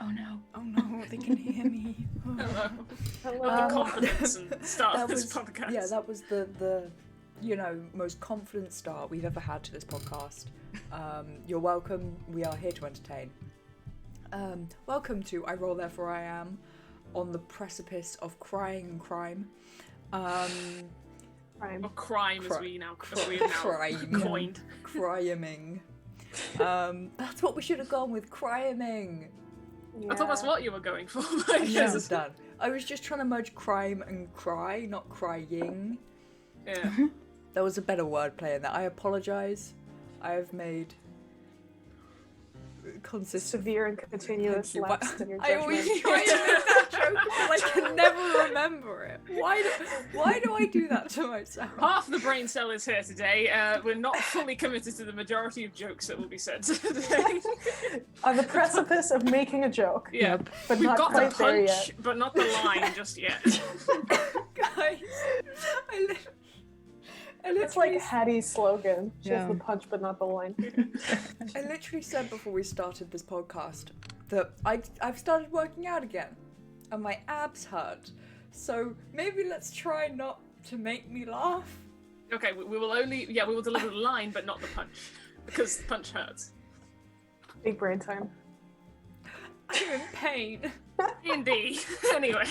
Oh no. Oh no, they can hear me. Hello. Hello. The confidence and start of this podcast. Yeah, that was the most confident start we've ever had to this podcast. You're welcome. We are here to entertain. Welcome to I Roll Therefore I Am, on the precipice of crying and crime. Crime. Or crime, as we have now crime. coined. Cryaming. That's what we should have gone with, cryaming. Yeah. I thought that's what you were going for. I should have done. I was just trying to merge crime and cry, not crying. Yeah. There was a better wordplay in that. I apologise. I have made consistent. Severe and continuous Thank you. lapse in your I always judgment. try to make that joke, but I can never remember it. Why do I do that to myself? Half the brain cell is here today. We're not fully committed to the majority of jokes that will be said today. On the precipice of making a joke. Yeah, But we've not got the quite there punch, yet. but not the line just yet. Guys, It's like Hattie's slogan. She has Yeah. the punch but not the line. I literally said before we started this podcast that I've started working out again, and my abs hurt. So maybe let's try not to make me laugh. Okay, we will deliver the line, but not the punch, because the punch hurts. Big brain time. I'm in pain. D&D. Anyway.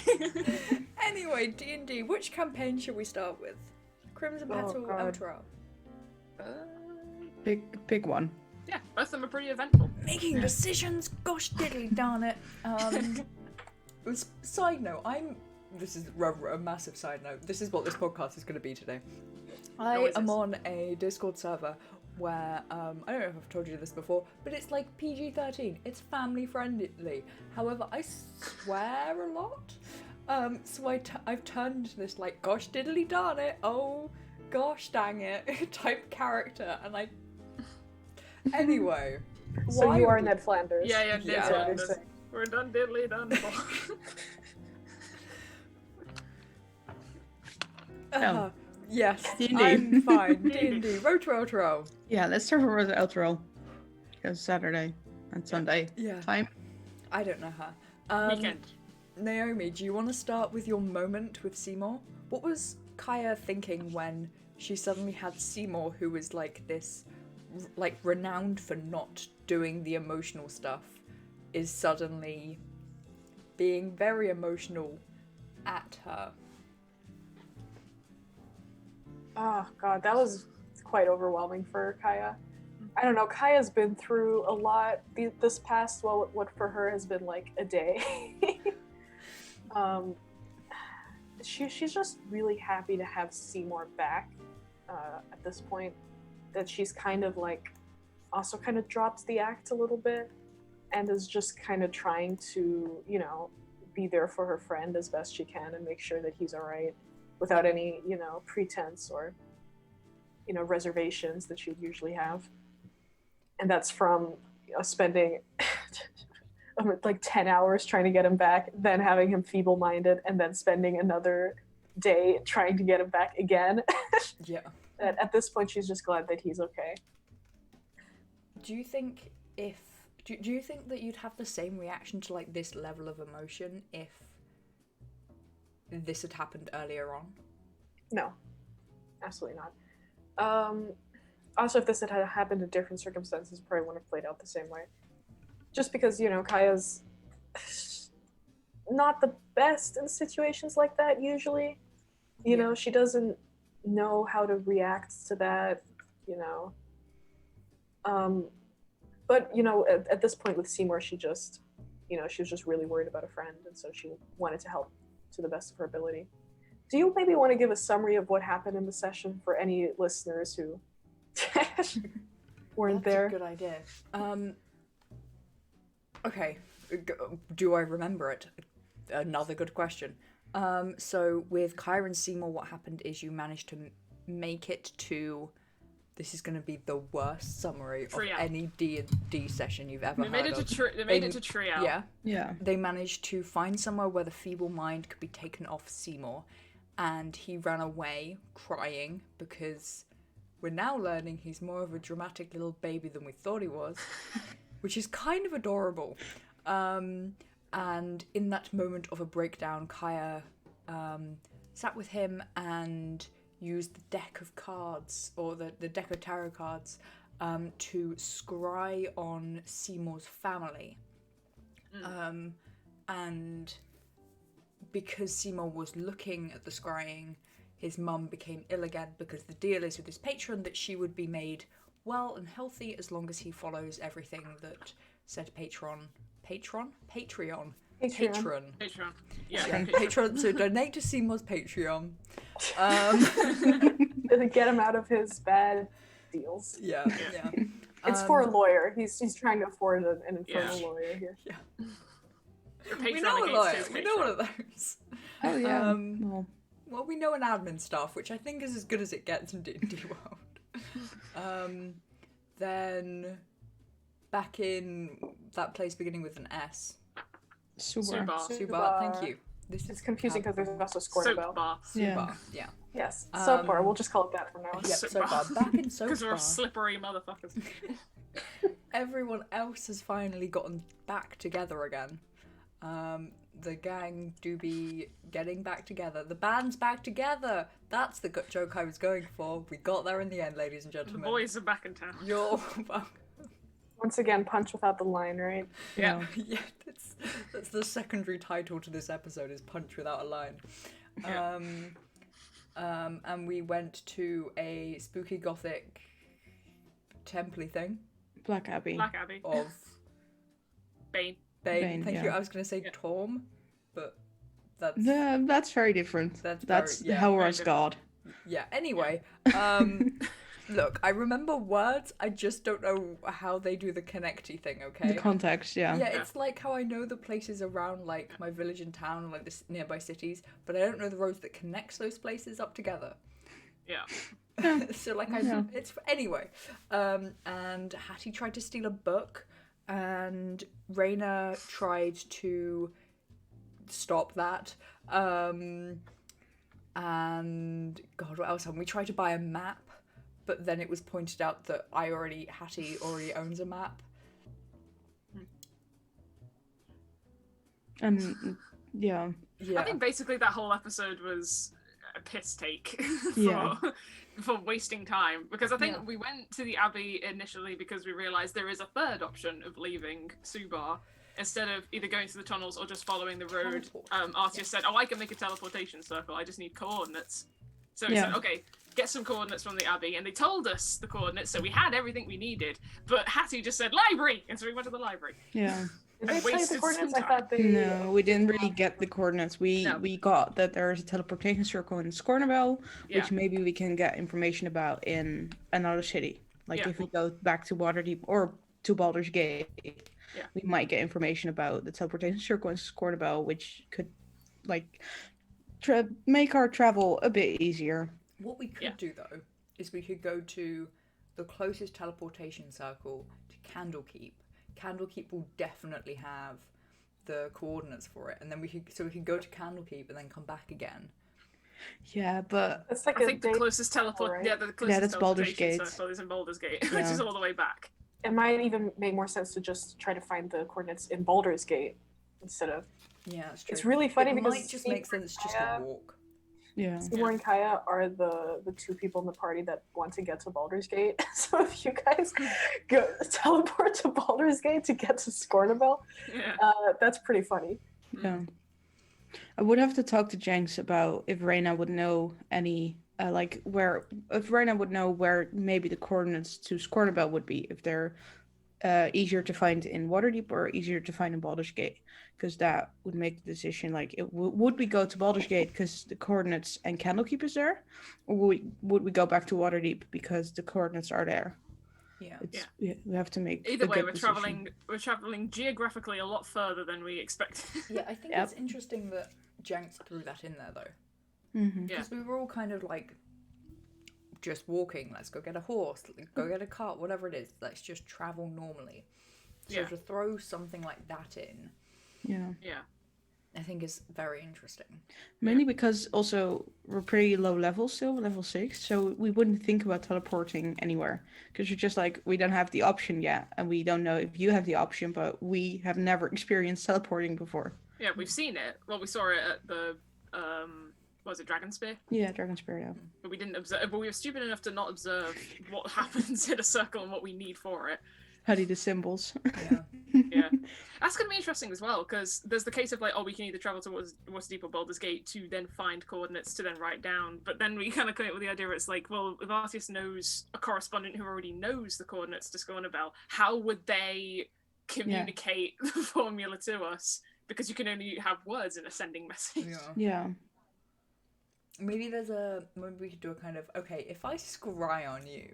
Anyway, D&D, which campaign should we start with? Crimson Oh, Petal, God. Outro. Big one. Yeah, both of them are pretty eventful. Making decisions, gosh diddly darn it. Side note, this is a massive side note. This is what this podcast is going to be today. I am on a Discord server where, I don't know if I've told you this before, but it's like PG-13. It's family friendly. However, I swear a lot. So I've turned into this like, gosh diddly darn it, oh gosh dang it type character, and I... Anyway. So you are Ned Flanders. Yeah, That's yeah. what you're saying. We're done diddly done for. Yes, D&D. I'm fine. D&D. Outro. Yeah, let's start with the outro. Because Saturday and Sunday. Yeah. Time. I don't know her. Weekend. Naomi, do you want to start with your moment with Seymour? What was Kaya thinking when she suddenly had Seymour, who was like this, like renowned for not doing the emotional stuff, is suddenly being very emotional at her? Oh god, that was quite overwhelming for Kaya. I don't know, Kaya's been through a lot this past, well, what for her has been like a day. She's just really happy to have Seymour back at this point, that she's kind of like also kind of dropped the act a little bit and is just kind of trying to, be there for her friend as best she can and make sure that he's all right without any, pretense or, reservations that she'd usually have. And that's from spending like 10 hours trying to get him back, then having him feeble-minded, and then spending another day trying to get him back again. Yeah. At this point, she's just glad that he's okay. Do you think do you think that you'd have the same reaction to like this level of emotion if this had happened earlier on? No, absolutely not. Also, if this had happened in different circumstances, it probably wouldn't have played out the same way. Just because, Kaya's not the best in situations like that usually. She doesn't know how to react to that, But, at this point with Seymour, she was just really worried about a friend, and so she wanted to help to the best of her ability. Do you maybe want to give a summary of what happened in the session for any listeners who weren't there? That's a good idea. Okay, do I remember it? Another good question. So with Kyra and Seymour, what happened is you managed to make it to... This is going to be the worst summary of any D&D session you've ever heard of. They made it to Trial. Yeah. Yeah. They managed to find somewhere where the feeble mind could be taken off Seymour, and he ran away crying because we're now learning he's more of a dramatic little baby than we thought he was, which is kind of adorable. And in that moment of a breakdown, Kaya sat with him and used the deck of cards, or the deck of tarot cards, to scry on Seymour's family. And because Seymour was looking at the scrying, his mum became ill again, because the deal is with his patron that she would be made well and healthy as long as he follows everything that said patron. Yeah. Patron. So donate to Seymour's Patreon. To get him out of his bad deals. Yeah. It's for a lawyer. He's trying to afford an infernal lawyer here. Yeah. We know a lawyer. We know one of those. Oh yeah. Well, we know an admin staff, which I think is as good as it gets in D&D world. Then back in that place beginning with an S. Subar. Thank you. It's confusing because there's also Scornabel. Subar. Yeah. Yes. Soap bar. We'll just call it that from now on. Yep, soap bar. Back in soap Because we're bar. slippery motherfuckers. Everyone else has finally gotten back together again. The gang do be getting back together. The band's back together. That's the joke I was going for. We got there in the end, ladies and The gentlemen. boys are back in town. You're Once again, punch without the line, right? Yeah. yeah, that's the secondary title to this episode, is Punch Without a Line. Yeah. And we went to a spooky gothic temple-y thing Black Abbey. of Bane. Bane. Thank yeah. you. I was going to say Yeah. Torm, but that's That's very different. That's That's very- yeah, Helwar's very god. yeah. Anyway, look, I remember words. I just don't know how they do the connecty thing. Okay. The context, yeah. Yeah, it's like how I know the places around, like, my village and town and, like, the nearby cities, but I don't know the roads that connects those places up together. Yeah. So, like, Yeah. it's... Anyway, and Hattie tried to steal a book, and Raina tried to stop that, and... God, what else happened? We tried to buy a map, but then it was pointed out that Hattie already owns a map. And yeah. Yeah. I think basically that whole episode was a piss take for, Yeah. for wasting time. Because I think Yeah. we went to the Abbey initially because we realised there is a third option of leaving Subar. Instead of either going to the tunnels or just following the road. Teleport. Artia said, I can make a teleportation circle, I just need coordinates. So we Yeah. said, okay, get some coordinates from the Abbey. And they told us the coordinates, so we had everything we needed. But Hattie just said, library! And so we went to the library. Yeah. Did I they tell you the wasted coordinates? some I thought they. No, we didn't really get the coordinates. We No. got that there's a teleportation circle in Scornabel, Yeah. which maybe we can get information about in another city. Like Yeah. if we go back to Waterdeep or to Baldur's Gate, Yeah. we might get information about the teleportation circle in Scornabel, which could like make our travel a bit easier. What we could Yeah. do, though, is we could go to the closest teleportation circle to Candlekeep. Candlekeep will definitely have the coordinates for it, and then we could go to Candlekeep and then come back again. Yeah, but It's like I a think the day closest teleport, right? yeah, the closest that's Baldur's teleportation Gate. circle is in Baldur's Gate, which Yeah. is all the way back. It might even make more sense to just try to find the coordinates in Baldur's Gate instead of. Yeah, it's true. It's really funny it because might just make sense just to walk. yeah. Seymour and Kaya are the two people in the party that want to get to Baldur's Gate. So if you guys go teleport to Baldur's Gate to get to Scornabel, Yeah. that's pretty funny. Yeah. I would have to talk to Jenks about if Reyna would know any, if Reyna would know where maybe the coordinates to Scornabel would be, if they're easier to find in Waterdeep or easier to find in Baldur's Gate, because that would make the decision, like, would we go to Baldur's Gate because the coordinates and Candlekeep is there, or would we go back to Waterdeep because the coordinates are there? Yeah. We have to make Either a way, good we're decision. traveling geographically a lot further than we expected. Yeah, I think Yep. it's interesting that Jenks threw that in there, though. Mm-hmm. Yeah. Because we were all kind of like, just walking, let's go get a horse, go get a cart, whatever it is, let's just travel normally. So Yeah. to throw something like that in, Yeah. Yeah. I think is very interesting. Mainly because also we're pretty low level still, level 6, so we wouldn't think about teleporting anywhere. Because you're just like, we don't have the option yet, and we don't know if you have the option, but we have never experienced teleporting before. Yeah, we've seen it. Well, we saw it at the, what was it, Dragon Spear? Yeah, Dragon Spear, yeah. But we didn't observe, but we were stupid enough to not observe what happens in a circle and what we need for it. Huddy the symbols. Yeah. Yeah. That's going to be interesting as well, because there's the case of like, oh, we can either travel towards Deep or Baldur's Gate to then find coordinates to then write down, but then we kind of come up with the idea where it's like, well, if Arceus knows a correspondent who already knows the coordinates to Scornabel, how would they communicate the formula to us? Because you can only have words in a sending message. Yeah. Maybe we could do a kind of, okay, if I scry on you,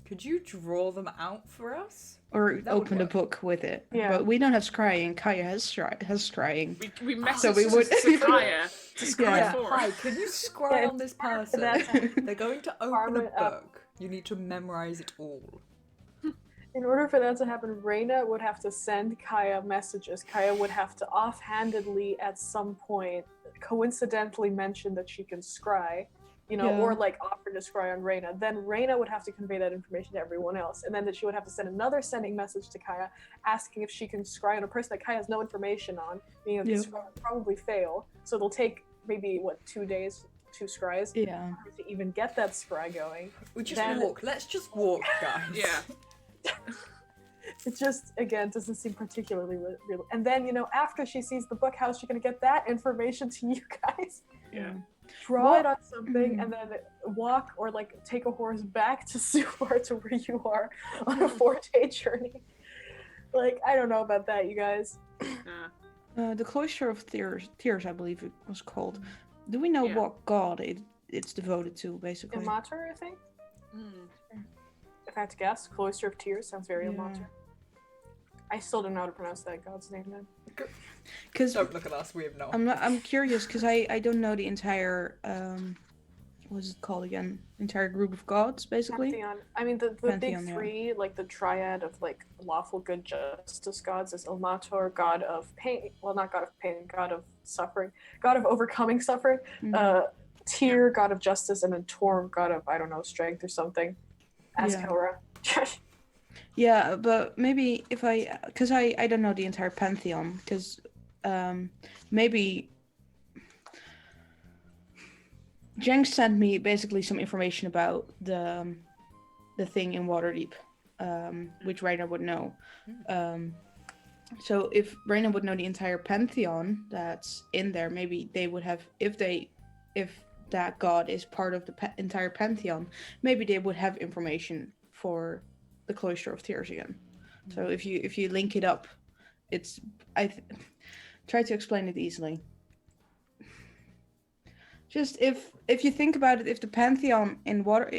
could you draw them out for us? Or That would open a work. book with it. Yeah. But we don't have scrying. Kaya has scrying. We messaged So we would- Sakaya to scry Yeah. for Hi, us. can you scry Yeah, on this for person? that- They're going to open a Karma up. book. You need to memorize it all. In order for that to happen, Reina would have to send Kaya messages. Kaya would have to offhandedly, at some point, coincidentally mention that she can scry, Yeah. or like offer to scry on Reina. Then Reina would have to convey that information to everyone else, and then that she would have to send another sending message to Kaya, asking if she can scry on a person that Kaya has no information on, meaning that Yeah. the scry will probably fail. So it'll take maybe 2 days, 2 scries, Yeah. to even get that scry going. We just Then- walk. Let's just walk, guys. Yeah. It just, again, doesn't seem particularly real. And then, after she sees the book, how's she going to get that information to you guys? Yeah. Draw Well, it on something and then walk or take a horse back to Suvar to where you are on a 4-day journey. I don't know about that, you guys. The Cloister of Tears, I believe it was called. Do we know Yeah. what god it's devoted to, basically? Ilmater, I think? Mm. If I had to guess, Cloister of Tears sounds very Yeah. Ilmater. I still don't know how to pronounce that god's name then. Because Don't look at us. We have no. I'm curious, because I don't know the entire, what is it called again? Entire group of gods, basically. Pantheon. I mean, the Pantheon, big yeah. three, the triad of lawful good justice gods is Ilmator, god of pain. Well, not god of pain, god of suffering, god of overcoming suffering. Mhm. Tyr, god of justice, and then Torm, god of strength or something. Ascora. Yeah, but maybe if because I don't know the entire pantheon, because maybe Jenks sent me basically some information about the thing in Waterdeep, which Raina would know. So if Raina would know the entire pantheon that's in there, maybe they would have, if that god is part of the entire pantheon, maybe they would have information for the Cloister of Tears again. So if you link it up, it's try to explain it easily. Just if you think about it, if the pantheon in water,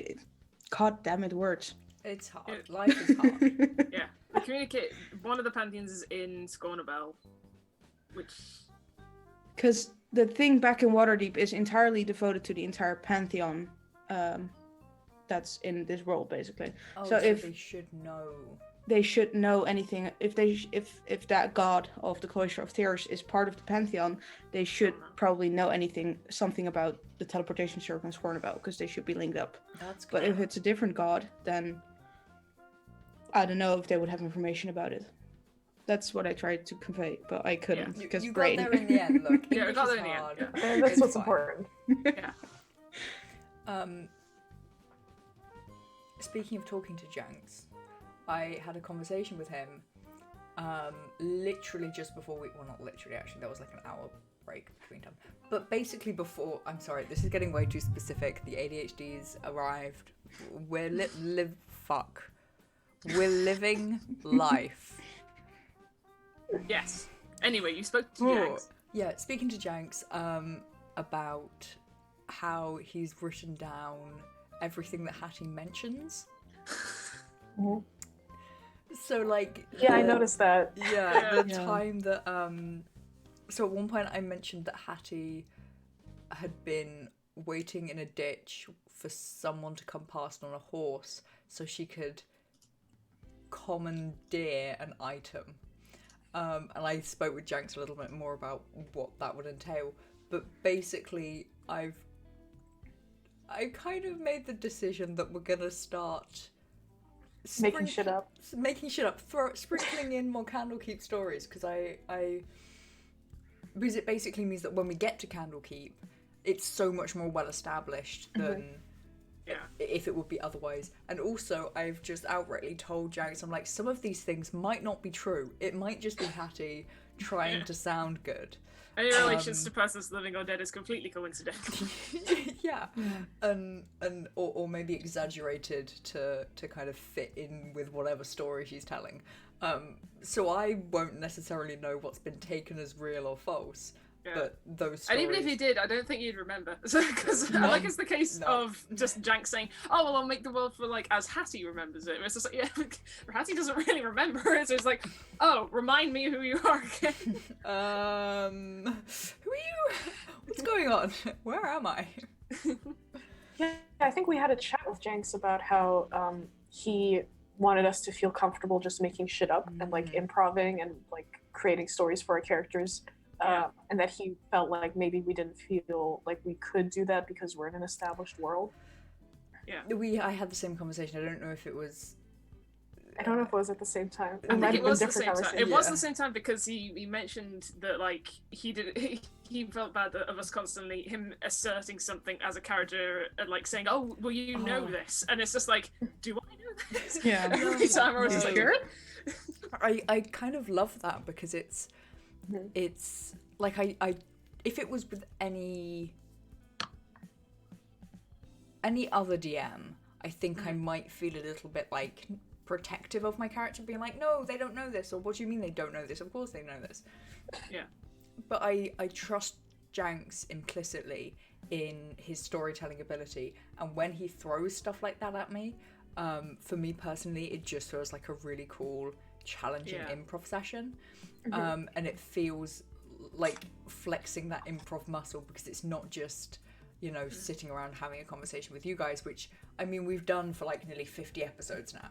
god damn it, words. It's hard. Yeah. Life is hard. Yeah. We communicate. One of the pantheons is in Scornabel, which. Because the thing back in Waterdeep is entirely devoted to the entire pantheon that's in this world, basically. Oh, So if- they should know. They should know anything. If that god of the Cloister of Tears is part of the pantheon, they should probably know something about the teleportation circle and Scornabel, because they should be linked up. That's good. But if it's a different god, then I don't know if they would have information about it. That's what I tried to convey, but I couldn't you because got brain. there in the end. Look, Yeah, we English got is there in the end, hard. yeah. And that's It's what's fine. important. Yeah. Speaking of talking to Janks, I had a conversation with him literally just before well, not literally, actually, there was an hour break between time. But basically before, I'm sorry, this is getting way too specific. The ADHD's arrived. We're We're living life. Yes. Anyway, you spoke to Oh, Jax. yeah, speaking to Janks about how he's written down everything that Hattie mentions. Mhm. So Yeah, I the- noticed that. Yeah, the Yeah. time that so at one point I mentioned that Hattie had been waiting in a ditch for someone to come past on a horse so she could commandeer an item. and I spoke with Janks a little bit more about what that would entail. But basically, I kind of made the decision that we're gonna start Making shit up. Sprinkling in more Candlekeep stories, because because it basically means that when we get to Candlekeep, it's so much more well established than if it would be otherwise. And also, I've just outrightly told Jags, I'm like, some of these things might not be true. It might just be Hattie trying to sound good. Any relations to persons living or dead is completely coincidental. Or maybe exaggerated to kind of fit in with whatever story she's telling. So I won't necessarily know what's been taken as real or false. Yeah. But those stories... And even if you did, I don't think you'd remember. Because like it's the case of just Jank saying, oh, well, I'll make the world for like as Hattie remembers it. It's just like, yeah, Hattie doesn't really remember it. So it's like, oh, remind me who you are again. Who are you? What's going on? Where am I? Yeah, I think we had a chat with Janks about how he wanted us to feel comfortable just making shit up and like improving and like creating stories for our characters. And that he felt like maybe we didn't feel like we could do that because we're in an established world. Yeah. I had the same conversation. I don't know if it was... I don't know if it was at the same time. I think it was the same time. It was the same time because he mentioned that like he felt bad of us constantly him asserting something as a character and like saying, oh, well, you know this, and it's just like, do I know this? Yeah. Every time I was just like, sure. I kind of love that because it's like I if it was with any other DM, I think I might feel a little bit like protective of my character, being like, no, they don't know this, or what do you mean they don't know this? Of course they know this. Yeah. But I trust Janks implicitly in his storytelling ability, and when he throws stuff like that at me, for me personally, it just feels like a really cool, challenging improv session. And it feels like flexing that improv muscle, because it's not just, you know, sitting around having a conversation with you guys, which I mean we've done for like nearly 50 episodes now.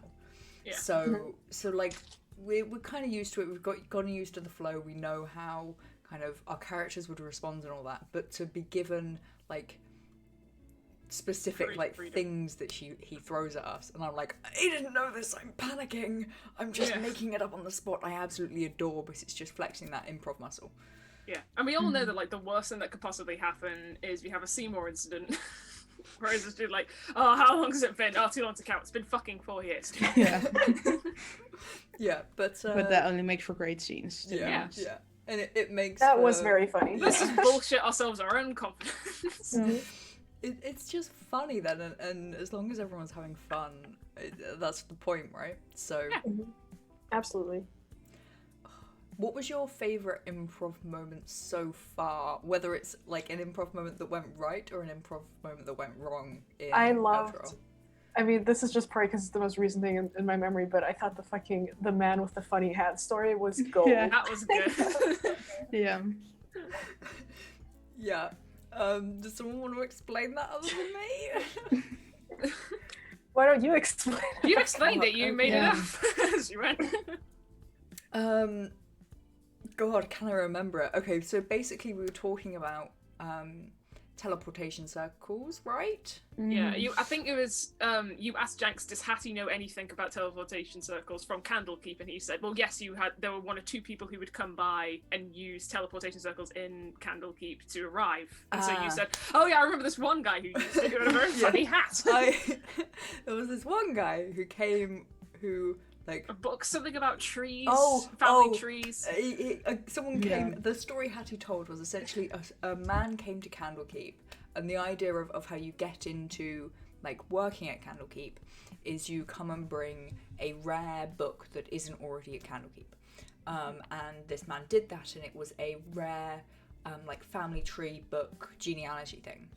Yeah. So like we're kind of used to it. We've gotten used to the flow. We know how kind of our characters would respond and all that. But to be given like specific things that he throws at us, and I'm like, I didn't know this, I'm panicking, I'm just making it up on the spot, I absolutely adore, because it's just flexing that improv muscle. Yeah, and we all know that like the worst thing that could possibly happen is we have a Seymour incident. Whereas it's just like, oh, how long has it been? Oh, too long to count. It's been fucking 4 years. Yeah. Yeah, but that only makes for great scenes. Yeah. And it makes that was very funny. Let's just bullshit ourselves our own confidence. It's just funny then, and as long as everyone's having fun, that's the point, right? So, Absolutely. What was your favourite improv moment so far? Whether it's like an improv moment that went right or an improv moment that went wrong in I loved. Outro? I mean, this is just probably because it's the most recent thing in my memory, but I thought the man with the funny hat story was gold. Yeah. That was good. Yeah. Yeah. Does someone want to explain that other than me? Why don't you explain it? You explained it. You made it up as you went. God, can I remember it? Okay, so basically we were talking about teleportation circles, right? Yeah, I think it was, you asked Janks, does Hattie know anything about teleportation circles from Candlekeep? And he said, well, yes, there were 1 or 2 people who would come by and use teleportation circles in Candlekeep to arrive. And so you said, oh yeah, I remember this one guy who used it, who had a very funny hat. There was this one guy who came, like a book, something about trees, trees. Someone came. The story Hattie told was essentially a man came to Candlekeep, and the idea of how you get into like working at Candlekeep is you come and bring a rare book that isn't already at Candlekeep, and this man did that, and it was a rare like family tree book genealogy thing,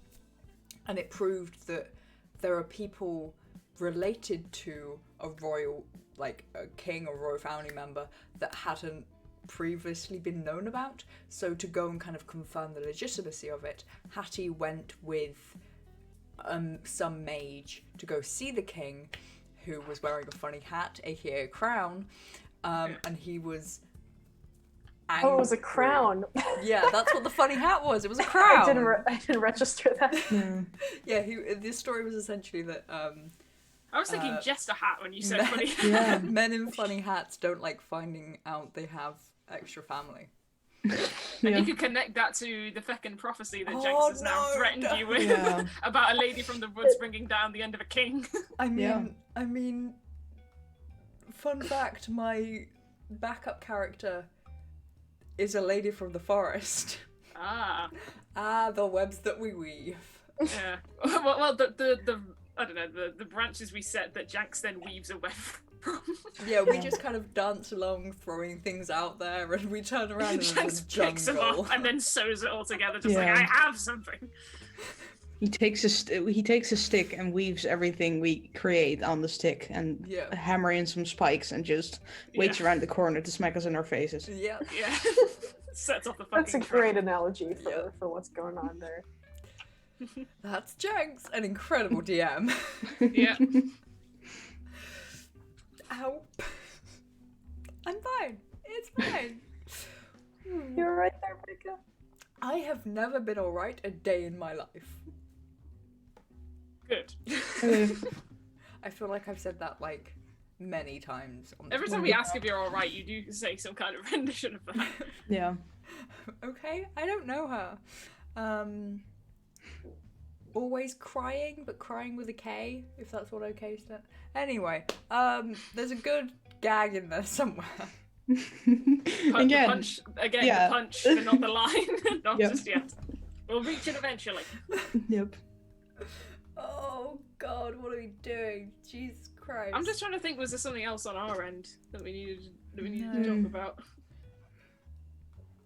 and it proved that there are people related to a royal, like a king or royal family member, that hadn't previously been known about. So to go and kind of confirm the legitimacy of it, Hattie went with some mage to go see the king, who was wearing a funny hat, aka a crown, and he was hanged. Oh, it was a crown. Yeah, that's what the funny hat was. It was a I crown. didn't register that. Yeah. Yeah, this story was essentially that I was thinking just a hat when you said men, funny. Yeah. men in funny hats don't like finding out they have extra family. And Yeah. you could connect that to the feckin' prophecy that Oh, Jenks has now no, threatened you with Yeah. about a lady from the woods bringing down the end of a king. I mean, Yeah. Fun fact: my backup character is a lady from the forest. The webs that we weave. Yeah. Well, the I don't know, the branches we set that Jenks then weaves a web from. Yeah, we just kind of dance along, throwing things out there, and we turn around and Jenks there's a picks them jungle. up and then sews it all together, just Yeah. like, I have something. He takes a stick and weaves everything we create on the stick and Yeah. hammer in some spikes and just waits Yeah. around the corner to smack us in our faces. Yeah. Yeah. Sets off the fucking That's a trap. great analogy Yeah. for what's going on there. That's Jenks, an incredible DM. Yeah. Ow. I'm fine. It's fine. You're right there, Micah. I have never been alright a day in my life. Good. I feel like I've said that like many times. On Every time we ask if you're alright, you do say some kind of rendition of that. Yeah. Okay, I don't know her. Always crying, but crying with a K, if that's what okay said. Anyway, there's a good gag in there somewhere. Again. The punch, but not the line. Not Yep. just yet. We'll reach it eventually. Yep. Oh god, what are we doing? Jesus Christ. I'm just trying to think, was there something else on our end that we needed to No. talk about?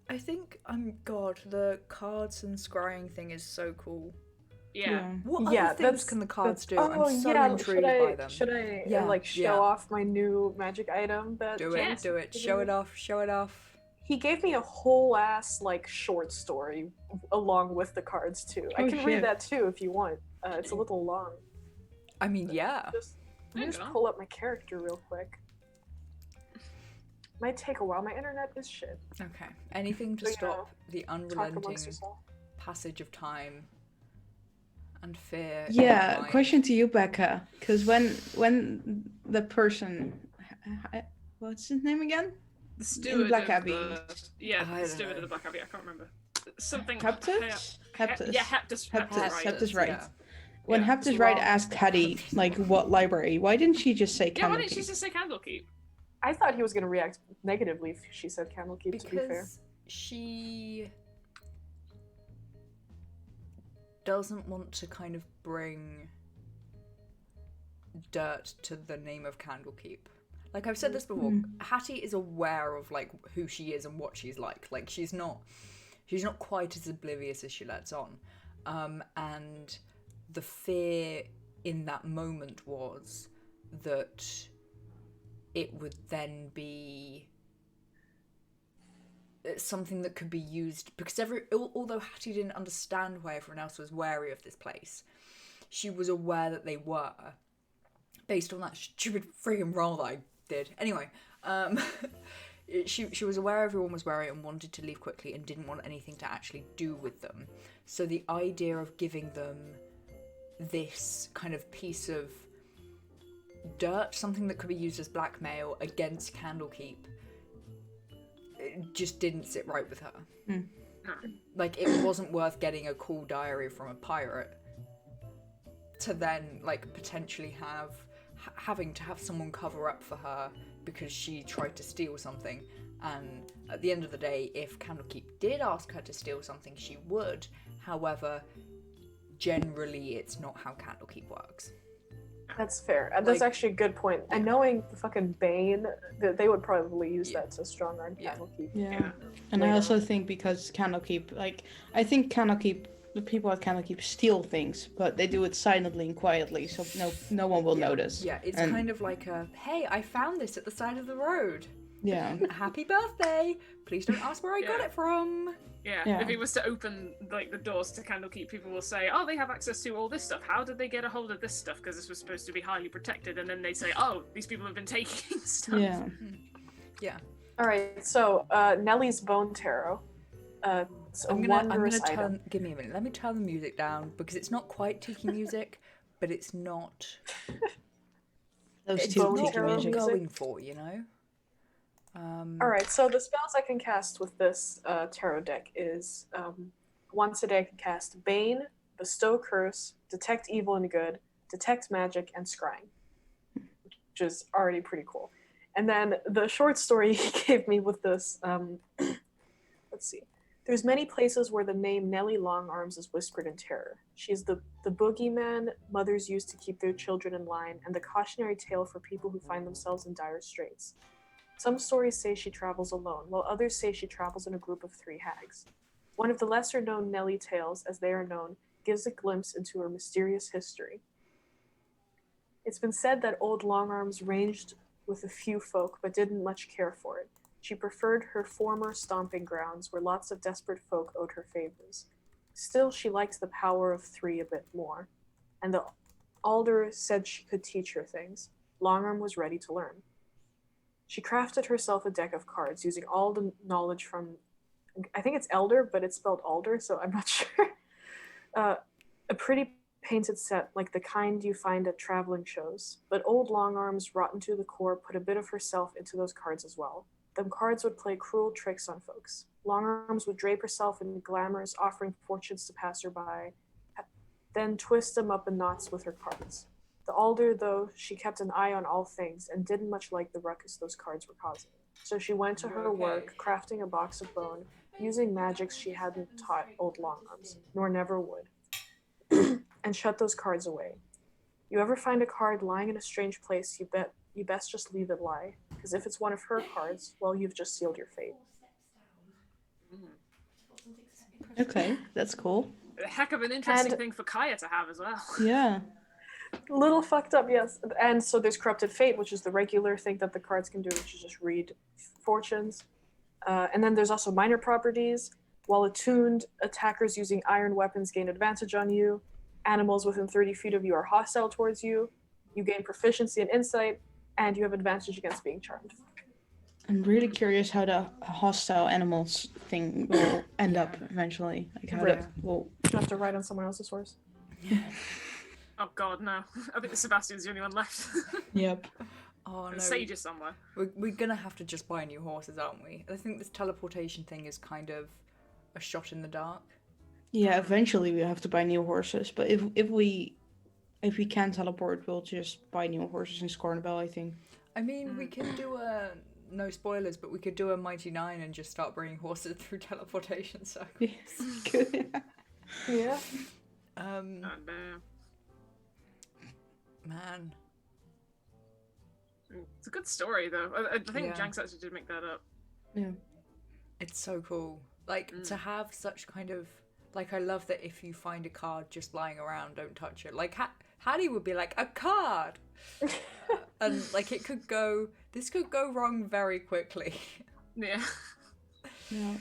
I think God, the cards and scrying thing is so cool. Yeah. What Yeah, other things can the cards do? Oh, I'm so yeah. intrigued by them. Should I Yeah, like show yeah. off my new magic item that Do James it, do it. gave Show me? it off, show it off. He gave me a whole ass like short story along with the cards too. I Oh, can shit. read that too if you want. It's a little long. I mean, yeah. Let me Hang just on. pull up my character real quick. Might take a while. My internet is shit. Okay. Anything to So, yeah, stop the Talk unrelenting amongst yourself. passage of time and fear. Yeah, in mind. question to you, Becca. Because when the person, what's his name again? The steward Black of Abbey. Yeah, I the don't steward know. of the Black Abbey. I can't remember. Something. Heptus? Heptus. Yeah, Heptus. Heptus. Right. Heptus, right. Yeah. When Yeah, Heptus it's Right long. asked Hattie, like, what library, why didn't she just say Yeah, why didn't Candlekeep? she just say Candlekeep? I thought he was gonna react negatively if she said Candlekeep. To be fair. Because she doesn't want to kind of bring dirt to the name of Candlekeep. Like I've said this before, Hattie is aware of like who she is and what she's like. Like she's not quite as oblivious as she lets on. And the fear in that moment was that it would then be something that could be used, because although Hattie didn't understand why everyone else was wary of this place, she was aware that they were, based on that stupid friggin' roll that I did. Anyway, she was aware everyone was wary and wanted to leave quickly and didn't want anything to actually do with them. So the idea of giving them this kind of piece of dirt, something that could be used as blackmail against Candlekeep, it just didn't sit right with her. Like, it wasn't worth getting a cool diary from a pirate to then, like, potentially having to have someone cover up for her because she tried to steal something. And at the end of the day, if Candlekeep did ask her to steal something, she would. However, generally, it's not how Candlekeep works. That's fair. That's Like- actually a good point. And knowing the fucking Bane, they would probably use that to strong arm Yeah. Candlekeep. Yeah. And I also think because Candlekeep, like, I think Candlekeep, the people at Candlekeep steal things, but they do it silently and quietly, so no one will notice. Yeah, it's And- kind of like a, hey, I found this at the side of the road. Yeah. Happy birthday! Please don't ask where I got Yeah. it from. Yeah. Yeah. If he was to open like the doors to Candlekeep, people will say, "Oh, they have access to all this stuff. How did they get a hold of this stuff? Because this was supposed to be highly protected." And then they say, "Oh, these people have been taking stuff." Yeah. Yeah. All right, so Nelly's Bone Tarot. It's a I'm wondrous gonna item. give me a minute. Let me turn the music down because it's not quite tiki music, but it's not. Those It's two Bone not tiki tarot what I'm music. music. going for, you know. All right, so the spells I can cast with this tarot deck is once a day I can cast Bane, Bestow Curse, Detect Evil and Good, Detect Magic, and Scrying, which is already pretty cool. And then the short story he gave me with this, let's see. There's many places where the name Nelly Longarms is whispered in terror. She's the boogeyman mothers use to keep their children in line, and the cautionary tale for people who find themselves in dire straits. Some stories say she travels alone, while others say she travels in a group of 3 hags. One of the lesser-known Nelly tales, as they are known, gives a glimpse into her mysterious history. It's been said that old Longarms ranged with a few folk, but didn't much care for it. She preferred her former stomping grounds, where lots of desperate folk owed her favors. Still, she liked the power of 3 a bit more, and the Alder said she could teach her things. Longarm was ready to learn. She crafted herself a deck of cards using all the knowledge from, I think it's Elder, but it's spelled Alder, so I'm not sure. A pretty painted set like the kind you find at traveling shows, but old Longarms, rotten to the core, put a bit of herself into those cards as well. Them cards would play cruel tricks on folks. Longarms would drape herself in glamours, offering fortunes to passerby, then twist them up in knots with her cards. The Alder, though, she kept an eye on all things and didn't much like the ruckus those cards were causing. So she went to her work, crafting a box of bone, using magics she hadn't taught old Longarms, nor never would, and shut those cards away. You ever find a card lying in a strange place, you best just leave it lie, because if it's one of her cards, well, you've just sealed your fate. Okay, that's cool. A heck of an interesting And- thing for Kaya to have as well. Yeah. Little fucked up, yes. And so there's Corrupted Fate, which is the regular thing that the cards can do, which is just read fortunes. And then there's also minor properties. While attuned, attackers using iron weapons gain advantage on you. Animals within 30 feet of you are hostile towards you. You gain proficiency and insight, and you have advantage against being charmed. I'm really curious how the hostile animals thing will end up eventually. Like how Right. that will. You have to write on someone else's horse. Oh god, no. I think the Sebastian's the only one left. Yep. Oh And no, Sage is somewhere. we're gonna have to just buy new horses, aren't we? I think this teleportation thing is kind of a shot in the dark. Yeah, eventually we have to buy new horses, but if we can teleport, we'll just buy new horses in Scornabel, I think. I mean, we can do a no spoilers, but we could do a Mighty Nine and just start bringing horses through teleportation circles. Good. Yeah. And, Man, it's a good story, though. I think Yeah. Janks actually did make that up. Yeah. it's so cool. Like to have such kind of like, I love that if you find a card just lying around, don't touch it. Like Hattie would be like, a card, and like this could go wrong very quickly. Yeah. Yeah.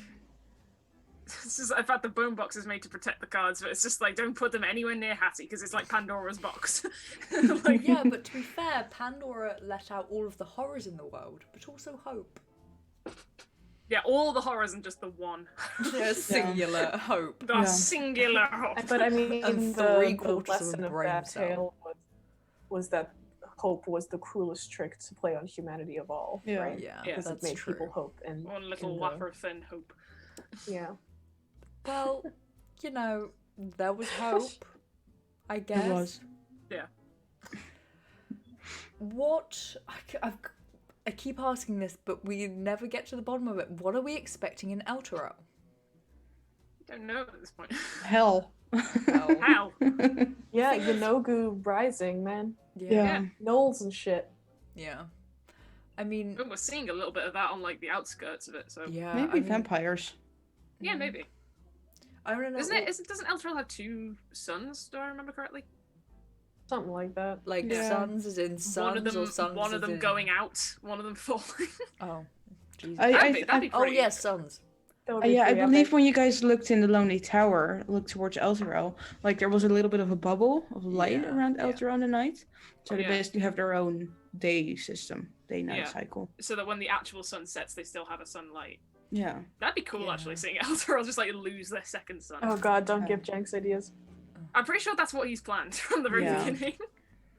It's just, in fact, the bone box is made to protect the cards, but it's just like, don't put them anywhere near Hattie, because it's like Pandora's box. Like, Yeah, but to be fair, Pandora let out all of the horrors in the world, but also hope. yeah, all the horrors and just the one. Singular hope. The Yeah. singular hope. But I mean, And the 3/4 of lesson a of brain that cell. tale was that hope was the cruelest trick to play on humanity of all, Yeah. right? Yeah, Yeah. Because it that's made true. people hope. And One little in the- wafer thin hope. Yeah. Well, you know, there was hope, I guess. It was. Yeah. What? I keep asking this, but we never get to the bottom of it. What are we expecting in Eltero? Don't know at this point. Hell. Hell. How? Yeah, Thing is- Yanogu Rising, man. Yeah. Knolls and shit. Yeah. I mean, We're seeing a little bit of that on like the outskirts of it, so yeah. Maybe I mean, vampires. yeah, maybe. I don't know. Doesn't Elturel have 2 sons? Do I remember correctly? Something like that. Like Yeah. sons as in sons or sons one of as them in... going out, one of them falling. Oh, Jesus. That'd be Oh, pretty. yes, sons. That would be Yeah, I pretty believe epic. when you guys looked in the Lonely Tower, looked towards Elturel, like there was a little bit of a bubble of light Yeah, around yeah. Elturel in the night. So Oh, they yeah. basically have their own day system. day-night Yeah. cycle. So that when the actual sun sets, they still have a sunlight. Yeah. That'd be cool, actually, seeing Elturel just like lose their second sun. Oh god, don't Yeah. give Jenks ideas. I'm pretty sure that's what he's planned from the very Yeah. beginning.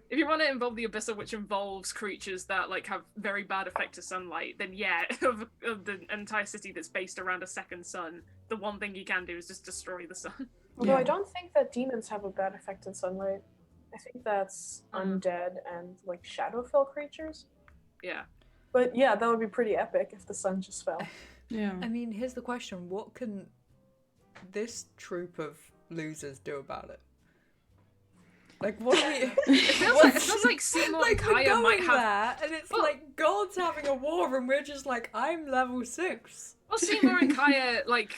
If you want to involve the Abyssal, which involves creatures that like have very bad effect to sunlight, then yeah, of the entire city that's based around a second sun, the one thing you can do is just destroy the sun. Although Yeah. I don't think that demons have a bad effect on sunlight. I think that's undead and like Shadowfell creatures. Yeah. But yeah, that would be pretty epic if the sun just fell. Yeah. I mean, here's the question: what can this troop of losers do about it? Like, what do we? It feels like Seymour and Like, we're Kaya might going have. there, and it's Well- like God's having a war, and we're just like, I'm level 6. Well, Seymour and Kaya, like,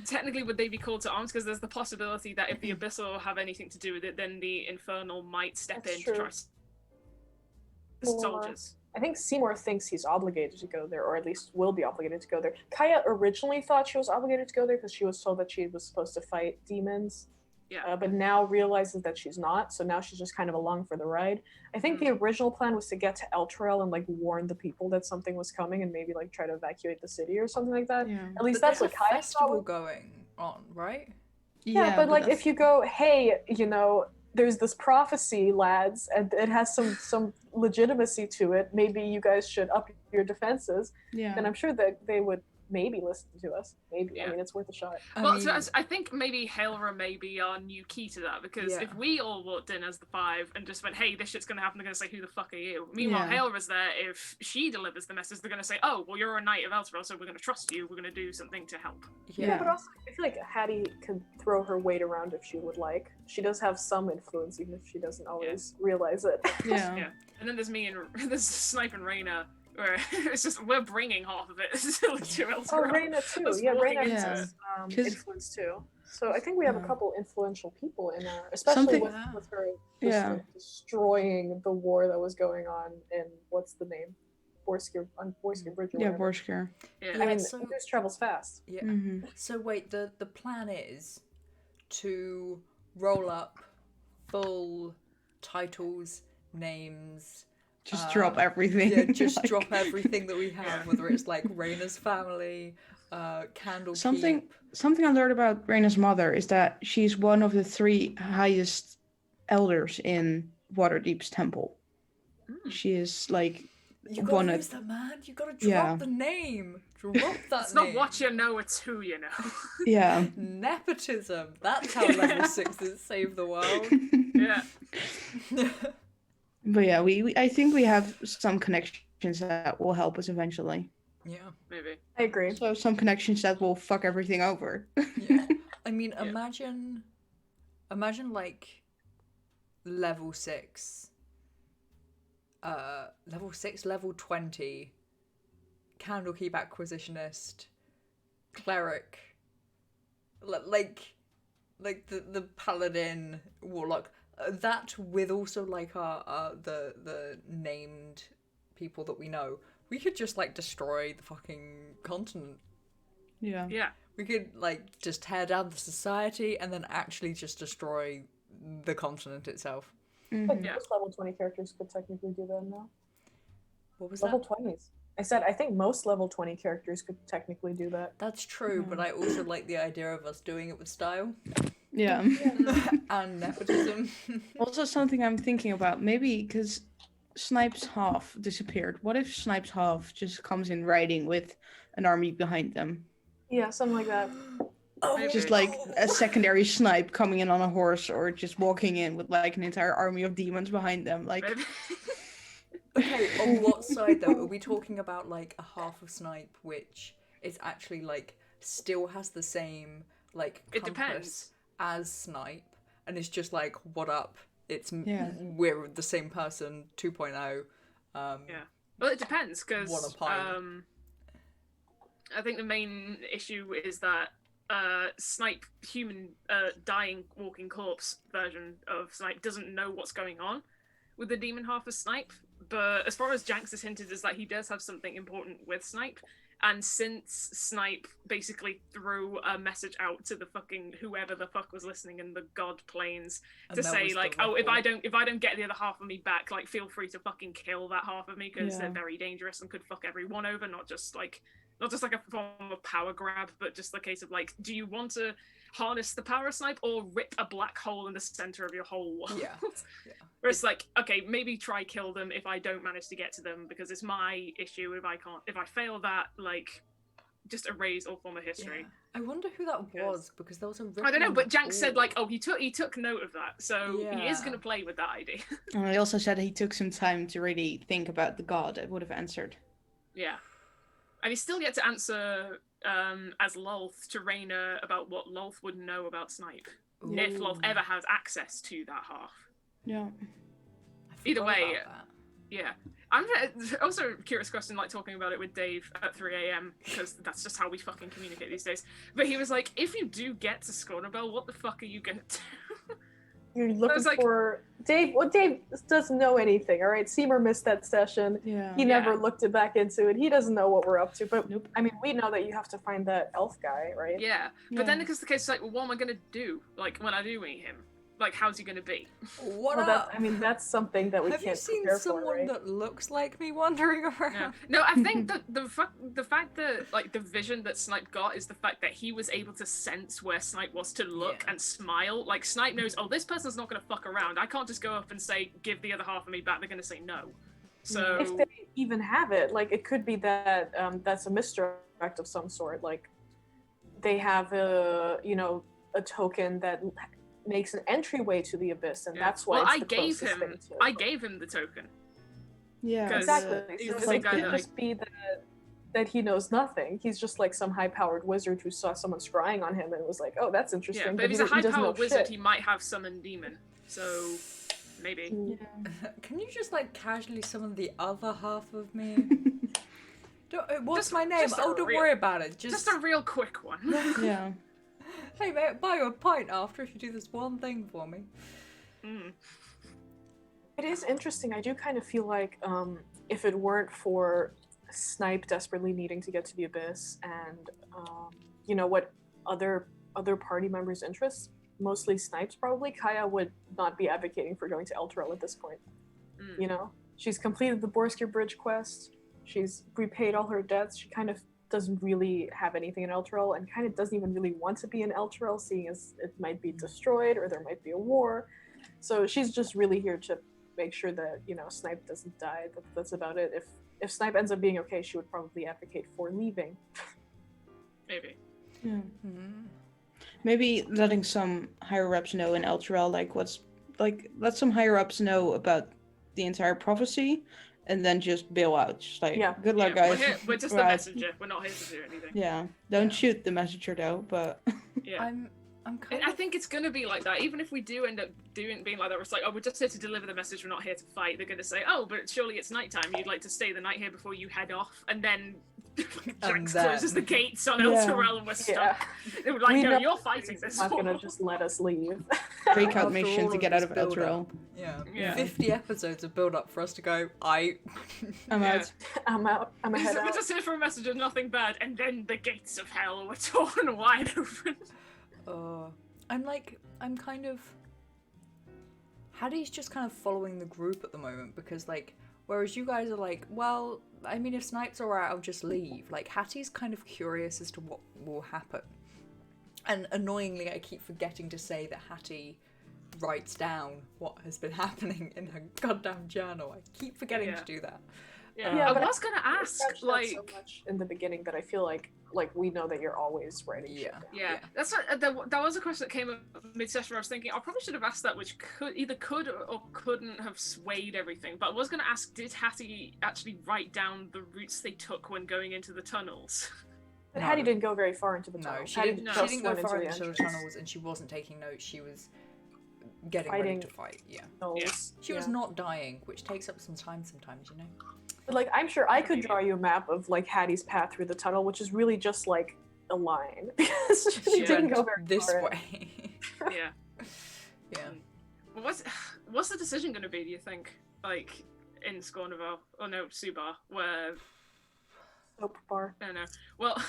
technically would they be called to arms? Because there's the possibility that if the Abyssal have anything to do with it, then the Infernal might step That's in true. to try Or- soldiers. I think Seymour thinks he's obligated to go there, or at least will be obligated to go there. Kaya originally thought she was obligated to go there because she was told that she was supposed to fight demons. Yeah. But now realizes that she's not, so now she's just kind of along for the ride. I think the original plan was to get to Elturel and like warn the people that something was coming and maybe like try to evacuate the city or something like that. Yeah. At least But that's there's what a Kaya festival thought. going on, right? Yeah, but like that's- if you go, hey, you know, there's this prophecy, lads, and it has some legitimacy to it. Maybe you guys should up your defenses. yeah. And I'm sure that they would maybe listen to us. Maybe. Yeah. I mean, it's worth a shot. Well, I think maybe Hailra may be our new key to that, because Yeah. if we all walked in as the 5 and just went, hey, this shit's gonna happen, they're gonna say, who the fuck are you? Meanwhile, Yeah. Hailra's there, if she delivers the message, they're gonna say, oh, well, you're a knight of Elturel, so we're gonna trust you, we're gonna do something to help. Yeah, but also I feel like Hattie can throw her weight around if she would like. She does have some influence, even if she doesn't always realize it. Yeah. Yeah. And then there's me and there's Snipe and Reyna, where it's just, we're bringing half of it to Elturel. Oh, Reyna too. Us Yeah, walking Reyna into has it. 'Cause- influence too. So I think we have a Yeah. couple influential people in our, especially Something- with her just Yeah. like, destroying the war that was going on in what's the name, Borskir Bridge. Or Yeah, whatever. Borskir. Yeah. I mean, so- news travels fast. Yeah. Mm-hmm. So wait, the plan is to roll up full titles, names. Just drop everything. Yeah, just Like- drop everything that we have, whether it's like Reyna's family, Candlekeep. Something I learned about Reyna's mother is that she's one of the 3 highest elders in Waterdeep's temple. She is like You gotta one of- use that, man. You gotta drop Yeah. the name. Drop that It's name. not what you know, it's who you know. yeah. Nepotism. That's how level 6s save the world. Yeah. But yeah, we I think we have some connections that will help us eventually. Yeah. Maybe. I agree. So some connections that will fuck everything over. Yeah. I mean, Yeah. imagine like level 6. Level 6, level 20. Candlekeep Acquisitionist, Cleric, like the Paladin, Warlock. That with also like our the named people that we know. We could just like destroy the fucking continent. Yeah. Yeah. We could like just tear down the society and then actually just destroy the continent itself. But Yeah. most level 20 characters could technically do that now. What was Level that? 20s. I said I think most level 20 characters could technically do that. That's true, but I also like the idea of us doing it with style Yeah. and nepotism. Also something I'm thinking about, maybe because Snipe's half disappeared. What if Snipe's half just comes in riding with an army behind them? Yeah, something like that. Oh, Just like a secondary Snipe coming in on a horse, or just walking in with like an entire army of demons behind them. Like, Maybe. Okay, on what side though? Are we talking about like a half of Snipe which is actually like still has the same like It compass depends. as Snipe and it's just like what up? It's Yeah. we're the same person 2.0. Yeah. Well, it depends, because What a pile. I think the main issue is that Snipe, human, dying, walking corpse version of Snipe doesn't know what's going on with the demon half of Snipe, but as far as Janks has hinted, is that he does have something important with Snipe. And since Snipe basically threw a message out to the fucking whoever the fuck was listening in the god planes to say like, oh, if I don't get the other half of me back, like feel free to fucking kill that half of me because they're very dangerous and could fuck everyone over, not just like a form of power grab, but just the case of like, do you want to harness the power of Snipe or rip a black hole in the center of your whole world? Yeah. Where it's like, okay, maybe try kill them if I don't manage to get to them because it's my issue. If I fail that, like, just erase all form of history. Yeah. I wonder who that was because there was a. I don't know, but Jank said like, oh, he took note of that, so he is gonna play with that idea. And he also said he took some time to really think about the god. I would have answered. Yeah, and he's still yet to answer as Lolth to Rayna about what Lolth would know about Snipe if Lolth ever has access to that half. Yeah. Either way, yeah. I'm also a curious question, like talking about it with Dave at 3 a.m. because that's just how we fucking communicate these days. But he was like, if you do get to Scornabel, what the fuck are you gonna do? You're looking for Dave. Well, Dave doesn't know anything. All right, Seymour missed that session. Yeah. He never looked it back into it. He doesn't know what we're up to. But Nope. I mean, we know that you have to find that elf guy, right? Yeah. But then because the case is like, well, what am I gonna do? Like when I do meet him, like how's he gonna be? What Well, up? that's something that we Have can't you seen prepare someone for, right? that looks like me wandering around? Yeah. No, I think that the fact that like the vision that Snipe got is the fact that he was able to sense where Snipe was to look and smile. Like Snipe knows, oh, this person's not gonna fuck around. I can't just go up and say, give the other half of me back. They're gonna say no. So if they even have it, like it could be that that's a misdirect of some sort. Like they have a token that makes an entryway to the abyss, and that's why. Well, it's I the gave closest thing him. to it. I gave him the token. Yeah. Exactly. He's So the it's same like, guy it that could just be that he knows nothing. He's just like some high-powered wizard who saw someone scrying on him and was like, "Oh, that's interesting." Yeah, but if he's a he doesn't know high-powered wizard, shit. he might have summoned demon. So maybe. Can you just like casually summon the other half of me? What's my name? Don't worry about it. Just a real quick one. Yeah. Hey mate, buy you a pint after if you do this one thing for me. It is interesting. I do kind of feel like if it weren't for Snipe desperately needing to get to the abyss and what other party members' interests, mostly Snipe's probably, Kaya would not be advocating for going to Elturel at this point. You know, she's completed the Borskir Bridge quest. She's repaid all her debts. She kind of doesn't really have anything in Elturel and kind of doesn't even really want to be in Elturel, seeing as it might be destroyed or there might be a war. So she's just really here to make sure that, Snipe doesn't die. That's about it. If Snipe ends up being okay, she would probably advocate for leaving. Maybe. Yeah. Maybe letting some higher ups know in Elturel, let some higher ups know about the entire prophecy, and then just bail out. Just like, good luck, guys. We're just the messenger. We're not here to do anything. Yeah. Don't shoot the messenger though. But yeah, I'm kind I of... think it's gonna be like that. Even if we do end up being like that, it's like, oh, we're just here to deliver the message. We're not here to fight. They're gonna say, oh, but surely it's nighttime. You'd like to stay the night here before you head off, and then Jax closes the gates on Elturel and we're stuck. They were like, no, you're fighting this. Not gonna just let us leave. breakout mission to get out of Elturel. Yeah. 50 episodes of build up for us to go, I'm out. I'm out. I'm ahead We're out. just here for a message of nothing bad, and then the gates of hell were torn wide open. I'm kind of... Hattie's just kind of following the group at the moment, because, like, whereas you guys are like, well, I mean, if Snipe's alright, I'll just leave. Like, Hattie's kind of curious as to what will happen. And annoyingly, I keep forgetting to say that Hattie writes down what has been happening in her goddamn journal. I keep forgetting to do that. I was gonna ask, like, so much in the beginning that I feel like we know that you're always writing shit down. Yeah. That's what, that was a question that came up mid-session where I was thinking I probably should have asked that, which could or couldn't have swayed everything. But I was gonna ask, did Hattie actually write down the routes they took when going into the tunnels? But Hattie didn't go very far into the tunnel. No, she didn't go far into the tunnels, and she wasn't taking notes. She was getting ready to fight. She was not dying, which takes up some time sometimes, you know. But like, I'm sure I could draw you a map of like Hattie's path through the tunnel, which is really just like a line because she didn't go very this far. way. Yeah. Well, what's the decision going to be? Do you think? Like, in Scornival, or no, Subar, where Soap bar. I don't know. Well,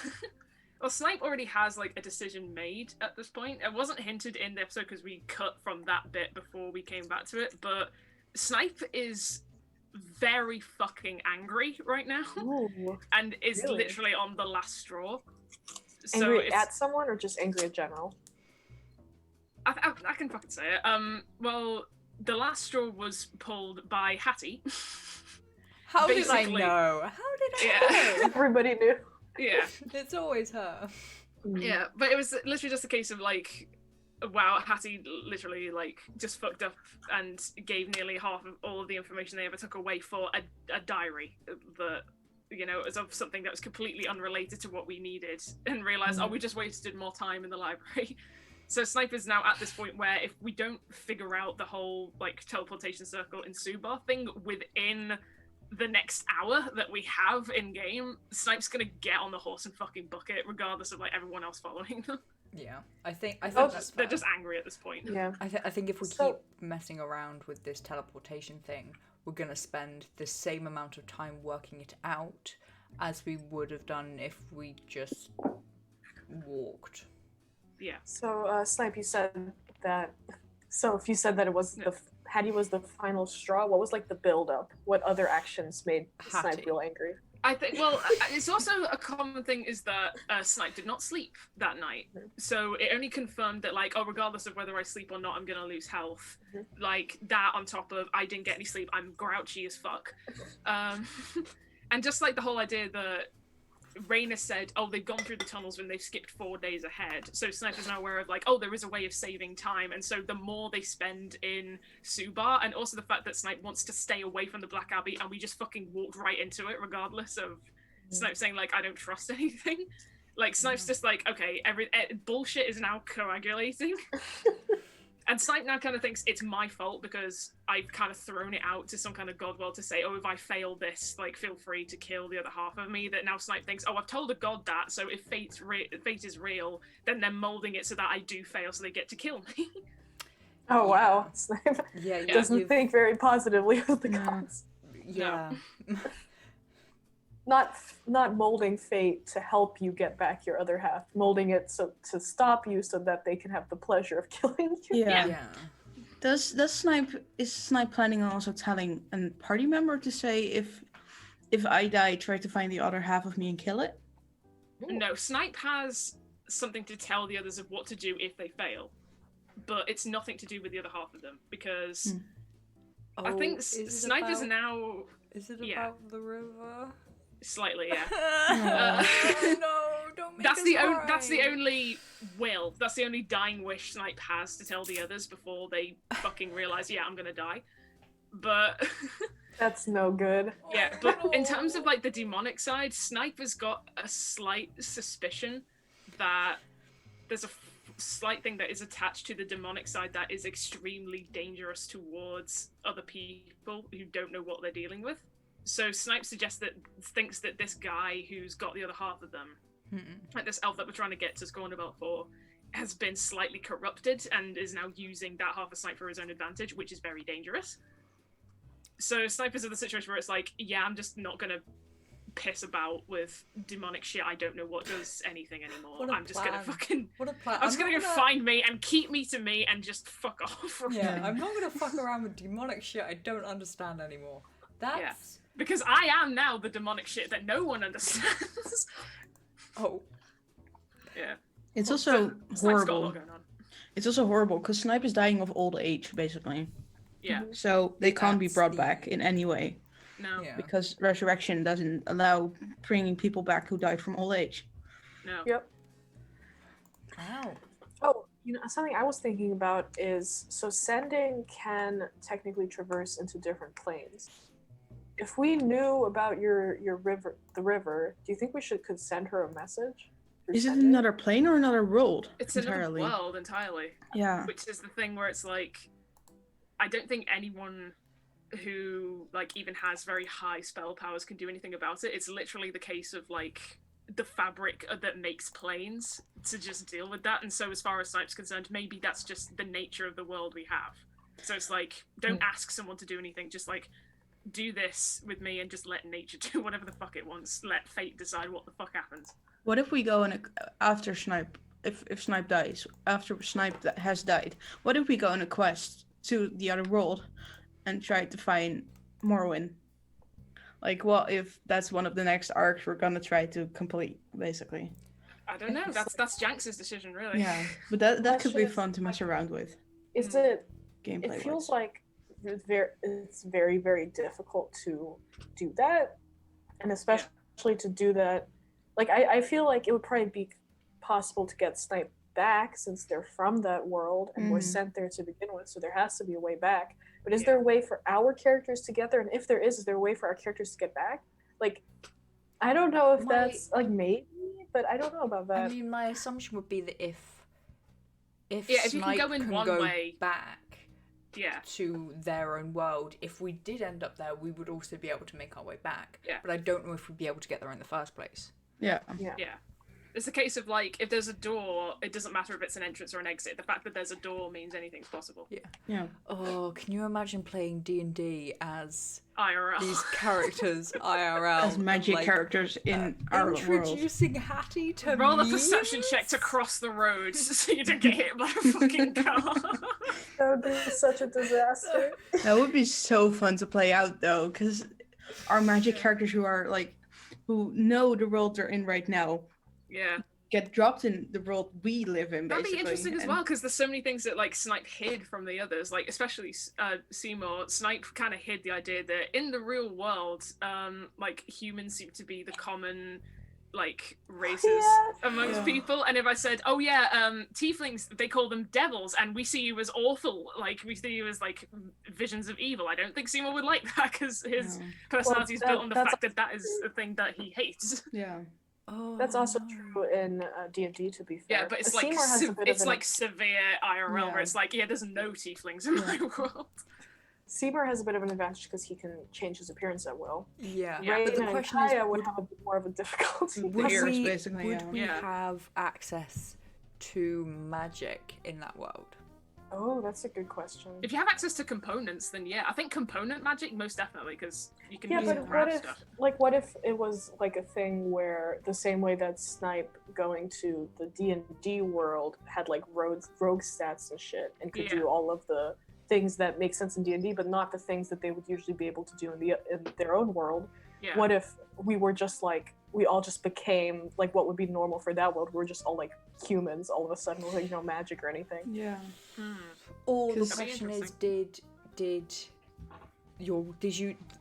well, Snipe already has like a decision made at this point. It wasn't hinted in the episode because we cut from that bit before we came back to it, but Snipe is very fucking angry right now, Ooh. and is Really? literally on the last straw. So Angry it's, at someone or just angry in general? I can fucking say it. Well, the last straw was pulled by Hattie. How did I Basically- know? How did I Yeah. know? Everybody knew. Yeah. It's always her. Yeah, but it was literally just a case of like, wow, Hattie literally like just fucked up and gave nearly half of all of the information they ever took away for a diary that, you know, was of something that was completely unrelated to what we needed, and realized, oh, we just wasted more time in the library. So Snipe is now at this point where if we don't figure out the whole like teleportation circle in Subar thing within the next hour that we have in game, Snipe's gonna get on the horse and fucking book it, regardless of like everyone else following them. Yeah, I think Oh, that's They're fair. just angry at this point. Yeah. I think if we So- keep messing around with this teleportation thing, we're gonna spend the same amount of time working it out as we would have done if we just walked. Yeah. So, Snipe, you said that. So, if you said that it was Yeah. Hattie was the final straw, what was like the build up? What other actions made Snipe Hattie. real angry? I think, well, it's also a common thing is that Snipe did not sleep that night. So it only confirmed that, like, oh, regardless of whether I sleep or not, I'm going to lose health. Mhm. Like, that on top of I didn't get any sleep, I'm grouchy as fuck. And just like the whole idea that Raina said, oh, they've gone through the tunnels when they've skipped 4 days ahead. So Snipe is now aware of, like, oh, there is a way of saving time. And so the more they spend in Subar, and also the fact that Snipe wants to stay away from the Black Abbey, and we just fucking walked right into it, regardless of Snipe saying, like, I don't trust anything. Like, Snipe's just like, okay, bullshit is now coagulating. And Snipe now kind of thinks it's my fault because I've kind of thrown it out to some kind of god world to say, oh, if I fail this, like, feel free to kill the other half of me. That now Snipe thinks, oh, I've told a god that, so if fate is real, then they're molding it so that I do fail, so they get to kill me. Oh wow, Snipe Yeah, Yeah. doesn't you've- think very positively of the No. gods. Yeah. Not molding fate to help you get back your other half, molding it so to stop you so that they can have the pleasure of killing you. Yeah. Yeah. Does is Snipe planning on also telling a party member to say if I die, try to find the other half of me and kill it? No, Snipe has something to tell the others of what to do if they fail, but it's nothing to do with the other half of them, because I think Snipe is now Is it yeah. about the river? slightly, yeah. No, don't make That's us the cry. that's the only will. That's the only dying wish Snipe has to tell the others before they fucking realize, yeah, I'm gonna die. But That's no good. yeah, but in terms of like the demonic side, Snipe has got a slight suspicion that there's a slight thing that is attached to the demonic side that is extremely dangerous towards other people who don't know what they're dealing with. So Snipe thinks that this guy who's got the other half of them, like this elf that we're trying to get to Scornival for, has been slightly corrupted and is now using that half of Snipe for his own advantage, which is very dangerous. So Snipe is in the situation where it's like, yeah, I'm just not gonna piss about with demonic shit. I don't know what does anything anymore. What a I'm just gonna plan. fucking What a plan. I'm just gonna go find me and keep me to me and just fuck off. Yeah, I'm not gonna fuck around with demonic shit I don't understand anymore. That's Because I am now the demonic shit that no one understands. oh Yeah. It's Well, also Snipe's got a lot horrible. going on. It's also horrible because Snipe is dying of old age, basically. Yeah. So they can't be That's brought the- back in any way No. yeah. because resurrection doesn't allow bringing people back who died from old age. No. Yep. Wow. Oh, something I was thinking about is so sending can technically traverse into different planes. If we knew about your river, the river, do you think we could send her a message? through Is it sending? another plane or another world? It's entirely? another world entirely. Yeah. Which is the thing where it's like, I don't think anyone who like even has very high spell powers can do anything about it. It's literally the case of like the fabric that makes planes to just deal with that. And so as far as Snipe's concerned, maybe that's just the nature of the world we have. So it's like, don't ask someone to do anything, just like do this with me and just let nature do whatever the fuck it wants. Let fate decide what the fuck happens. What if we go after Snipe? If Snipe dies, after Snipe has died, what if we go on a quest to the other world and try to find Morrowind? Like, what if that's one of the next arcs we're gonna try to complete, basically? I don't know. That's Janx's decision, really. Yeah, but that could be Question is, fun to mess around with. Is it? Gameplay. It feels like it's very, very difficult to do that, and especially to do that. Like, I feel like it would probably be possible to get Snipe back since they're from that world and were sent there to begin with, so there has to be a way back. But is there a way for our characters to get there? And if there is there a way for our characters to get back? Like, I don't know if that's like maybe, but I don't know about that. I mean, my assumption would be that if if you Snipe can go in one way back to their own world, if we did end up there, we would also be able to make our way back. Yeah. But I don't know if we'd be able to get there in the first place. Yeah. It's a case of, like, if there's a door, it doesn't matter if it's an entrance or an exit. The fact that there's a door means anything's possible. Yeah. Oh, can you imagine playing D&D as IRL. these characters IRL? As magic characters in our world. Introducing Hattie to Roll a me? perception check to cross the road so you don't get hit by a fucking car. That would be such a disaster. That would be so fun to play out, though, because our magic characters who know the world they're in right now, get dropped in the world we live in, basically. That'd be interesting as well, because there's so many things that, like, Snipe hid from the others, like, especially Seymour. Snipe kind of hid the idea that in the real world, like, humans seem to be the common, like, races amongst people. And if I said, tieflings, they call them devils, and we see you as awful, like, we see you as, like, visions of evil, I don't think Seymour would like that, because his personality is built on the fact that is a thing that he hates. Yeah. Oh, That's also true in D&D, to be fair. Yeah, but it's like Seymour has a bit of like severe IRL where it's like, there's no tieflings in my world. Seymour has a bit of an advantage because he can change his appearance at will. Yeah. Yeah. But the Raina and question Kaya is, would have a bit more of a difficulty. would we, basically, would we Yeah. have access to magic in that world? Oh, that's a good question. If you have access to components, then I think component magic most definitely, because you can Yeah, use it but to craft what if, stuff. what if it was like a thing where the same way that Snipe going to the D&D world had like rogue stats and shit, and could do all of the things that make sense in D&D, but not the things that they would usually be able to do in their own world. Yeah. What if we were just like, we all just became like what would be normal for that world? We're just all like humans all of a sudden with like no magic or anything. Yeah. Or the 'Cause- question is,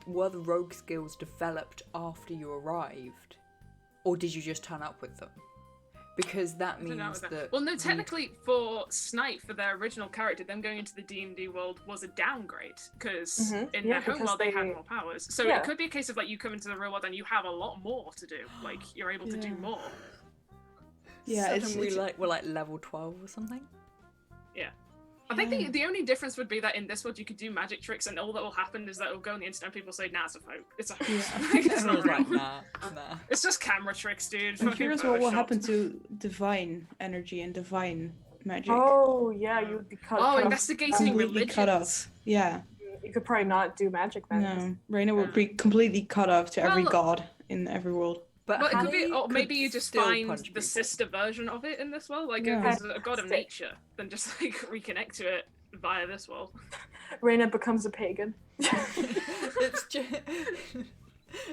were the rogue skills developed after you arrived, or did you just turn up with them? Because that means that. Well, no, technically for Snipe, for their original character, them going into the D&D world was a downgrade, because in their home world they had more powers. So it could be a case of like you come into the real world and you have a lot more to do. Like you're able to do more. Yeah, Suddenly we're like level 12 or something. I think the only difference would be that in this world you could do magic tricks, and all that will happen is that it'll go on the internet and people say, "Nah, it's a hoax. It's a hoax." Like, it's not Everyone's real. like, nah. It's just camera tricks, dude. I'm Fucking curious what will Photoshopped. happen to divine energy and divine magic. Oh yeah, you would be cut off. Investigating Completely religions. cut off. Yeah. You could probably not do magic then. No. Raina will be completely cut off to every god in every world. But Well, it could be, Hattie or maybe could you just still find punch the people. sister version of it in this world, like Yeah. if there's a god of nature, then just like reconnect to it via this world. Raina becomes a pagan. It's just. Use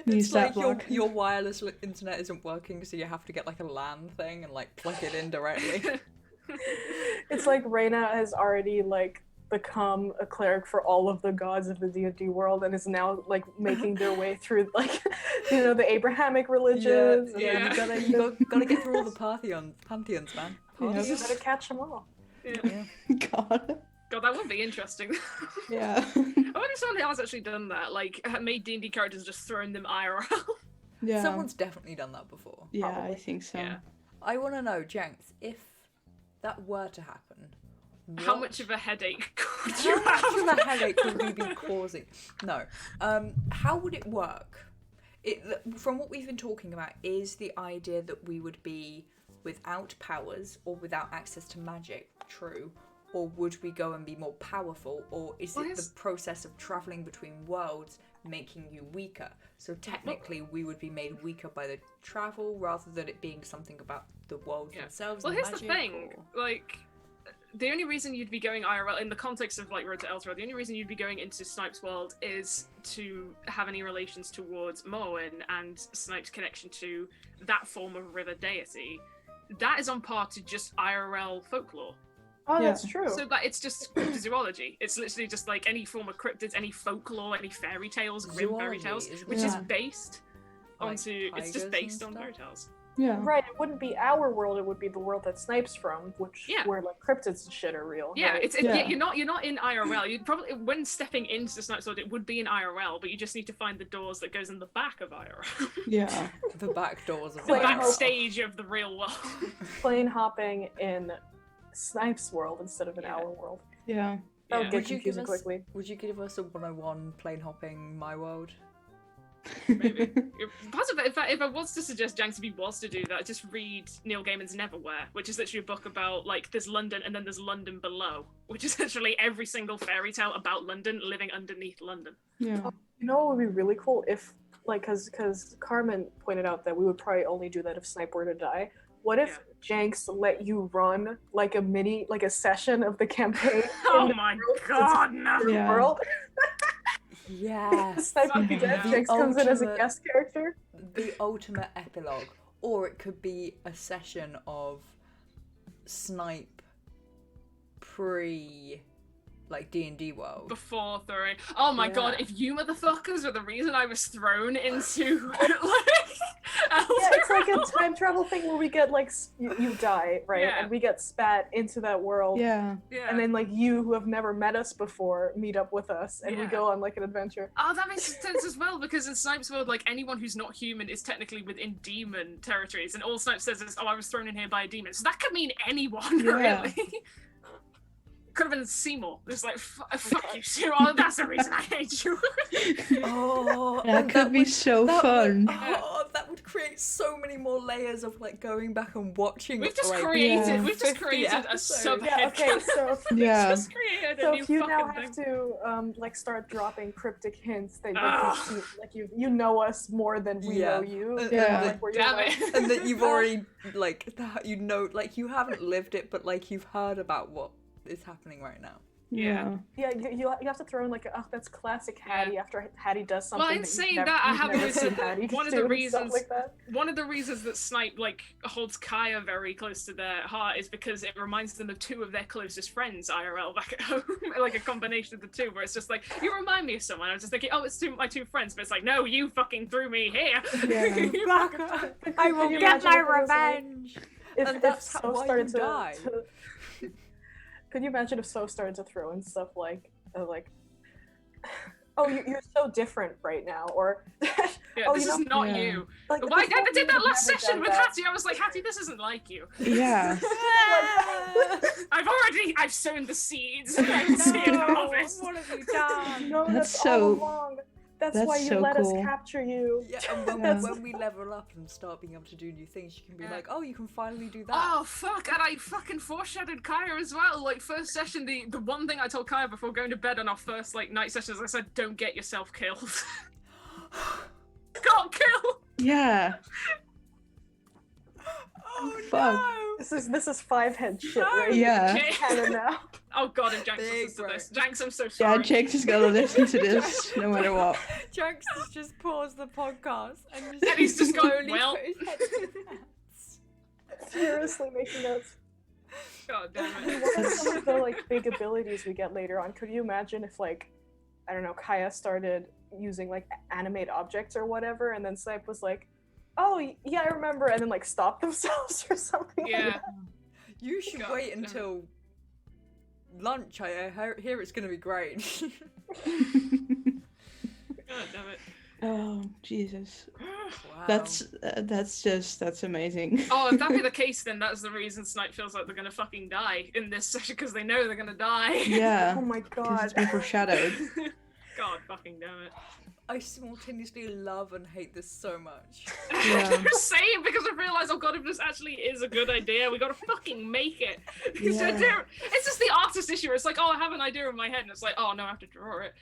It's like that block. your wireless internet isn't working, so you have to get like a LAN thing and like plug it in directly. It's like Raina has already like become a cleric for all of the gods of the D&D world and is now like making their way through like the Abrahamic religions. And Yeah. then You gotta get through all the pantheons, man. Yeah. you better catch them all. Yeah. God. God, that would be interesting. Yeah. I wonder if someone has actually done that, like made D&D characters just thrown them IRL. Yeah. Someone's definitely done that before. Yeah, Probably. I think so. Yeah. I want to know, Jenks, if that were to happen, How what- much of a headache could you how have? much of a headache would we be causing? No. How would it work? From what we've been talking about, is the idea that we would be without powers or without access to magic true? Or would we go and be more powerful? Or is Well, it yes. the process of travelling between worlds making you weaker. So technically, we would be made weaker by the travel rather than it being something about the world themselves. Well, and here's the magic, thing, or... like, the only reason you'd be going IRL, in the context of, like, Road to Elturel, the only reason you'd be going into Snipe's world is to have any relations towards Morwen and Snipe's connection to that form of river deity. That is on par to just IRL folklore. Oh, that's true. So that it's just cryptozoology. It's literally just like any form of cryptids, any folklore, any fairy tales, grim fairy tales, which is based onto. It's just based on fairy tales. Yeah. Right, it wouldn't be our world, it would be the world that Snipes from, which where like cryptids and shit are real. Yeah, right? You're not in IRL. You'd probably, when stepping into the Snipes world, it would be in IRL, but you just need to find the doors that goes in the back of IRL. Yeah. The back doors of the backstage of the real world. Plane hopping in Snipes' world instead of in our world. Yeah. That would get confusing quickly. Would you give us a 101 plane hopping my world? Maybe. Possibly, if I was to suggest Janks, if he was to do that, just read Neil Gaiman's Neverwhere, which is literally a book about, like, there's London and then there's London below, which is literally every single fairy tale about London living underneath London. Yeah. You know what would be really cool if, like, because Carmen pointed out that we would probably only do that if Snipe were to die. What if Janks let you run like a session of the campaign? Oh my god, no! World? Yes. Snipe would be dead. Janks comes in as a guest character. The ultimate epilogue, or it could be a session of Snipe pre, like DnD world. Before throwing. Oh my god! If you motherfuckers are the reason I was thrown into it's like a time travel thing where we get like you die, right? Yeah. And we get spat into that world. Yeah. And then like you who have never met us before meet up with us and we go on like an adventure. Oh, that makes sense as well, because in Snipe's world, like, anyone who's not human is technically within demon territories, and all Snipe says is, oh, I was thrown in here by a demon. So that could mean anyone, really. Could have been Seymour. It's like, fuck you, Seymour. That's the reason I hate you. That could be so fun. That would create so many more layers of like going back and watching. We've just created a subhead. Okay, so just created so a new if you now fucking have to like start dropping cryptic hints that like you know us more than we know you. Damn it. And that you've already like like you haven't lived it, but like you've heard about what is happening right now. Yeah, you have to throw in like, oh, that's classic Hattie after Hattie does something. Well, in saying that, I have one of the reasons. Like that. One of the reasons that Snipe like holds Kaya very close to their heart is because it reminds them of two of their closest friends IRL back at home, like a combination of the two. Where it's just like, you remind me of someone. I was just thinking, oh, it's my two friends, but it's like, no, you fucking threw me here. Yeah. I will get my revenge. And that's how why you die. Could you imagine if So started to throw in stuff like, oh, you're so different right now, or oh, this is not you. Like, well, I did that last session with Hattie. I was like, Hattie, this isn't like you. Yeah. I've sown the seeds. I've seen the harvest. What have you done? No, that's all along. That's why you so let cool. us capture you. Yeah, and when we level up and start being able to do new things, you can be like, oh, you can finally do that. Oh, fuck, and I fucking foreshadowed Kaya as well. Like, first session, the one thing I told Kaya before going to bed on our first, like, night sessions, I said, don't get yourself killed. Got killed! Yeah. Oh, fuck. no! This is 5-head shit, right? Yeah. Canon now. Oh god, and Janks listens to this. Janks, I'm so sorry. Yeah, Janks is gonna listen to this no matter what. Janks has just paused the podcast and he's just gone, well. put his head in his hands. Seriously making notes. God damn it. What are some of the like big abilities we get later on? Could you imagine if like, I don't know, Kaya started using like animate objects or whatever, and then Snipe was like, oh yeah, I remember, and then like stop themselves or something. Yeah. Like that. You should wait until lunch. I hear it's gonna be great. God damn it. Oh, Jesus. Wow. That's amazing. Oh, if that be the case, then that's the reason Snipe feels like they're gonna fucking die in this session, because they know they're gonna die. Yeah. Oh my 'Cause god. it's been foreshadowed. God fucking damn it. I simultaneously love and hate this so much. Yeah. Same, because I realised, oh god, if this actually is a good idea, we gotta fucking make it. Yeah. It's just the artist issue. It's like, oh, I have an idea in my head, and it's like, oh no, I have to draw it.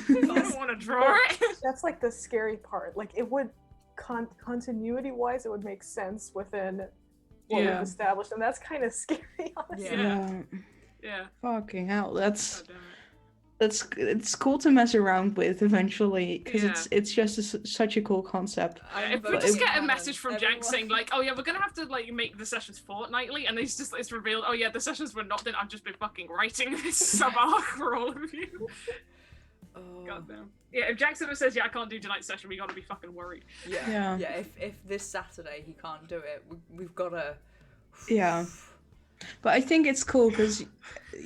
I don't want to draw it. That's like the scary part. Like it would, continuity-wise, it would make sense within what we've Yeah. established, and that's kind of scary, honestly. Yeah. Yeah. Yeah. Fucking hell. That's God damn it. it's cool to mess around with eventually because Yeah. it's just such a cool concept. If we just get a message from Jank saying like, oh yeah, we're gonna have to like make the sessions fortnightly, and it's revealed, oh yeah, the sessions were not done. I've just been fucking writing this sub arc for all of you. God damn. Yeah, if Jank sort of says, yeah, I can't do tonight's session, we gotta be fucking worried. Yeah. If this Saturday he can't do it, we've gotta. Yeah. But I think it's cool because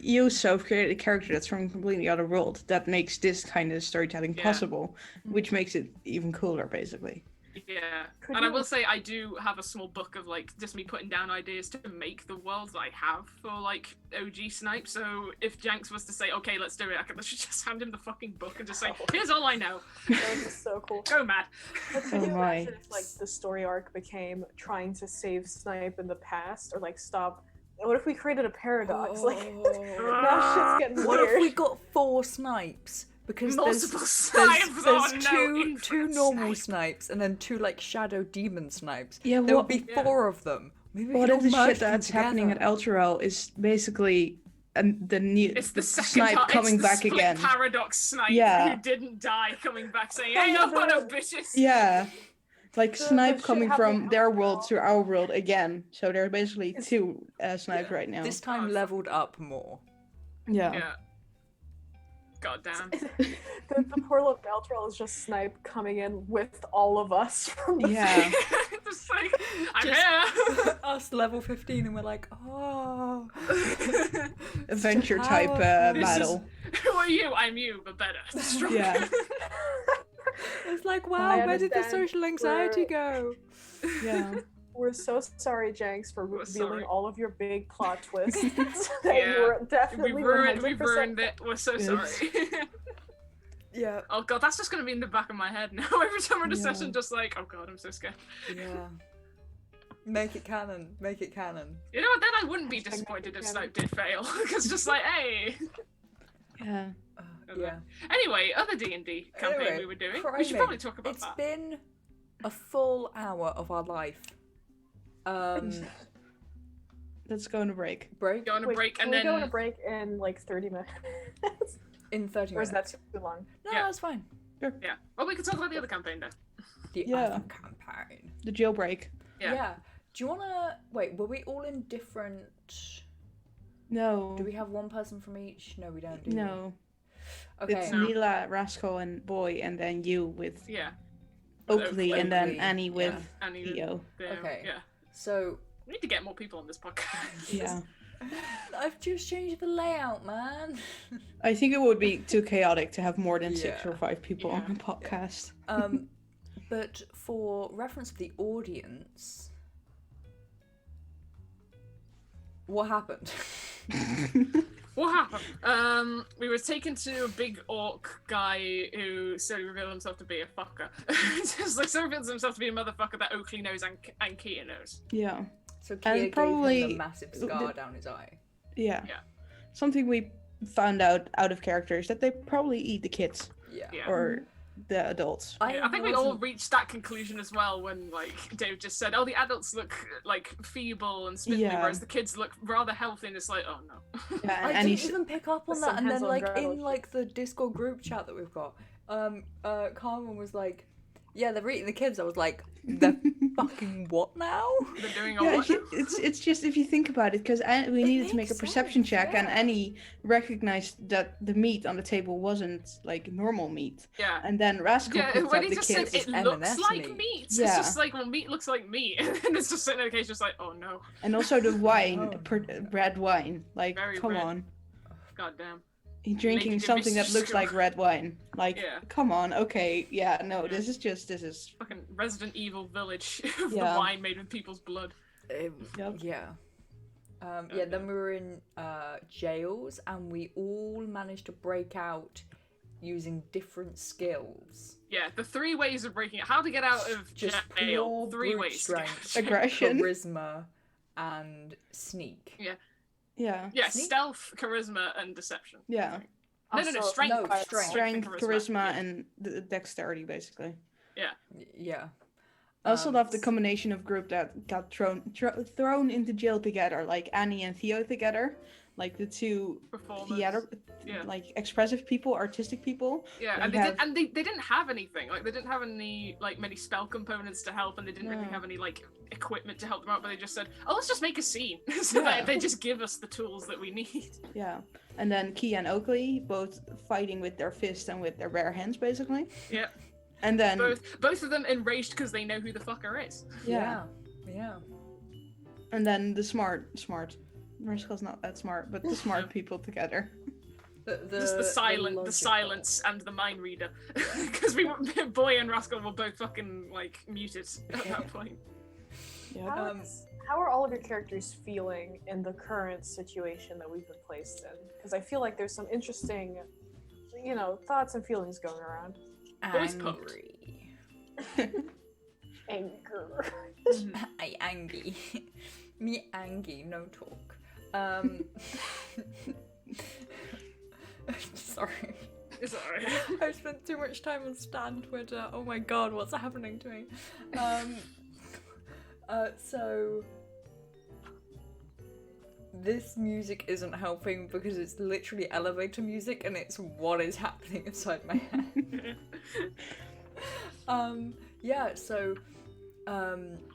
you created a character that's from a completely other world that makes this kind of storytelling Yeah. possible, which makes it even cooler, basically. Yeah. Could And I you- will say I do have a small book of like just me putting down ideas to make the world that I have for like OG Snipe. So if Janks was to say, okay, let's do it, I could just hand him the fucking book and just say, here's all I know. That would be so cool. Go mad. But could Oh you my. imagine if like the story arc became trying to save Snipe in the past, or like stop? What if we created a paradox? Like now shit's getting What if weird. we got 4 snipes? Because Multiple there's snipes. there's Oh, no, two infinite normal snipe. snipes and then 2 like shadow demon snipes. Yeah, There what, would be Yeah. 4 of them. Maybe we what could if the all merge shit them that's happening at together. Elturel is basically the new It's the second snipe part. coming It's the back split again? paradox snipe Yeah. who didn't die coming back saying, Oh, hey, yeah, I'm one of the- bitches. Yeah. Like The Snipe shit coming happening from their out world now. to our world again. So there are basically It's- 2 Snipes right now. This time Oh, leveled up more. Yeah. Yeah. God damn. the poor little Beltrell is just Snipe coming in with all of us from the Yeah. Just like, I'm Just- here. Us level 15 and we're like, oh. Adventure type powerful. battle. Who are you? I'm you, but better. Stronger. Yeah. It's like, I wow, where did the understand. social anxiety go? Yeah. We're so sorry, Janks, for We're revealing sorry. all of your big plot twists that Yeah. you were definitely We've 100% ruined it. We're so sorry. Yes. Yeah. Oh god, that's just gonna be in the back of my head now. Every time we're in a Yeah. session, just like, oh god, I'm so scared. Yeah. Make it canon. Make it canon. You know what? Then I wouldn't be Hashtag disappointed if canon. Snipe did fail, because just like, hey. Yeah. Yeah. Anyway, other D&D campaign Anyway, we were doing. We priming. should probably talk about It's that. been a full hour of our life. Let's go on a break. Break Go on a Wait, break can and we then go on a break in like 30 minutes? in 30 Or is minutes. that too long? No, Yeah. that's fine. yeah. Well, we could talk about the other campaign then. The Yeah. other campaign. The jailbreak. Yeah. Do you wanna wait? Were we all in different? No. Do we have one person from each? No, we don't. Do we? No. Okay. It's No. Mila, Rascal, and Boy, and then you with Yeah. Oakley, and then Oakley, Annie with yeah. Annie, Theo. Okay. Yeah. So We need to get more people on this podcast. Yeah. I've just changed the layout, man. I think it would be too chaotic to have more than 6 Yeah. or 5 people on Yeah. a podcast. But for reference to the audience, what happened? What happened? We were taken to a big orc guy who slowly revealed himself to be a fucker. Just like so reveals himself to be a motherfucker that Oakley knows and Kia knows. Yeah. So Kia gave him probably- a massive scar down his eye. Yeah. Yeah. Something we found out of characters that they probably eat the kids Yeah. or the adults. Yeah, I think we all wasn't- reached that conclusion as well when, like, Dave just said, "Oh, the adults look like feeble and spindly, Yeah. whereas the kids look rather healthy." And it's like, oh no. Yeah, I and didn't he's even pick up on With that, some and then hands-on like gravel. in like the Discord group chat that we've got, Carmen was like, "Yeah, they're eating the kids." I was like, "They're fucking what now?" They're doing a yeah, what? it's just if you think about it, because we needed to make a makes perception sense, check, and yeah. Annie recognized that the meat on the table wasn't like normal meat, Yeah. and then Rascal Yeah, picked when up he the just said kids, it It's looks M&S like meat. meat, it's Yeah. just like, well, meat looks like meat, and it's just sitting in the case, just like, oh no, and also the wine, Oh. red wine. Like, Very come red. on, goddamn. he's drinking Lady something that Dimitri looks like red wine. Like, Yeah. come on, okay, yeah, no, Yeah. this is Fucking Resident Evil village of Yeah. the wine made with people's blood. Yep. Yeah. Yeah, then we were in jails and we all managed to break out using different skills. Yeah, the 3 ways of breaking it. How to get out of Just jail. pure 3 brute ways. strength, Aggression. charisma, and sneak. Yeah. Yeah. Yeah, Sneak? stealth, charisma, and deception. Yeah. No, Also, strength. no, strength. Strength, charisma, Yeah. and dexterity, basically. Yeah. I also love the combination of group that got thrown into jail together, like Annie and Theo together, like the two Performers. theater, Yeah. like expressive people, artistic people. Yeah, and they didn't have anything. Like they didn't have any like many spell components to help, and they didn't really have any like equipment to help them out. But they just said, "Oh, let's just make a scene," so that they just give us the tools that we need. Yeah, and then Kia and Oakley both fighting with their fists and with their bare hands, basically. Yeah. And then both of them enraged because they know who the fucker is. Yeah. And then the smart. Mariska's not that smart, but the smart people together. Just the silence and the mind reader, because Boy and Rascal were both fucking like muted at that point. Yeah. How are all of your characters feeling in the current situation that we've been placed in? Because I feel like there's some interesting, thoughts and feelings going around. Angry. Anger. I angry. Me angry, no talk. Sorry. It's alright. I've spent too much time on Stan Twitter. Oh my god, what's happening to me? So this music isn't helping because it's literally elevator music and it's what is happening inside my head.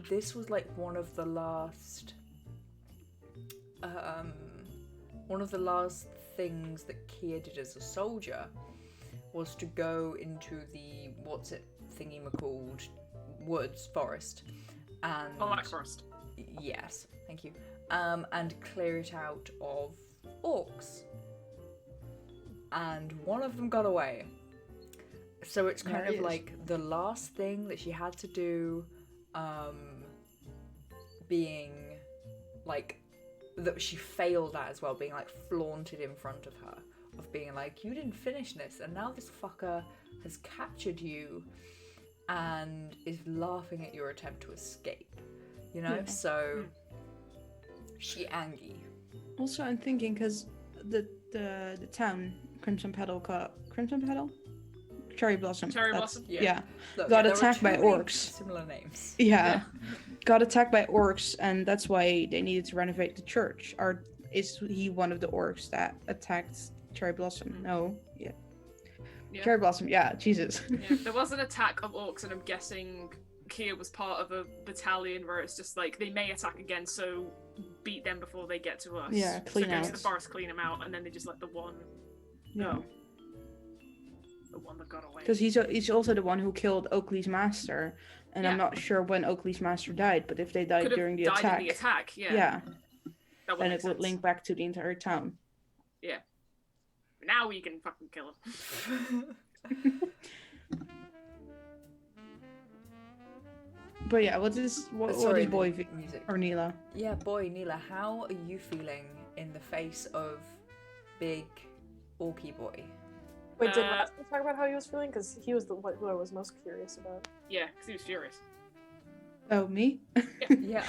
This was like one of the last things that Kia did as a soldier was to go into the thingy-macalled woods, forest, and Black Forest. Yes, thank you. And clear it out of orcs. And one of them got away. So it's kind of like the last thing that she had to do, being like that she failed at as well, being like flaunted in front of her, of being like, you didn't finish this, and now this fucker has captured you and is laughing at your attempt to escape, so she angry. Also, I'm thinking because the town Crimson Petal, Cherry Blossom. Yeah. Look, got there attacked by too many orcs. Similar names. Yeah. Got attacked by orcs, and that's why they needed to renovate the church. Or is he one of the orcs that attacked Cherry Blossom? No. Yeah. Cherry Blossom. Yeah. Jesus. Yeah. There was an attack of orcs, and I'm guessing Kia was part of a battalion where it's just like they may attack again, so beat them before they get to us. Yeah. Clean so out. go to the forest, clean them out, and then they just let the one. Yeah. The one that got away. Because he's also the one who killed Oakley's master, and I'm not sure when Oakley's master died, but if they died during the attack, in the attack, then it would link back to the entire town. Yeah. Now we can fucking kill him. But yeah, what is Boy music or Neela? Yeah, Boy, Neela, how are you feeling in the face of big orky boy? Wait, did Rascal talk about how he was feeling? Because he was who I was most curious about. Yeah, because he was furious. Oh, me? Yeah.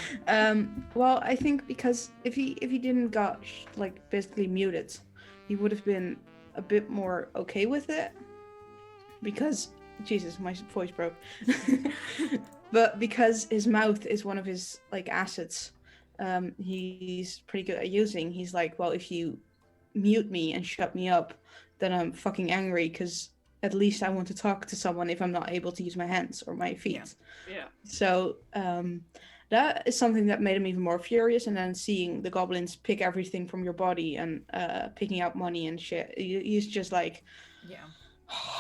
Well, I think because if he didn't got basically muted, he would have been a bit more okay with it. Because Jesus, my voice broke. But because his mouth is one of his assets, he's pretty good at using. He's like, well, if you mute me and shut me up, then I'm fucking angry because at least I want to talk to someone if I'm not able to use my hands or my feet. Yeah. So that is something that made him even more furious. And then seeing the goblins pick everything from your body and picking out money and shit, he's just like, yeah,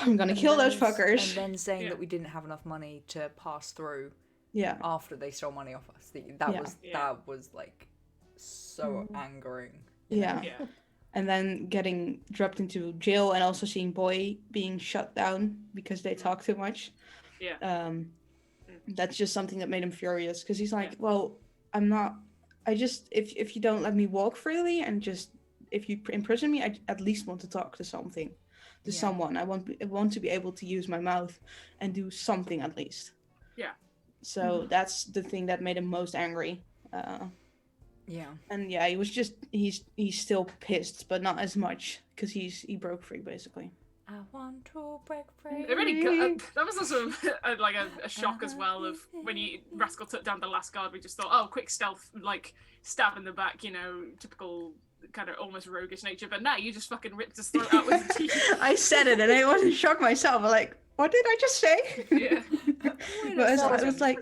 I'm gonna kill those fuckers. And then saying that we didn't have enough money to pass through. Yeah. After they stole money off us, that was like so angering. Yeah. And then getting dropped into jail and also seeing Boy being shut down because they talk too much. Yeah. That's just something that made him furious because he's like, well, if you don't let me walk freely and just, if you imprison me, I at least want to talk to something. to Yeah. someone. I want to be able to use my mouth and do something at least. Yeah. So that's the thing that made him most angry. Yeah. And yeah, he's still pissed, but not as much because he broke free basically. I want to break free. It really got, that was also like a shock as well of when Rascal took down the last guard. We just thought, oh, quick stealth, like stab in the back, you know, typical kind of almost roguish nature. But now you just fucking ripped his throat out with the teeth. I said it and I wasn't shocked myself. I'm like, what did I just say? Yeah. But I was like,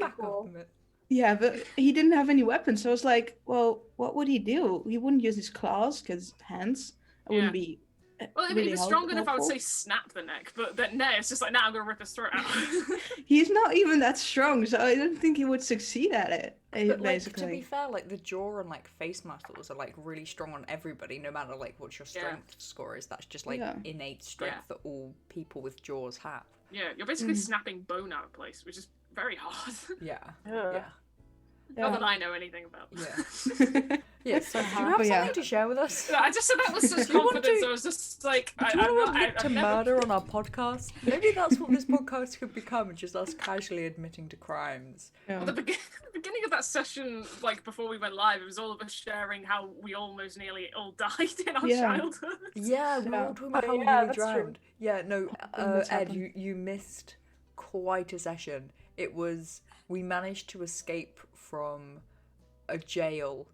yeah, but he didn't have any weapons, so I was like, well, what would he do? He wouldn't use his claws because hands. I wouldn't be. Well, if really he was strong enough, I would helpful. say snap the neck. But then no, it's just like, now I'm gonna rip his throat out. He's not even that strong, so I don't think he would succeed at it. But, like, Basically, to be fair, like the jaw and like face muscles are like really strong on everybody, no matter like what your strength score is. That's just like innate strength that all people with jaws have. Yeah, you're basically snapping bone out of place, which is very hard. Yeah. Yeah. Not that I know anything about. Yeah. Yeah. So do you have something to share with us? I just said that with such Do you want confidence. to- I was just like, Do you want to admit to I've never- murder on our podcast? Maybe that's what this podcast could become, just us casually admitting to crimes. At the beginning of that session, like before we went live, it was all of us sharing how we almost nearly all died in our childhood. Yeah, we were all talking about how we yeah, nearly that's true. drowned. Yeah, no, that's Ed, happened. you missed quite a session. It was, we managed to escape from a jail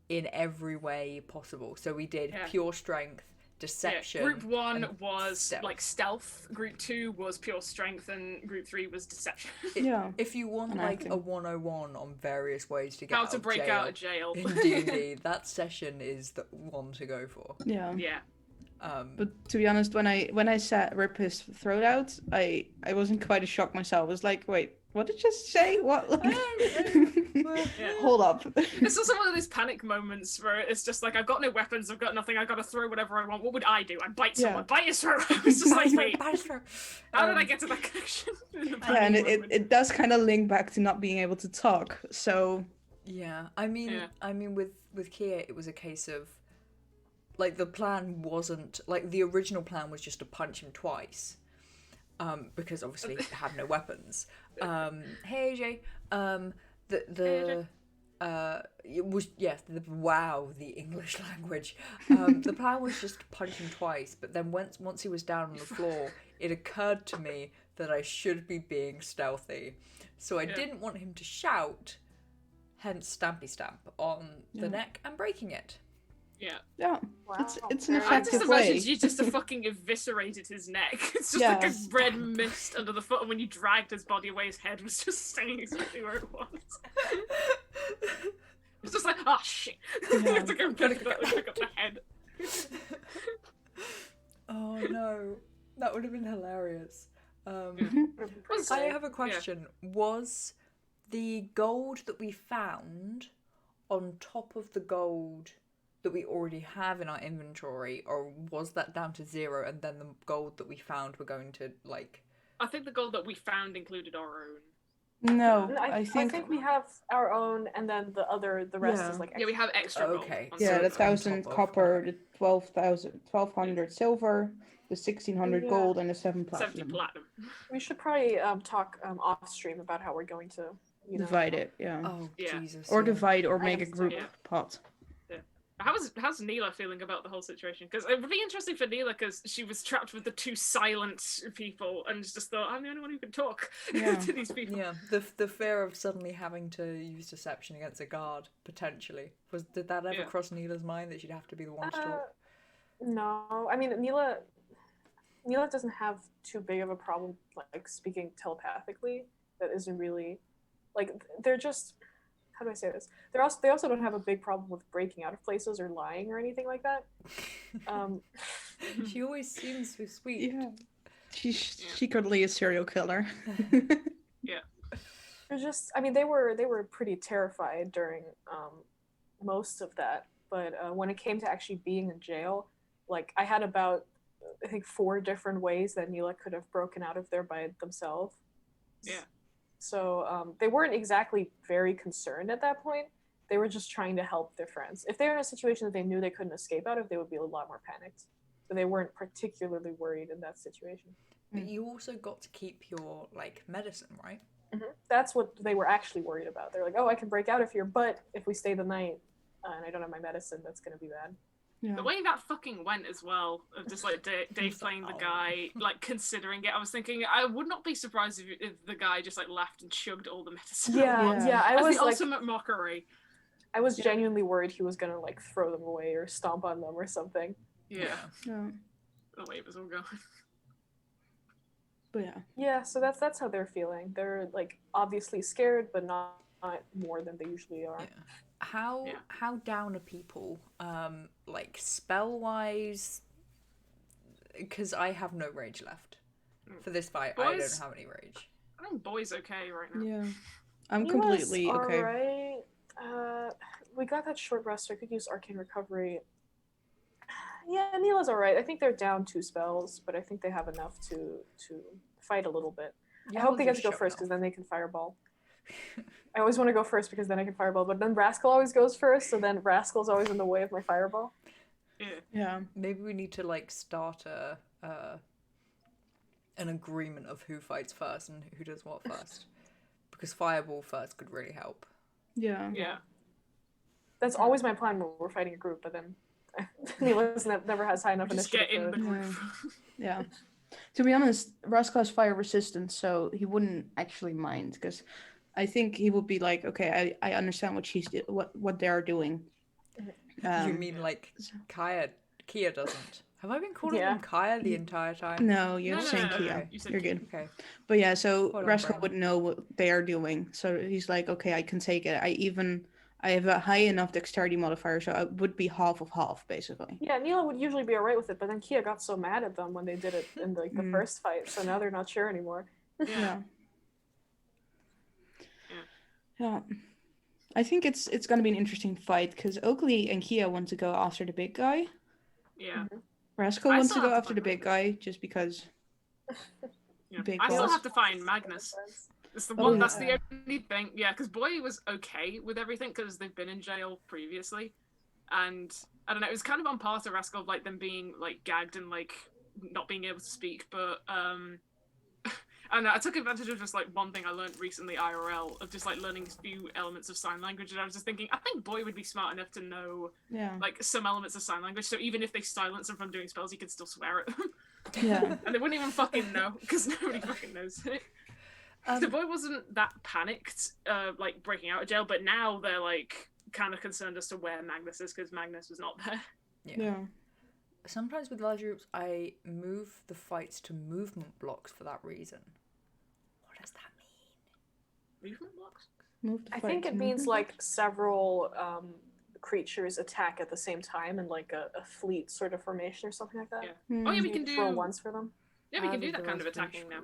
in every way possible. So we did pure strength, deception. Group 1 and was stealth. like stealth, group 2 was pure strength, and group 3 was deception. If you want And like acting. a 101 on various ways to get How out to of break jail out of jail. in D&D, that session is the one to go for. Yeah. But to be honest, when I said rip his throat out, I wasn't quite as shocked myself. I was like, wait, what did you just say? What? Hold up. It's also one of those panic moments where it's just like, I've got no weapons, I've got nothing, I've got to throw whatever I want. What would I do? I'd bite someone, bite his throat. It's just like, wait, how did I get to that connection? Yeah, and it does kind of link back to not being able to talk. So yeah, I mean, with Kia, it was a case of like the plan wasn't like the original plan was just to punch him twice, because obviously he had no weapons. Hey AJ, it was the English language. The plan was just to punch him twice, but then once he was down on the floor, it occurred to me that I should be being stealthy, so I didn't want him to shout. Hence, stampy stamp on the neck and breaking it. yeah, Wow. it's an I effective just way. imagined you just fucking eviscerated his neck. It's just like a red mist under the foot, and when you dragged his body away, his head was just staying exactly where it was. It's just like, oh shit! You have to go pick up the head. Oh no, that would have been hilarious. Was- I have a question. Was the gold that we found on top of the gold that we already have in our inventory, or was that down to 0 and then the gold that we found we're going to like... I think the gold that we found included our own. No, I think we have our own, and then the rest is like Yeah, we have extra gold. Okay. on Yeah, top. the it's on 1,000 top of- copper, the 1,200 silver, the 1,600 Yeah. gold, and the 7 70 platinum. platinum. We should probably talk off stream about how we're going to Divide it, yeah. Oh, Yeah. Jesus. Or yeah. divide or I make a understand. group Yeah. pot. How's Neela feeling about the whole situation? Because it would be interesting for Neela, because she was trapped with the 2 silent people and just thought, I'm the only one who can talk Yeah. to these people. Yeah, the fear of suddenly having to use deception against a guard, potentially. Did that ever Yeah. cross Neela's mind that she'd have to be the one to talk? No, I mean Neela doesn't have too big of a problem like speaking telepathically. That isn't really like they're just, how do I say this? They also don't have a big problem with breaking out of places or lying or anything like that. She always seems so sweet. Yeah. She's secretly a serial killer. They're just, I mean, they were pretty terrified during most of that, but when it came to actually being in jail, like I had about I think 4 different ways that Neela could have broken out of there by themselves. Yeah. So they weren't exactly very concerned at that point. They were just trying to help their friends. If they were in a situation that they knew they couldn't escape out of, they would be a lot more panicked. but they weren't particularly worried in that situation. But you also got to keep your like medicine, right? That's what they were actually worried about. They're like, oh, I can break out of here, but if we stay the night and I don't have my medicine, that's going to be bad. Yeah. The way that fucking went as well, of just like Dave playing the guy, like considering it, I was thinking I would not be surprised if the guy just like laughed and chugged all the medicine. Yeah. I As was the like, ultimate mockery. I was genuinely worried he was gonna like throw them away or stomp on them or something. Yeah. Yeah. The way it was all going. But yeah. Yeah, so that's how they're feeling. They're like obviously scared, but not more than they usually are. Yeah. How down are people? Like spell wise, because I have no rage left for this fight. I don't have any rage. I think Boy's okay right now. Yeah. I'm completely okay. Alright. We got that short rest, so I could use Arcane Recovery. Yeah, Neela's alright. I think they're down 2 spells, but I think they have enough to fight a little bit. I hope they get to go first, because then they can fireball. I always want to go first because then I can fireball, but then Rascal always goes first, so then Rascal's always in the way of my fireball. Yeah. Maybe we need to like start an agreement of who fights first and who does what first, because fireball first could really help. Yeah. Yeah. That's always my plan when we're fighting a group, but then Neela's never has high enough Just initiative. get in the to- group. Yeah. To be honest, Rascal has fire resistance, so he wouldn't actually mind, because I think he would be like, okay, I understand what they are doing. You mean like Kia doesn't? Have I been calling him Kaya the entire time? No, you're saying no, Kia. you said You're Kia. good. Okay. But yeah, so Hold on, Rascal Bren. would know what they are doing. So he's like, okay, I can take it. I have a high enough dexterity modifier, so I would be half of half, basically. Yeah, Neela would usually be alright with it, but then Kia got so mad at them when they did it in like the first fight, so now they're not sure anymore. Yeah. I think it's gonna be an interesting fight, because Oakley and Kia want to go after the big guy. Yeah. Rascal I wants to still go have to after the find big guy, just because. Yeah. Big I still boss. have to find Magnus. It's the one. That's the only thing. Yeah, because Boy was okay with everything because they've been in jail previously, and I don't know. It was kind of on par to Rascal of like them being like gagged and like not being able to speak. But I don't know. I took advantage of just like one thing I learned recently IRL of just like learning a few elements of sign language, and I was just thinking I think Boy would be smart enough to know like some elements of sign language. So even if they silence him from doing spells, he could still swear at them. Yeah. And they wouldn't even fucking know because nobody fucking knows it. The Boy wasn't that panicked, like breaking out of jail, but now they're like kind of concerned as to where Magnus is because Magnus was not there. Yeah. Sometimes with large groups, I move the fights to movement blocks for that reason. What does that mean? Movement blocks? I think it means like several creatures attack at the same time in like a fleet sort of formation or something like that. Yeah. Oh yeah, we can do roll once for them. Yeah, we can do that kind of attacking now.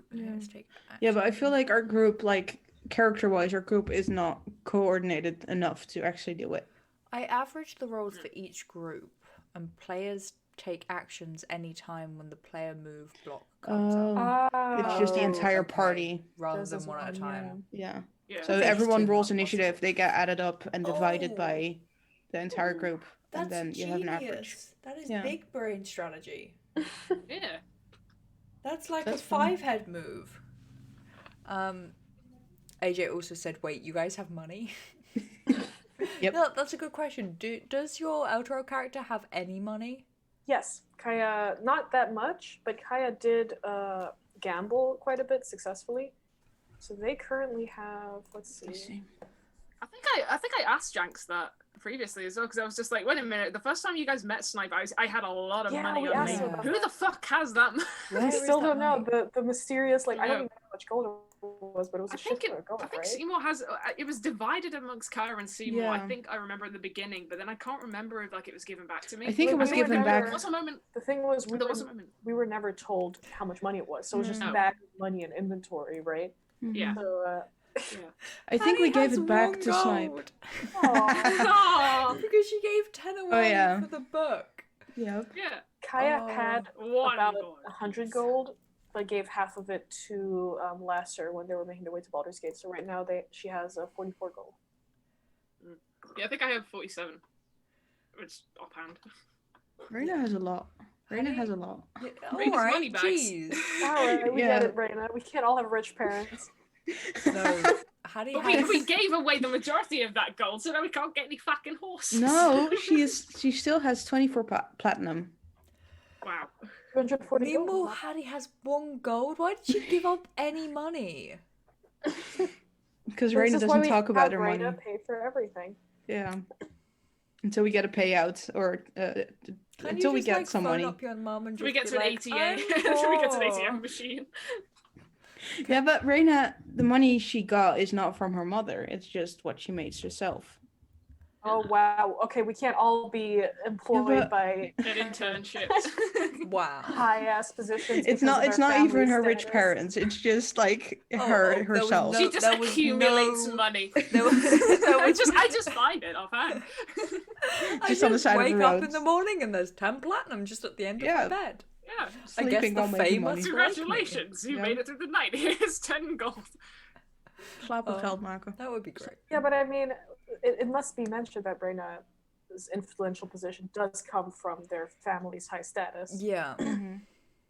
Yeah, but I feel like our group, like character-wise, our group is not coordinated enough to actually do it. I averaged the rolls for each group, and players take actions anytime when the player move block comes up. It's just the entire party rather than one at a time. Yeah. Yeah. So everyone rolls initiative, they get added up and divided by the entire group, and then you have an average. That is big brain strategy. Yeah. That's like a 5-head move. AJ also said, "Wait, you guys have money?" Yep. No, that's a good question. Does your outro character have any money? Yes, Kaya, not that much, but Kaya did gamble quite a bit successfully. So they currently have, let's see. I think I asked Janks that previously as well because I was just like, wait a minute. The first time you guys met Snipe, I had a lot of money on me. Who the fuck has that? I still don't know the mysterious like I don't even know how much gold it was, but it was a shit ton of gold, I think right? Seymour has. It was divided amongst Kaya and Seymour. Yeah. I think I remember at the beginning, but then I can't remember if like it was given back to me. I think it was given back. There was a moment. The thing was, we were never told how much money it was, so it was just a bag of money and inventory, right? Yeah. So, I think we gave it back to Snipe. Because she gave 10 away for the book. Yep. Yeah. Kaya had about gold. 100 gold, but gave half of it to Lasser when they were making their way to Baldur's Gate. So right now she has 44 gold. Yeah, I think I have 47, which offhand. Rena has a lot. Raina has a lot. Yeah, Raina's all money right, bags. jeez. Alright, we Yeah. get it, Raina. We can't all have rich parents. No, Hattie But has... we gave away the majority of that gold, so now we can't get any fucking horses. No, she still has 24 platinum. Wow. 240 Meanwhile, gold. Hattie has 1 gold. Why did she give up any money? Because This Raina is why doesn't we talk about have her Raina money. pay for everything. Yeah. Until we get a payout, or Can until you we just, get like, some phone money. up your mum and Should we just get be to an like, ATA? "I'm Should we get to an poor." ATM machine? Yeah, but Raina, the money she got is not from her mother. It's just what she makes herself. Oh wow. Okay, we can't all be employed but- by Get internships. Wow. high ass positions. It's because not. of It's their not even family her rich status. parents. It's just like Oh, her there was herself. no- She just there was accumulates no- money. there was- there was- I just find it offhand. I Just on the side of the wake up in roads. the morning and there's 10 platinum just at the end of Yeah. my bed. Yeah. I guess Sleeping the while making fame money. must like me. Congratulations, you Yeah. made it through the night. Here's 10 gold. Slaap Oh. of Geldmaker. That would be great. Yeah, but I mean, it must be mentioned that Brina's influential position does come from their family's high status. Yeah.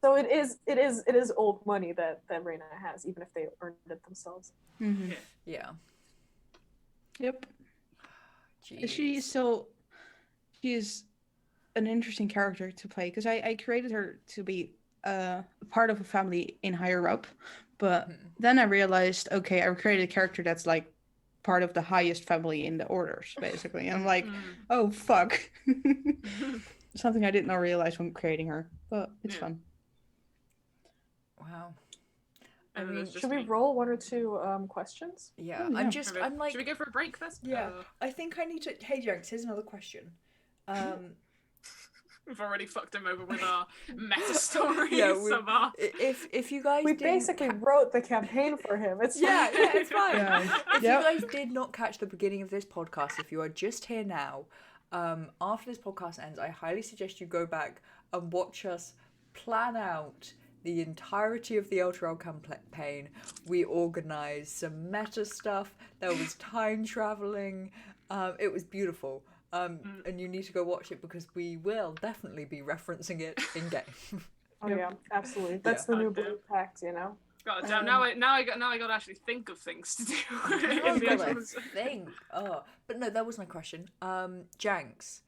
So it is old money that Reina has, even if they earned it themselves. Mm-hmm. Yeah. Yep. Jeez. She's an interesting character to play because I created her to be part of a family in higher up, but then I realized, okay, I created a character that's like part of the highest family in the orders, basically. And I'm like, oh fuck. Something I did not realize when creating her, but it's fun. Wow. I mean, Should we roll 1 or 2 questions? Yeah. Oh, yeah. I'm like, should we go for a break first? yeah. I think I need to. Hey, Jenks, here's another question. We've already fucked him over with our meta stories. Yeah, of our... if you guys We didn't basically wrote the campaign for him. It's yeah, fine. yeah, it's fine. Yeah. If Yep. you guys did not catch the beginning of this podcast, if you are just here now, after this podcast ends, I highly suggest you go back and watch us plan out the entirety of the Elturel campaign. We organised some meta stuff. There was time travelling. It was beautiful. And you need to go watch it because we will definitely be referencing it in game. Oh yeah, absolutely. That's the new blue pact, you know. God damn! Now I got to actually think of things to do. Oh, in the God, I actual- think. Oh, but no, that was my question. Janks,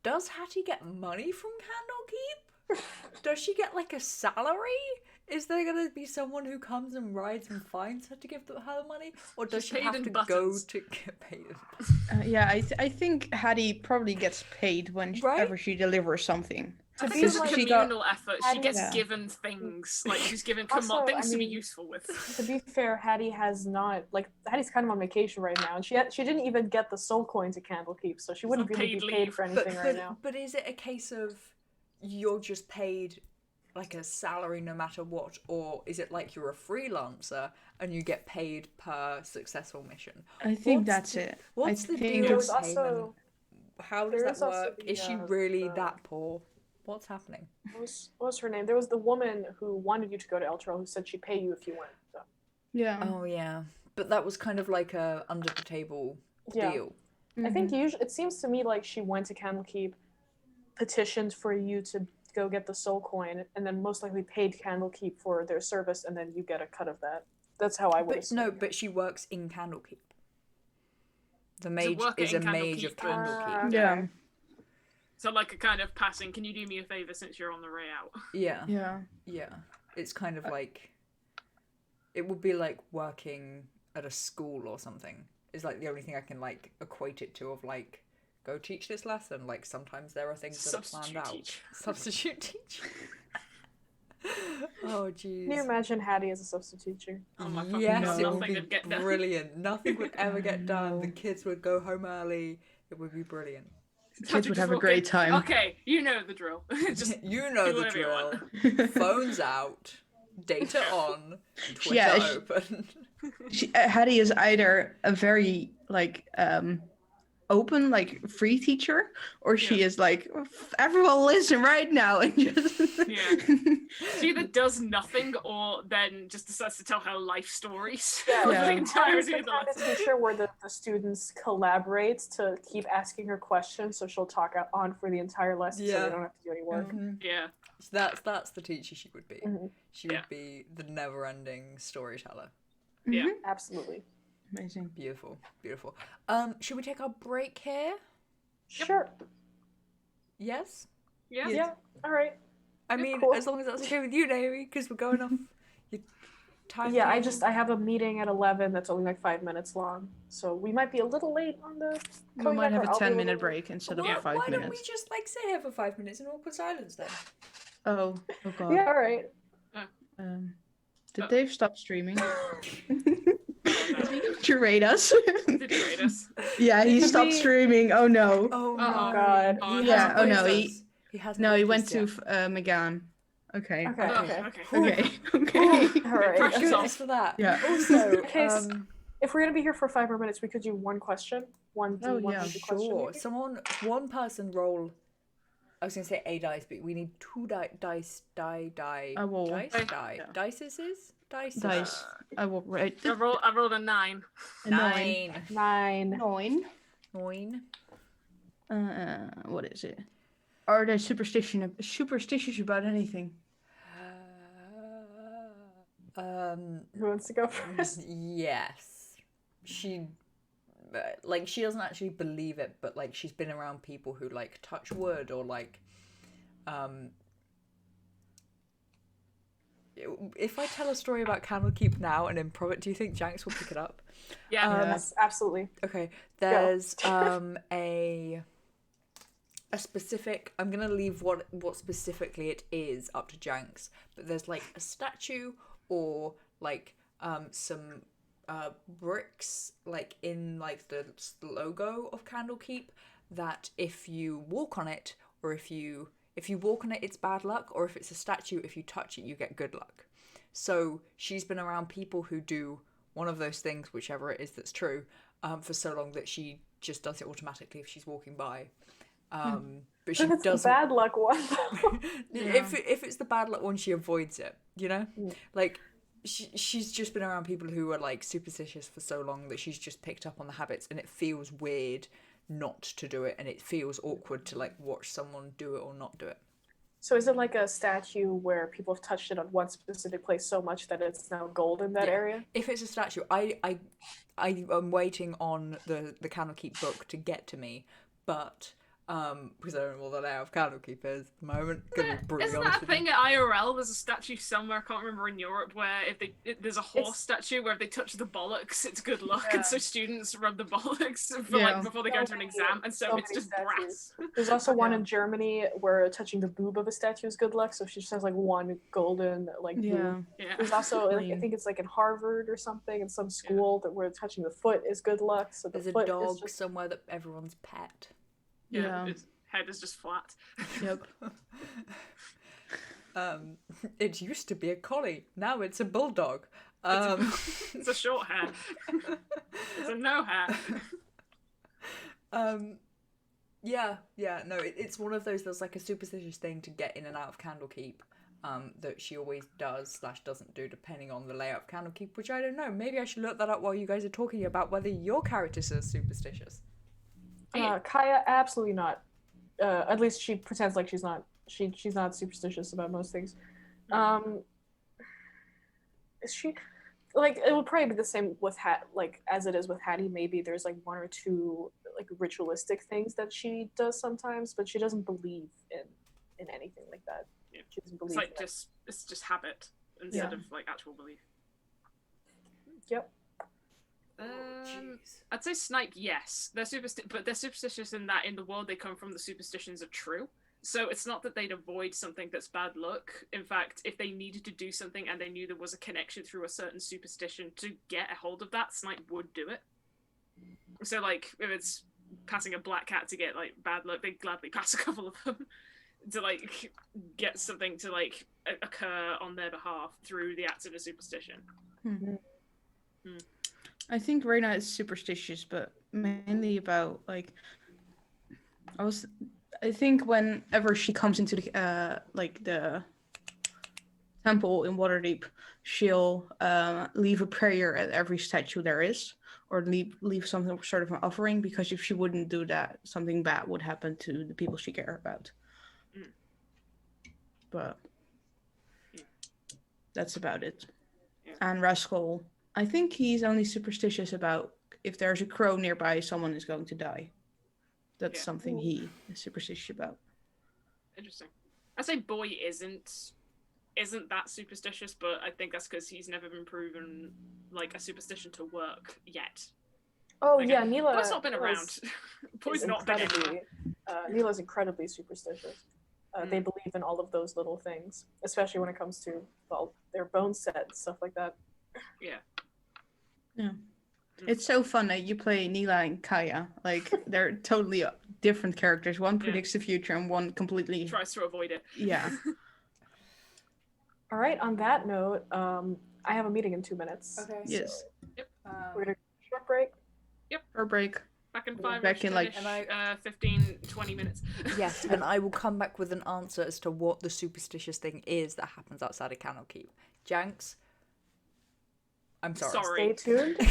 does Hattie get money from Candlekeep? Does she get like a salary? Is there gonna be someone who comes and rides and finds her to give her the money, or does She's she paid have in to buttons. go to get paid? Yeah, I think Hattie probably gets paid whenever she delivers something. I think Because it's a she got- communal effort. She gets Yeah. given things, like she's given Also, things I to be mean, useful with. To be fair, Hattie has not Hattie's kind of on vacation right now, and she didn't even get the soul coin to Candlekeep, so she wouldn't really Unpaid be paid leave. for anything right now. But is it a case of you're just paid like a salary no matter what, or is it like you're a freelancer and you get paid per successful mission? I think What's that's the- it. What's I the think deal There with was also How does there that is also work? the, Is she really that poor? What's happening? what was her name? There was the woman who wanted you to go to Elturel who said she'd pay you if you went. So. Yeah. Oh yeah, but that was kind of like a under the table Yeah. deal. I think usually it seems to me like she went to Candlekeep, petitioned for you to go get the soul coin, and then most likely paid Candlekeep for their service, and then you get a cut of that. That's how I would But assume. no, but she works in Candlekeep. The mage worker is in a mage of Candlekeep. Candlekeep. Yeah. So like a kind of passing. Can you do me a favor since you're on the way out? Yeah, Yeah. yeah. It's kind of like it would be like working at a school or something. Is like the only thing I can like equate it to of like go teach this lesson. Like sometimes there are things that are planned Substitute out. teach. Substitute teach. Oh jeez. Can you imagine Hattie as a substitute teacher? Oh my fucking Yes, God, it would nothing be would get done. brilliant. Nothing would ever get done. The kids would go home early. It would be brilliant. Kids would have a Just great walk time. in. Okay, you know the drill. Just You know do the whatever you drill. want. Phones out, data on, Twitter Yeah, open. Hattie is either a very like open, like free teacher, or she Yeah. is like, everyone listen right now, and just Yeah. She either does nothing or then just decides to tell her life stories Yeah, for Yeah. the Patty's entirety the of the kind of lesson. teacher where the students collaborate to keep asking her questions, so she'll talk on for the entire lesson, so Yeah. they don't have to do any work. Yeah. So that's the teacher she would be. Mhm. She would Yeah. be the never-ending storyteller. Yeah. Mhm. Absolutely. Amazing. Beautiful, beautiful. Should we take our break here? Sure. Yes. Yeah. Yeah. All right. I Yeah, mean, cool. as long as that's okay with you, Naomi, because we're going off your time. Yeah, I have a meeting at 11 that's only like 5 minutes long, so we might be a little late on the. We coming might back, have or a I'll be 10-minute little- break instead of Why, a 5 why don't we minutes. just like sit here for 5 minutes in awkward silence then? Oh god. Yeah. All right. Did Oh. Dave stop streaming? Oh, Did he rate us? Did you rate us? Yeah, he Did stopped we- streaming. Oh no. Oh Oh, no! God. Oh, He yeah, hasn't oh, no, raised he- us. He hasn't. No, he raised went us to yet. McGann. Okay. Okay. Oh, Okay. okay. Okay. All right. Pressure Good off. as for that. Yeah. Also, Case- If we're gonna be here for 5 more minutes, we could do one question. One Oh, one yeah. easy question. sure. maybe? One person roll. I was gonna say a dice, but we need two dice. I will. Dice. Yeah. Dices. Dice. I will write. I rolled a 9. Nine. 9. 9. What is it? Are they superstitious about anything? Who wants to go first? Yes. She she doesn't actually believe it, but like she's been around people who like touch wood or like if I tell a story about Candlekeep now and improv it, do you think Janks will pick it up? Yeah. Yes, absolutely. Okay, there's a specific. I'm gonna leave what specifically it is up to Janks, but there's like a statue or like some bricks like in like the logo of Candlekeep that if you walk on it or if you walk on it it's bad luck, or if it's a statue if you touch it you get good luck. So she's been around people who do one of those things, whichever it is that's true, for so long that she just does it automatically if she's walking by. But she If it's the doesn't. bad luck one. If it's the bad luck one, she avoids it. You know, like she's just been around people who are like superstitious for so long that she's just picked up on the habits, and it feels weird not to do it, and it feels awkward to like watch someone do it or not do it. So is it like a statue where people have touched it on one specific place so much that it's now gold in that Yeah. area? If it's a statue, I am waiting on the Candlekeep book to get to me, but because I don't know what the layout of Candlekeep is at the moment. Gonna be brutally Isn't honest that a with you. thing at IRL? There's a statue somewhere, I can't remember, in Europe, where there's a horse It's- statue where if they touch the bollocks, it's good luck, and so students rub the bollocks for, Yeah. like before they go into an exam, and so So it's many just statues. brass. There's also one Yeah. in Germany where touching the boob of a statue is good luck, so she just has like one golden like Yeah. boob. Yeah. There's also like, I Clean. think it's like in Harvard or something, in some school that where touching the foot is good luck. So the There's a foot dog is just somewhere that everyone's pet. Yeah. Its head is just flat. Yep. It used to be a collie. Now it's a bulldog. It's a short hair. It's a no hair. Yeah. No, it's one of those that's like a superstitious thing to get in and out of Candlekeep. That she always does / doesn't do depending on the layout of Candlekeep, which I don't know. Maybe I should look that up while you guys are talking about whether your characters are superstitious. Kaya, absolutely not. At least she pretends like she's not. She's not superstitious about most things. Is she? Like it would probably be the same with like as it is with Hattie. Maybe there's like one or two like ritualistic things that she does sometimes, but she doesn't believe in anything like that. Yeah. She doesn't It's believe. like in it. it's just habit instead Yeah. of like actual belief. Yep. Jeez. I'd say Snipe, yes. They're but they're superstitious in that in the world they come from, the superstitions are true. So it's not that they'd avoid something that's bad luck. In fact, if they needed to do something and they knew there was a connection through a certain superstition to get a hold of that, Snipe would do it. So like if it's passing a black cat to get like bad luck, they'd gladly pass a couple of them to like get something to like occur on their behalf through the act of a superstition. I think Reina is superstitious, but mainly about like I think whenever she comes into the temple in Waterdeep, she'll leave a prayer at every statue there is, or leave something sort of an offering, because if she wouldn't do that, something bad would happen to the people she care about. Mm. But that's about it. Yeah. And Rascal, I think he's only superstitious about if there's a crow nearby, someone is going to die. That's something he is superstitious about. Interesting. I say Boy isn't that superstitious, but I think that's because he's never been proven like a superstition to work yet. Oh Like, yeah, Neela. Boy's not been around. Boy's not been around. Neela's incredibly superstitious. They believe in all of those little things, especially when it comes to their bone set stuff like that. Yeah. Yeah. It's so fun that you play Neela and Kaya. Like, they're totally different characters. One predicts the future and one completely tries to avoid it. Yeah. All right, on that note, I have a meeting in 2 minutes. Okay. Yes. Yep. We're going to short break. Yep. For a break. Back in 5 Back in, like, 15, 20 minutes. Yes, and I will come back with an answer as to what the superstitious thing is that happens outside of Candle Keep. Janks, I'm sorry. Stay tuned.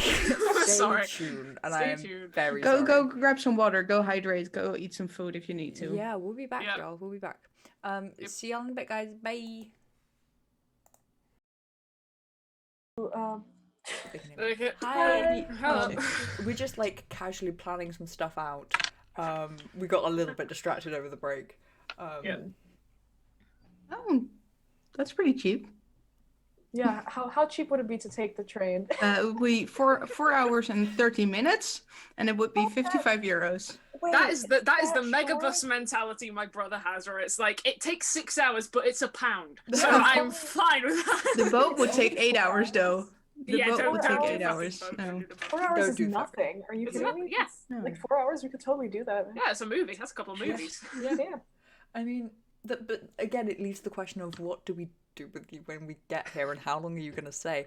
Sorry. Stay tuned. And Stay I am tuned. very sorry. Go grab some water, go hydrate, go eat some food if you need to. Yeah, we'll be back, Yeah. y'all. We'll be back. See y'all in a bit, guys. Bye. Okay. Hi. Hello. We're just like casually planning some stuff out. We got a little bit distracted over the break. Yeah. Oh, that's pretty cheap. Yeah, how cheap would it be to take the train? We 4 hours and 30 minutes, and it would be 55 euros. Wait, That is the that megabus short? mentality my brother has, where it's like it takes 6 hours, but it's £1. So I'm fine with that. The boat would take 8 hours, though. The boat don't would do take fucking 8 hours. boats, No. don't do the boats. 4 hours Don't is do nothing. Are you It's kidding not- me? yeah. No. Like 4 hours, we could totally do that. Yeah, it's a movie. That's a couple of movies. Yeah. Yeah. I mean, but again, it leaves the question of what do we do with you when we get here, and how long are you gonna stay?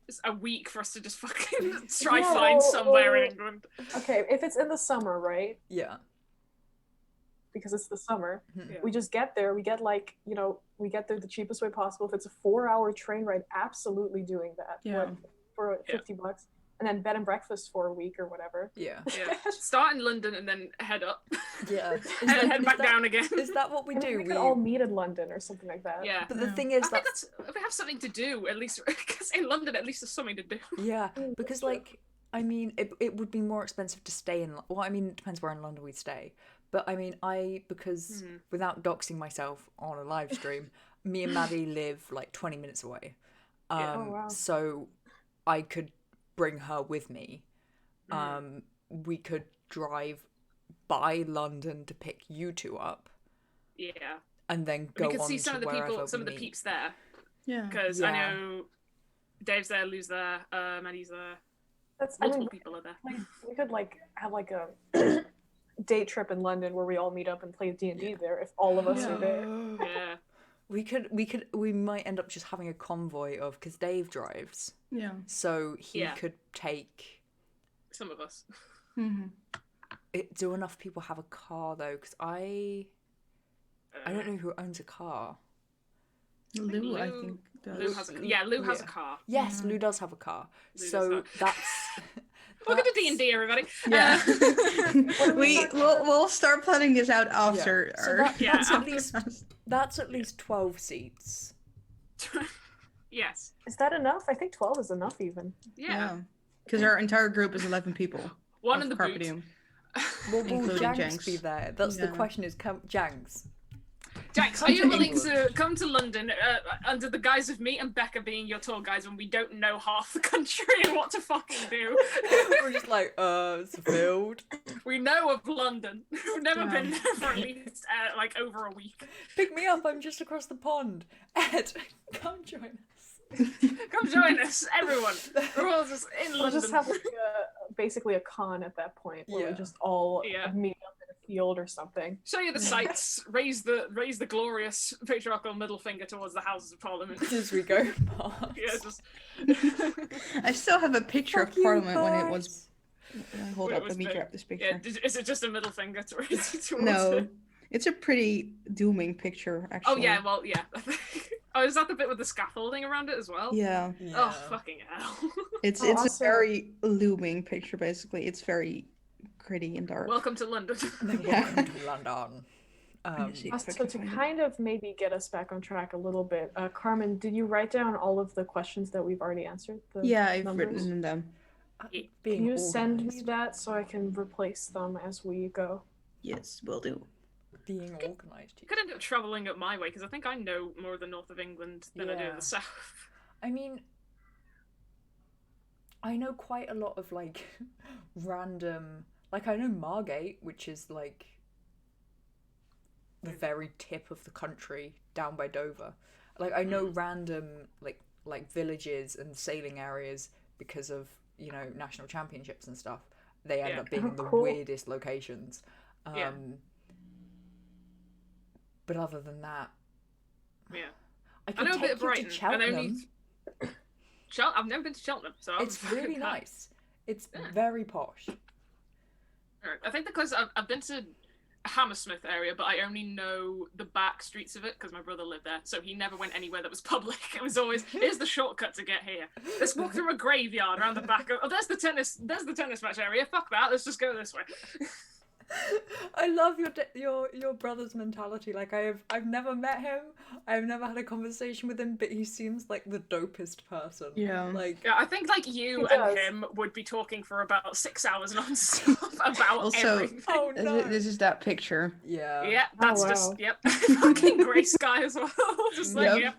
It's a week for us to just fucking try Yeah, find well, somewhere well- in England. Okay, if it's in the summer, right? Yeah. Because it's the summer. Mhm. Yeah. We just get there. We get we get there the cheapest way possible. If it's a 4-hour train ride, absolutely doing that. Yeah. For $50, and then bed and breakfast for a week or whatever. Yeah. Yeah. Start in London and then head up. Yeah. And head back down again. Is that what we And do? we could all meet in London or something like that. Yeah. But the Yeah. thing I is think that that's if we have something to do, at least because in London at least there's something to do. yeah, Mm, because that's true. like I mean, it would be more expensive to stay in. Well, I mean, it depends where in London we stay. But I mean, because without doxing myself on a live stream, me and Maddie live like 20 minutes away. Yeah. Oh, wow. So I could bring her with me. We could drive by London to pick you two up, Yeah. and then We go could on see some to of the wherever people, some we of the meet. peeps there, Yeah. because I Yeah. know Dave's there, Lou's there, Maddie's there, That's multiple people are there. like, we could have like a day trip in London where we all meet up and play D&D there if all of us are there. Yeah. We might end up just having a convoy of, because Dave drives, Yeah. so he Yeah. could take. Some of us. Mm-hmm. Do enough people have a car though? Because I don't know who owns a car. Lou, I Lou- think, does. Lou has a car. Yes, Lou does have a car. Lou does So have- that's. Welcome to D&D, everybody. Yeah. we'll start planning this out after. So our- Yeah, that's at after- least 12 seats. Yes. Is that enough? I think 12 is enough even. Yeah. Because our entire group is 11 people. One of in the boot. CarpeDM. Well, will Including Janks Janks. be there? That's the Yeah. question. Is Janks? Jax, are you willing to come to London under the guise of me and Becca being your tour guides when we don't know half the country and what to fucking do? We're just like, it's a field. We know of London. We've never Yeah. been there for at least like over a week. Pick me up. I'm just across the pond. Ed, come join us. Come join us, everyone. We're all just in We'll London. just have like basically a con at that point where Yeah. we just all Yeah. meet up in a field or something. Show you the sights. Raise the glorious patriarchal middle finger towards the Houses of Parliament. As we go past. Yeah, just. I still have a picture Fuck of you, Parliament when it boys. was. Hold When it up, was let me big. grab this Yeah, picture. is it just a middle finger towards No, it? it's a pretty dooming picture, Oh actually. yeah, well yeah. Oh, is that the bit with the scaffolding around it as well? Yeah, Oh fucking hell. it's Oh, it's also- a very looming picture. Basically, it's very gritty and dark. Welcome to London. Welcome to London. see if I So can to find it. kind of maybe get us back on track a little bit, Carmen, did you write down all of the questions that we've already answered? The Yeah, I've numbers? written them. Being Can you send me organised. that so I can replace them as we go? Yes, will do. Being organised. Could end up travelling up my way because I think I know more of the north of England than I do Yeah. of the south. I mean, I know quite a lot of like random. Like I know Margate, which is like the very tip of the country down by Dover. Like I know random like villages and sailing areas because of national championships and stuff. They end Yeah. up being Oh, in the cool. weirdest locations. Yeah. But other than that, Yeah. I I could know a take bit of you Brighton. to And Cheltenham. only I've never been to Cheltenham, so I'm It's really fucking nice. It's Yeah. very posh. Alright, I think because I've been to Hammersmith area, but I only know the back streets of it because my brother lived there, so he never went anywhere that was public. It was always, here's the shortcut to get here. Let's walk through a graveyard around the back. Oh, there's the tennis match area. Fuck that. Let's just go this way. I love your brother's mentality. Like I've never met him. I've never had a conversation with him, but he seems like the dopest person. Yeah. Like Yeah, I think like you He and does. him would be talking for about 6 hours non-stop about Also- everything. oh no. This is that picture. Yeah. Yeah, that's wow. just fucking grey sky as well. Just like Yep. yep.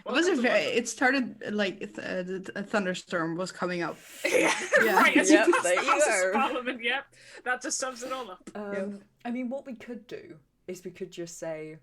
It was a Welcome to very. London. It started like a thunderstorm was coming up. Yeah, Yeah. right. As Yep, you pass there the you House go. of Parliament, yep, that just sums it all up. I mean, what we could do is we could just say,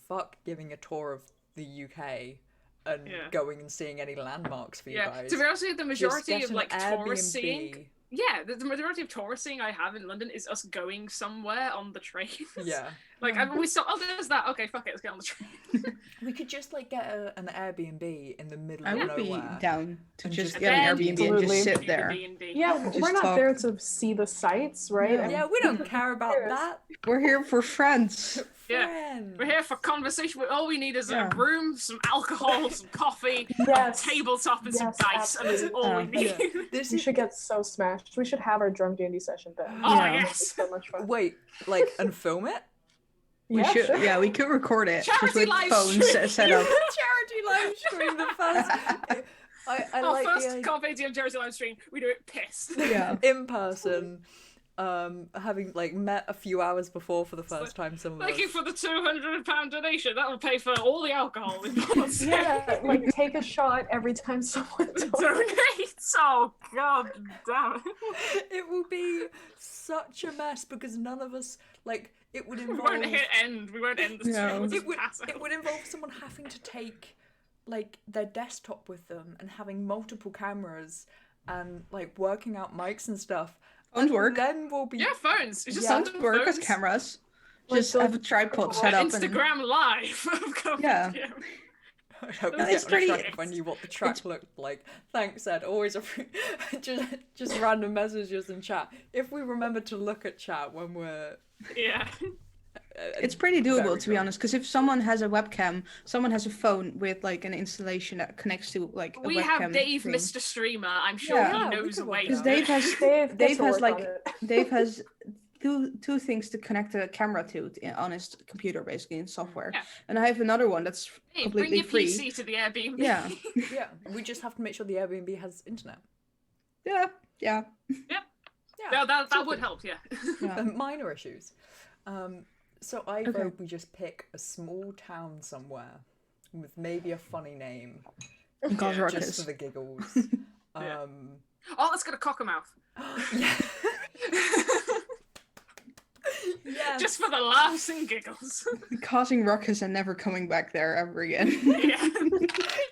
"Fuck giving a tour of the UK and Yeah. going and seeing any landmarks for you Yeah, guys." to be honest, with you, the Just majority get of an like tourist Airbnb. seeing. Yeah, the majority of tourist seeing I have in London is us going somewhere on the trains. Yeah. Like, I mean, we stop. Oh, there's that. Okay, fuck it, let's get on the train. We could just like get an Airbnb in the middle I of would be nowhere. down to And just just get an then- Airbnb and Absolutely. just sit Do there. the D&D. Yeah, Just we're not talk. there to see the sights, right? No. And Yeah, we don't care about Yes. that. We're here for friends. Yeah. Friends. We're here for conversation. All we need is Yeah. a room, some alcohol, some coffee, Yes. a tabletop, and some Yes, dice, and that's all we absolutely. need. Yeah. This We is should get so smashed. We should have our drunk D&D session then. Oh, Yeah. yes. So much fun. wait, like, and film it. We Yeah, should. sure. Yeah, we could record it just Charity with live phones stream. set up. Charity live stream the first. I Our like first the CarpeDM charity live stream, we do it pissed. Yeah. in person. Having like met a few hours before for the first time. Some of Thank us. you for the £200 donation. That will pay for all the alcohol we bought. Yeah, like take a shot every time someone donates. Donates. Oh god damn it. It will be such a mess because none of us like it would We involve. won't hit end. We won't end the stream. No. We'll just It would, pass out. it would involve someone having to take like their desktop with them and having multiple cameras and like working out mics and stuff. Phones And work. Then we'll be Yeah, phones. You just Yeah. send Phones them work as phones. cameras. Like Just those- have a tripod set Or up. Instagram live. of CarpeDM. Yeah. I hope we It's get on pretty- track if I knew what the track looked like. Thanks, Ed. Always just random messages in chat. If we remember to look at chat when we're Yeah. It's pretty doable, Very to be good. honest, because if someone has a webcam, someone has a phone with like an installation that connects to like a We webcam. have Dave, thing. Mr. Streamer. I'm sure Yeah. he Yeah, we knows a could way. work to Because out. do Dave it. has Dave Dave has gets to work like on it. Dave has two things to connect a camera to on his computer, basically in software. Yeah. And I have another one that's Dave, bring completely your free. PC to the Airbnb. Yeah. yeah, we just have to make sure the Airbnb has internet. Yeah, Yeah, Yeah, that something. would help, yeah. yeah. Minor issues. So I Okay. vote we just pick a small town somewhere with maybe a funny name, Cause just ruckus. for the giggles. Yeah. Oh, let's get a cockermouth. Yeah. Yes. Just for the laughs and giggles. Causing ruckus and never coming back there ever again. Yeah.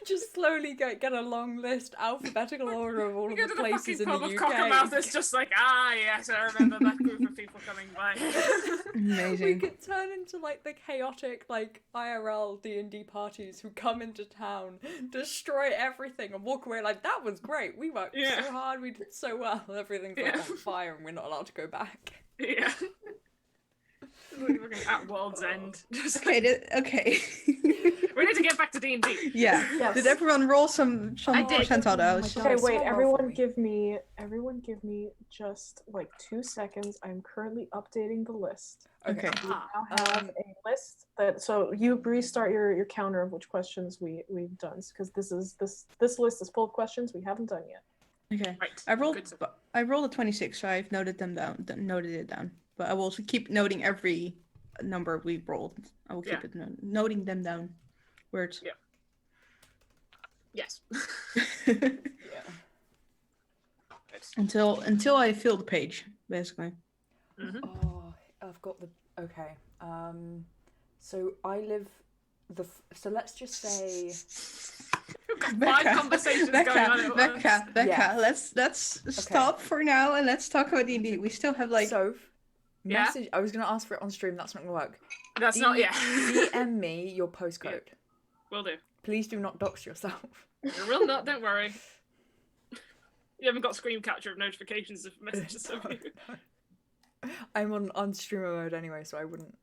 just slowly get a long list, alphabetical order of all We of go the to the fucking places in pub the of UK. Cockermouth. It's just like, yes, I remember that group of people coming by. We Amazing. could turn into like the chaotic like IRL D&D parties who come into town, destroy everything, and walk away like that was great. We worked Yeah. so hard, we did so well. Everything's like Yeah. on fire, and we're not allowed to go back. Yeah. Like fucking at World's End. Just Okay, okay. we need to get back to D&D. Yeah. Yes. Did everyone roll some I did. percentile Oh my dice? God. Okay, wait, someone roll for everyone me. everyone give me just like 2 seconds. I'm currently updating the list. Okay. We now have a list that, so you restart your counter of which questions we've done, because this list is full of questions we haven't done yet. Okay. Right. I Good stuff. rolled a 26, so I've noted them down. Noted it down. But I will also keep noting every number we rolled. I will keep it noting them down. Words. Yeah. Yes. Yeah. Until I fill the page, basically. Mhm. Oh, I've got the okay. So I live so let's just say We've got 5 conversations going on at once. Becca, Yeah. let's stop for now and let's talk about D&D. We still have like so Yeah? message. I was gonna ask for it on stream. That's not gonna work. That's not, yeah. DM me your postcode. Will do. Please do not dox yourself. I will not, don't worry. You haven't got screen capture of notifications of messages of you. I'm on streamer mode anyway, so I wouldn't.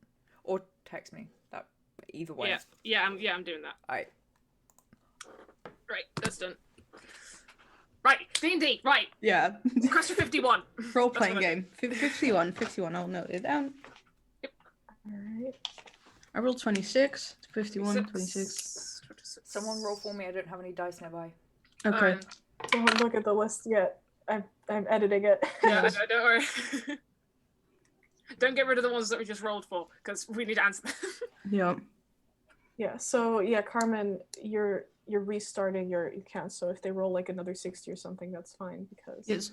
Or text me. That either way. Yeah, I'm doing that. Alright. Right, that's done. Right, D&D, right. yeah. Question 51. Role playing That's what I game. 51. I'll note it down. Alright. I rolled 26, 51, 26. 26. Someone roll for me. I don't have any dice nearby. Okay. Don't look at the list yet. I'm editing it. Yeah, I don't worry. Don't get rid of the ones that we just rolled for, because we need to answer them. Yeah. Yeah, so yeah, Carmen, you're restarting your count, so if they roll like another 60 or something, that's fine, because Yes.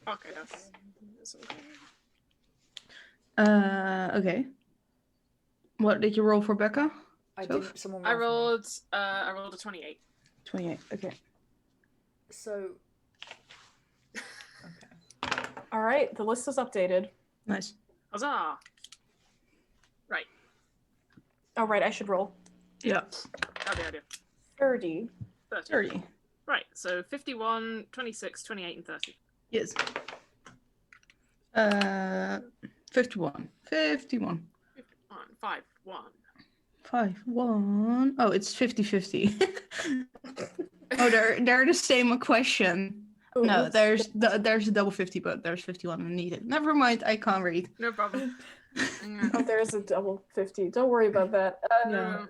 Okay, that's Okay. What did you roll for Becca? I So? didn't. Someone I roll for me. rolled a 28. 28. Okay. So. Okay. Alright, the list is updated. Nice. Huzzah! Oh right, I should roll. Yeah. That'd be the idea. 30. 30. 30. Right, so 51, 26, 28, and 30. Yes. 51. 51. 51, 5, 1. 5, 1. Oh, it's 50-50. Oh, they're the same question. Ooh, No, oops. there's a double 50, but there's 51 needed. Never mind, I can't read. No problem. Oh, there's a double 50. Don't worry about that. Yeah.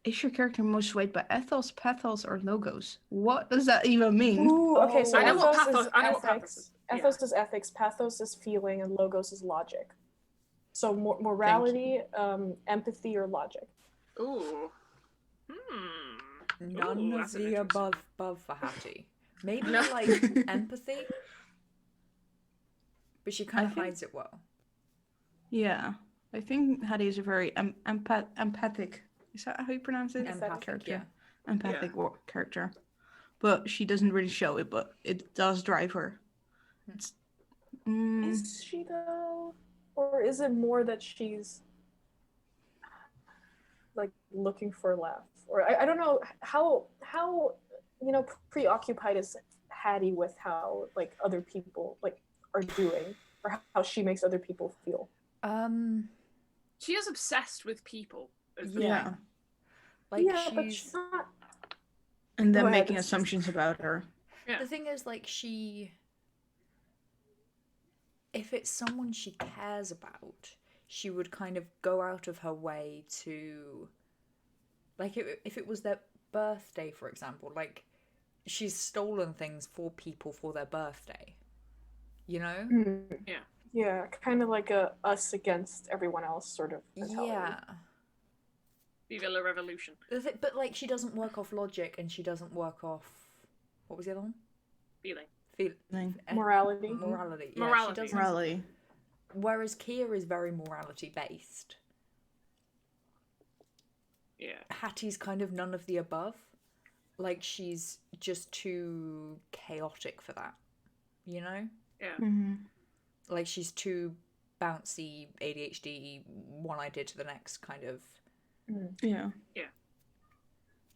Is your character most swayed by ethos, pathos, or logos? What does that even mean? Ooh, okay, so I know what ethos pathos- is I know what pathos ethics. is. Yeah. Ethos is ethics, pathos is feeling, and logos is logic. So morality, empathy, or logic. Ooh. None Ooh, of that's an the interesting- above for Hattie. Maybe No. like empathy, but she kind I of think- hides it well. Yeah, I think Hattie is a very empathic. Is that how you pronounce it? Empathic, character. yeah. Empathic character, but she doesn't really show it. But it does drive her. It's, Is she though? Or is it more that she's like looking for a laugh? Or I don't know how preoccupied is Hattie with how like other people like are doing, or how she makes other people feel. She is obsessed with people. is the Yeah. thing. Like yeah, but she's. she's not. and then Go ahead. making assumptions about her. Yeah. The thing is, like, if it's someone she cares about, she would kind of go out of her way to, like, if it was their birthday, for example, like, she's stolen things for people for their birthday, you know? Yeah. Yeah, kind of like a us against everyone else sort of mentality. Yeah. Viva la revolution. But, like, she doesn't work off logic, and she doesn't work off, what was the other one? Feeling. Morality. Morality. Yeah, Morality. She doesn't. Morality. Whereas Kia is very morality based. Yeah. Hattie's kind of none of the above. Like, she's just too chaotic for that, you know? Yeah. Mm-hmm. Like, she's too bouncy, ADHD, one idea to the next kind of. Yeah. Yeah.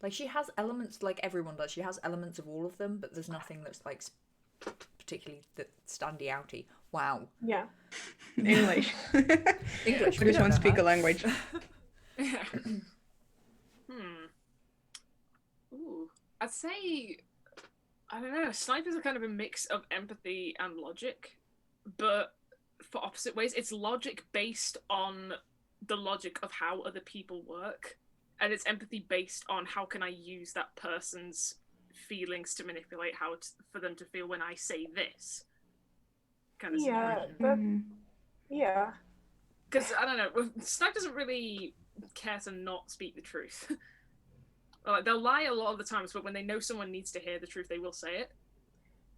Like, she has elements, like everyone does. She has elements of all of them, but there's nothing that's, like, particularly that standy outy. Wow. Yeah. English. English. I just want to speak a language. Ooh. I'd say, I don't know, Snipers are kind of a mix of empathy and logic, but for opposite ways. It's logic based on the logic of how other people work, and it's empathy based on how can I use that person's feelings to manipulate for them to feel when I say this. Kind of Yeah. Mhm. Yeah. Because, I don't know, Snipe doesn't really care to not speak the truth. Like, they'll lie a lot of the times, but when they know someone needs to hear the truth, they will say it.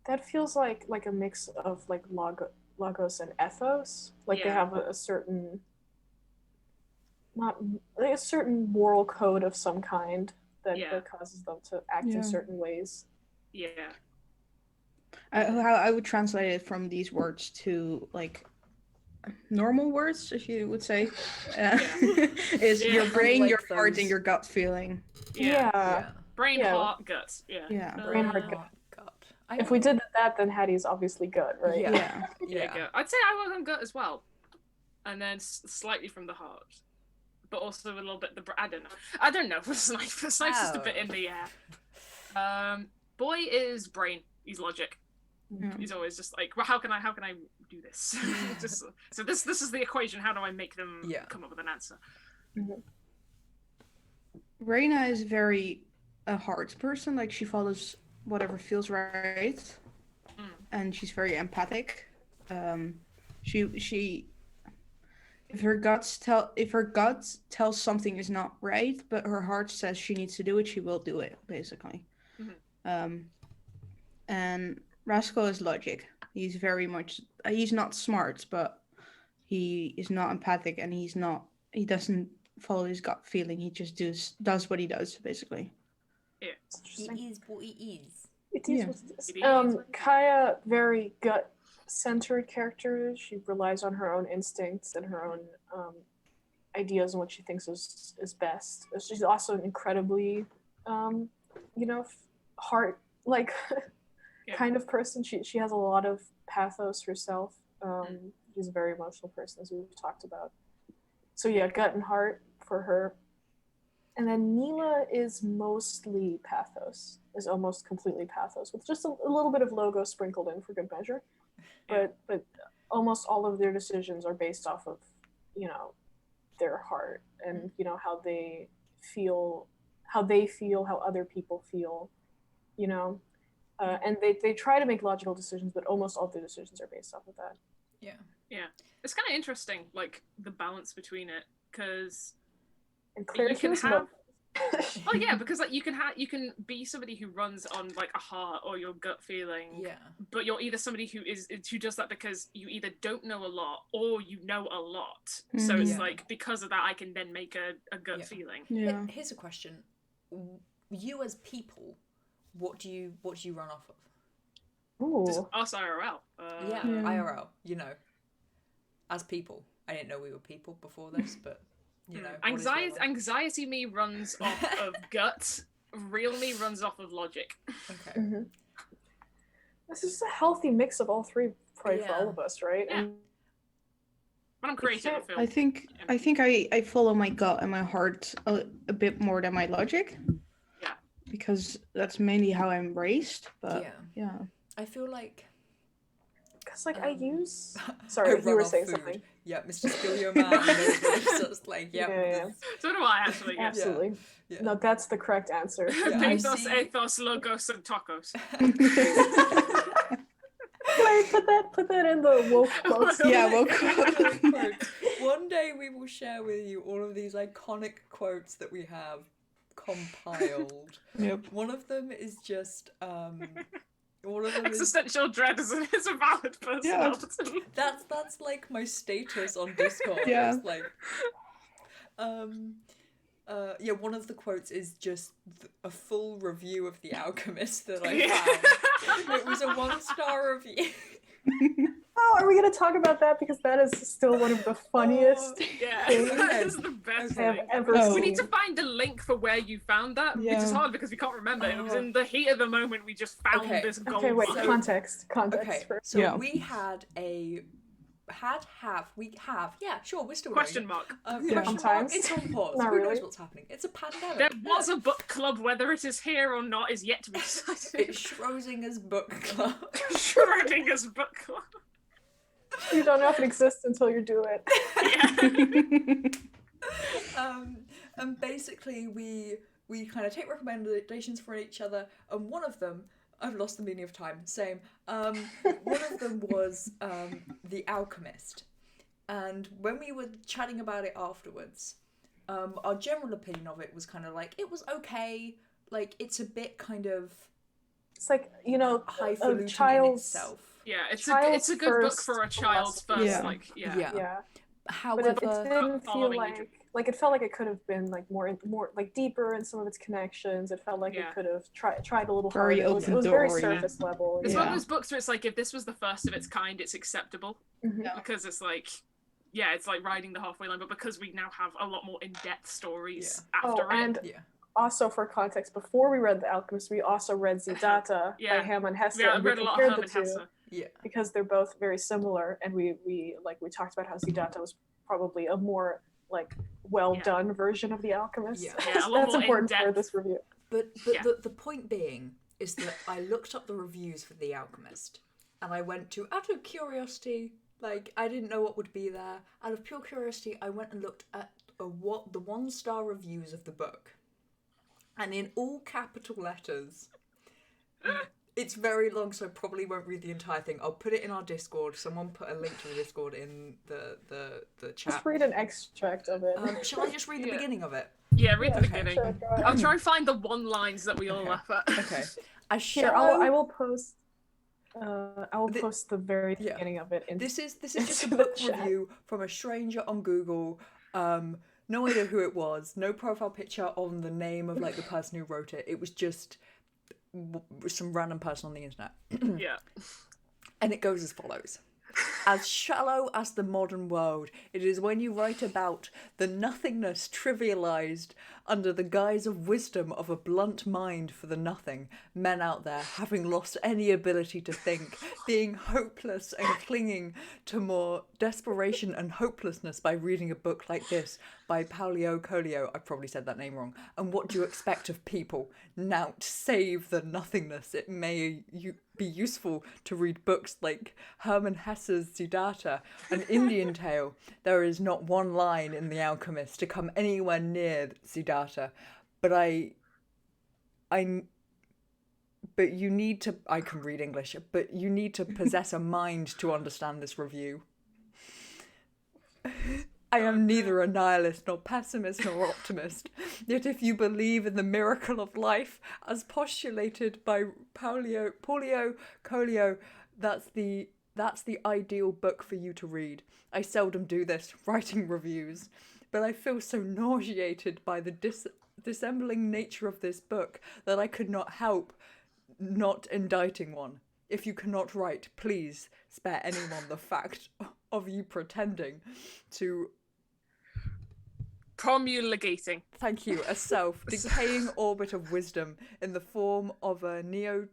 That feels like a mix of like logos and ethos. Like they Yeah. have a certain, not like a certain moral code of some kind that, Yeah. that causes them to act Yeah. in certain ways. Yeah. How I would translate it from these words to like normal words, if you would say, is Yeah. your brain, Like your heart, those- and your gut feeling. Yeah. Yeah. Brain, Yeah. heart, guts. Yeah. Yeah. Brain, heart, gut. God. If we did that, then Hattie's obviously good, right? Yeah. Yeah. Yeah. Gut. I'd say I work on gut as well. And then slightly from the heart. But also a little bit I don't know for Snipe. Snipe's just a bit in the air. Boy is brain. He's logic. Yeah. He's always just like, well, how can I do this? So this is the equation. How do I make them come up with an answer? Reina is very a heart person. Like she follows whatever feels right, and she's very empathic. She if her gut tells something is not right, but her heart says she needs to do it, she will do it. Basically. And Rascal is logic. He's very much. He's not smart, but he is not empathic, and he doesn't follow his gut feeling. He just does what he does, basically. Yeah. He is what he is. It is Yeah. what it is. It is what it is. Kaya, very gut-centered character. She relies on her own instincts and her own ideas and what she thinks is best. She's also an incredibly, heart kind of person. She has a lot of pathos herself. She's a very emotional person, as we've talked about. So yeah, gut and heart for her. And then Neela is mostly pathos, is almost completely pathos, with just a little bit of logo sprinkled in for good measure. But almost all of their decisions are based off of, their heart and, how they feel, how other people feel, and they try to make logical decisions, but almost all their decisions are based off of that. Yeah. Yeah. It's kind of interesting, like, the balance between it, because And Claire you can feels have... Oh yeah, because like you can be somebody who runs on like a heart or your gut feeling. Yeah. But you're either somebody who does that because you either don't know a lot or you know a lot. So it's like because of that I can then make a gut feeling. Yeah. Here's a question: you as people, what do you run off of? Just Ooh. us IRL. IRL. As people. I didn't know we were people before this, but. Anxiety me runs off of gut. Real me runs off of logic. Okay. Mm-hmm. This is a healthy mix of all three, probably for all of us, right? Yeah. When I'm creative, I feel. I think I follow my gut and my heart a bit more than my logic. Yeah. Because that's mainly how I'm raised. But yeah. I feel like. Because I use. Sorry, you were saying food. something. Yeah, Mr. Spill Your Man. It's just like, Yeah. So do I actually. Yeah. Absolutely. Yeah. No, that's the correct answer. Pathos, ethos, logos, and tacos. Claire, put that in the woke quotes. Yeah, woke quotes. One day we will share with you all of these iconic quotes that we have compiled. Yep. One of them is just all of them Existential dread is a valid personality. That's like my status on Discord. Yeah. It's like one of the quotes is just a full review of The Alchemist that I Yeah. found. It was a 1-star review. Oh, are we gonna talk about that? Because that is still one of the funniest Yeah, things that is the best I have thing. ever Oh. seen. We need to find a link for where you found that, which is Yeah. hard because we can't remember. It was Oh. in the heat of the moment we just found Okay. this gold Okay, wait, mine. context Okay, first. so Yeah. we had we're still Question going. mark. Question mark, Sometimes. it's on pause. Not Who really. knows what's happening? It's a pandemic. There was a book club, whether it is here or not is yet to be decided. It's Schrodinger's book club. Schrodinger's book club. You don't know if it exists until you do it. Yeah. And basically we kind of take recommendations for each other, and one of them, I've lost the meaning of time, same. One of them was The Alchemist. And when we were chatting about it afterwards, our general opinion of it was kind of like, it was okay, like it's a bit kind of It's like, you know, highfalutin in child's itself. Yeah, it's Child's a good book first for a child's first, Yeah. like, yeah. yeah. But However, it didn't feel Following you. like it felt like it could have been like more like deeper in some of its connections. It felt like Yeah. it could have tried a little Very harder. It was very open door, yeah. surface level. It's Yeah. one of those books where it's like, if this was the first of its kind, it's acceptable. Mhm. Yeah. Because it's like, yeah, it's like riding the halfway line, but because we now have a lot more in-depth stories after it. And yeah. also for context, before we read The Alchemist, we also read Zidata Yeah. by Hermann Hesse. Yeah, I and we read a lot of compared Hermann the two Hesse. Yeah. because they're both very similar, and we talked about how Zidata was probably a more like well done version of The Alchemist. Yeah. Yeah, a lot That's more important for in-depth. this review. But Yeah. the point being is that I looked up the reviews for The Alchemist, and I went to, out of curiosity, like I didn't know what would be there. Out of pure curiosity, I went and looked at what the 1-star reviews of the book, and in all capital letters. It's very long, so I probably won't read the entire thing. I'll put it in our Discord. Someone put a link to the Discord in the chat. Just read an extract of it. Shall I just read the Yeah. beginning of it? Yeah, read the Yeah, beginning. sure, go ahead. I'll try and find the one lines that we all Okay. laugh at. Okay. As Here, shallow... I will post. I will The- post the very yeah. beginning of it. This is just a into the book chat. review from a stranger on Google. No idea who it was. No profile picture on the name of like the person who wrote it. It was just some random person on the internet. Yeah. And it goes as follows. As shallow as the modern world, it is when you write about the nothingness trivialized under the guise of wisdom of a blunt mind for the nothing, men out there having lost any ability to think, being hopeless and clinging to more desperation and hopelessness by reading a book like this by Paulo Coelho. I probably said that name wrong. And what do you expect of people? Nout, save the nothingness. It may be useful to read books like Hermann Hesse's Siddhartha, an Indian tale. There is not one line in The Alchemist to come anywhere near Siddhartha, but but you need to, I can read English, but you need to possess a mind to understand this review. I am neither a nihilist, nor pessimist, nor optimist. Yet if you believe in the miracle of life, as postulated by Paulo Coelho, that's the ideal book for you to read. I seldom do this, writing reviews, but I feel so nauseated by the dissembling nature of this book that I could not help not indicting one. If you cannot write, please spare anyone the fact of you pretending to... Promulgating. Thank you, a self-decaying orbit of wisdom in the form of a Neoturk.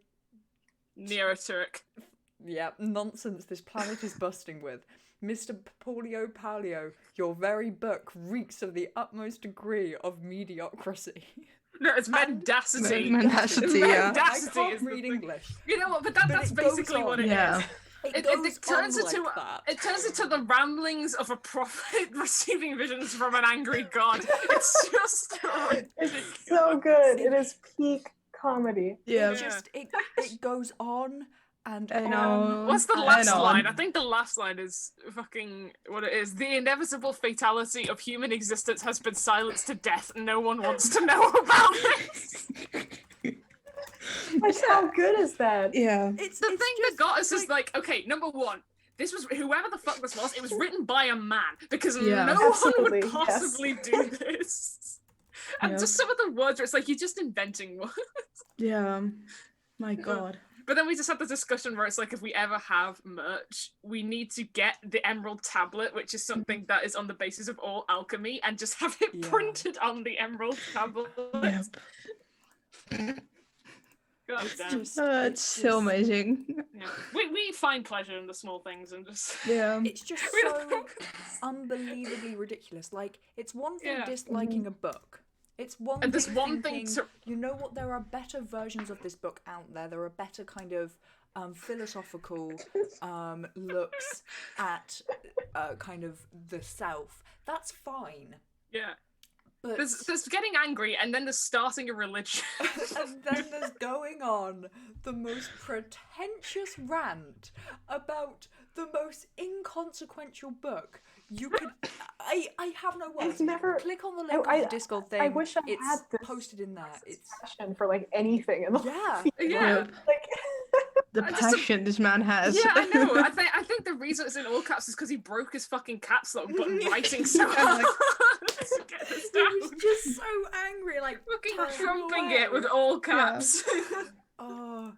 Yeah, nonsense this planet is busting with. Mr. Paulo, your very book reeks of the utmost degree of mediocrity. No, it's mendacity. Mendacity, yeah. I Mendacity can't is the read thing. English. You know what? But that's it goes basically what on. it is. Yeah. It It turns on into like that. it turns into the ramblings of a prophet receiving visions from an angry god. It's just It's so good. It is peak comedy. Yeah. It goes on and I on. know. What's the I last know. line? I think the last line is fucking what it is. The inevitable fatality of human existence has been silenced to death. No one wants to know about it. Like, how good is that? Yeah. It's The thing that just got us is like, okay, number one, this was whoever the fuck this was. It was written by a man because Yeah. no one Absolutely, would yes. possibly do this. And Yep. just some of the words where it's like you're just inventing words. Yeah. My God. But then we just had the discussion where it's like, if we ever have merch, we need to get the Emerald Tablet, which is something that is on the basis of all alchemy, and just have it Yeah. printed on the Emerald Tablet. Yep. God It's damn. just, It's so amazing. Yeah. We find pleasure in the small things and just... Yeah. It's just We so don't- unbelievably ridiculous. Like, it's one thing Yeah. disliking a book. It's one And thing there's one thinking, thing to... you know what, there are better versions of this book out there. There are better kind of philosophical looks at kind of the self. That's fine. Yeah. But There's getting angry, and then there's starting a religion. and then there's going on the most pretentious rant about the most inconsequential book you could. I have no words. I've never. Click on the link I- of the Discord thing. I wish I it's had this posted in there. It's passion for like anything in the yeah. Yeah. like. The Just passion this man has. Yeah, I know. I think the reason it's in all caps is because he broke his fucking caps lock button writing so hard to get this He down. was just so angry, like Fucking tapping trumping away. it with all caps. Oh,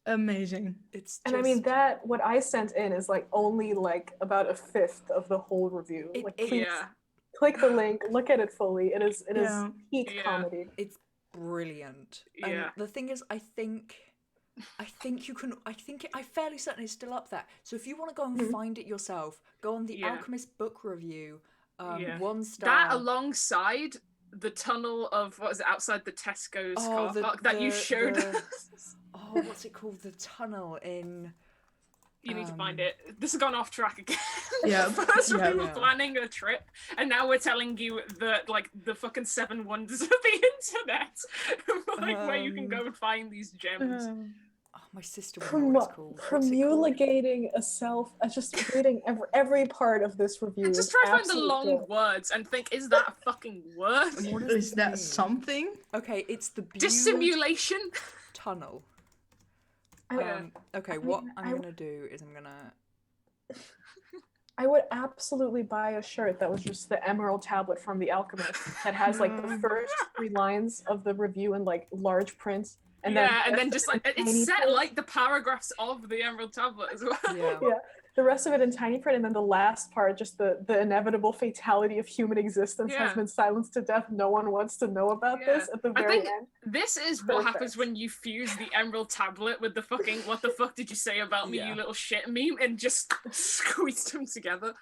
Amazing. it's just. And I mean that what I sent in is like only like about a fifth of the whole review. Like please Yeah. click the link, look at it fully. It is Yeah. peak Yeah. comedy. It's brilliant. Yeah. And the thing is, I think you can. I'm fairly certain it's still up there. So if you want to go and find it yourself, go on the Yeah. Alchemist book review. Yeah. 1 star. That alongside the tunnel of what is it outside the Tesco's car park that you showed us. Oh, what's it called? The tunnel in. You need to find it. This has gone off track again. Yeah. First Yeah. we were planning a trip, and now we're telling you the fucking 7 wonders of the internet, like where you can go and find these gems. Oh, my sister will know what it's called. What's it called? Promulgating a self. Just reading every part of this review. And is just try to find the absolute long joy. words and think, is that a fucking word? And what does Is this that mean? something? Okay, it's the Beward Dissimulation. tunnel. Yeah. Okay, what I'm gonna do is I'm gonna. I would absolutely buy a shirt that was just the Emerald Tablet from The Alchemist that has like the first 3 lines of the review in like large print, and then just like tiny it's set print. like the paragraphs of the Emerald Tablet as well. Yeah. Yeah, the rest of it in tiny print, and then the last part, just the inevitable fatality of human existence has Yeah. been silenced to death. No one wants to know about this Yeah. at the I very think- end. This is what happens Perfect. when you fuse the Emerald Tablet with the fucking "what the fuck did you say about me, Yeah. you little shit" meme, and just squeezed them together.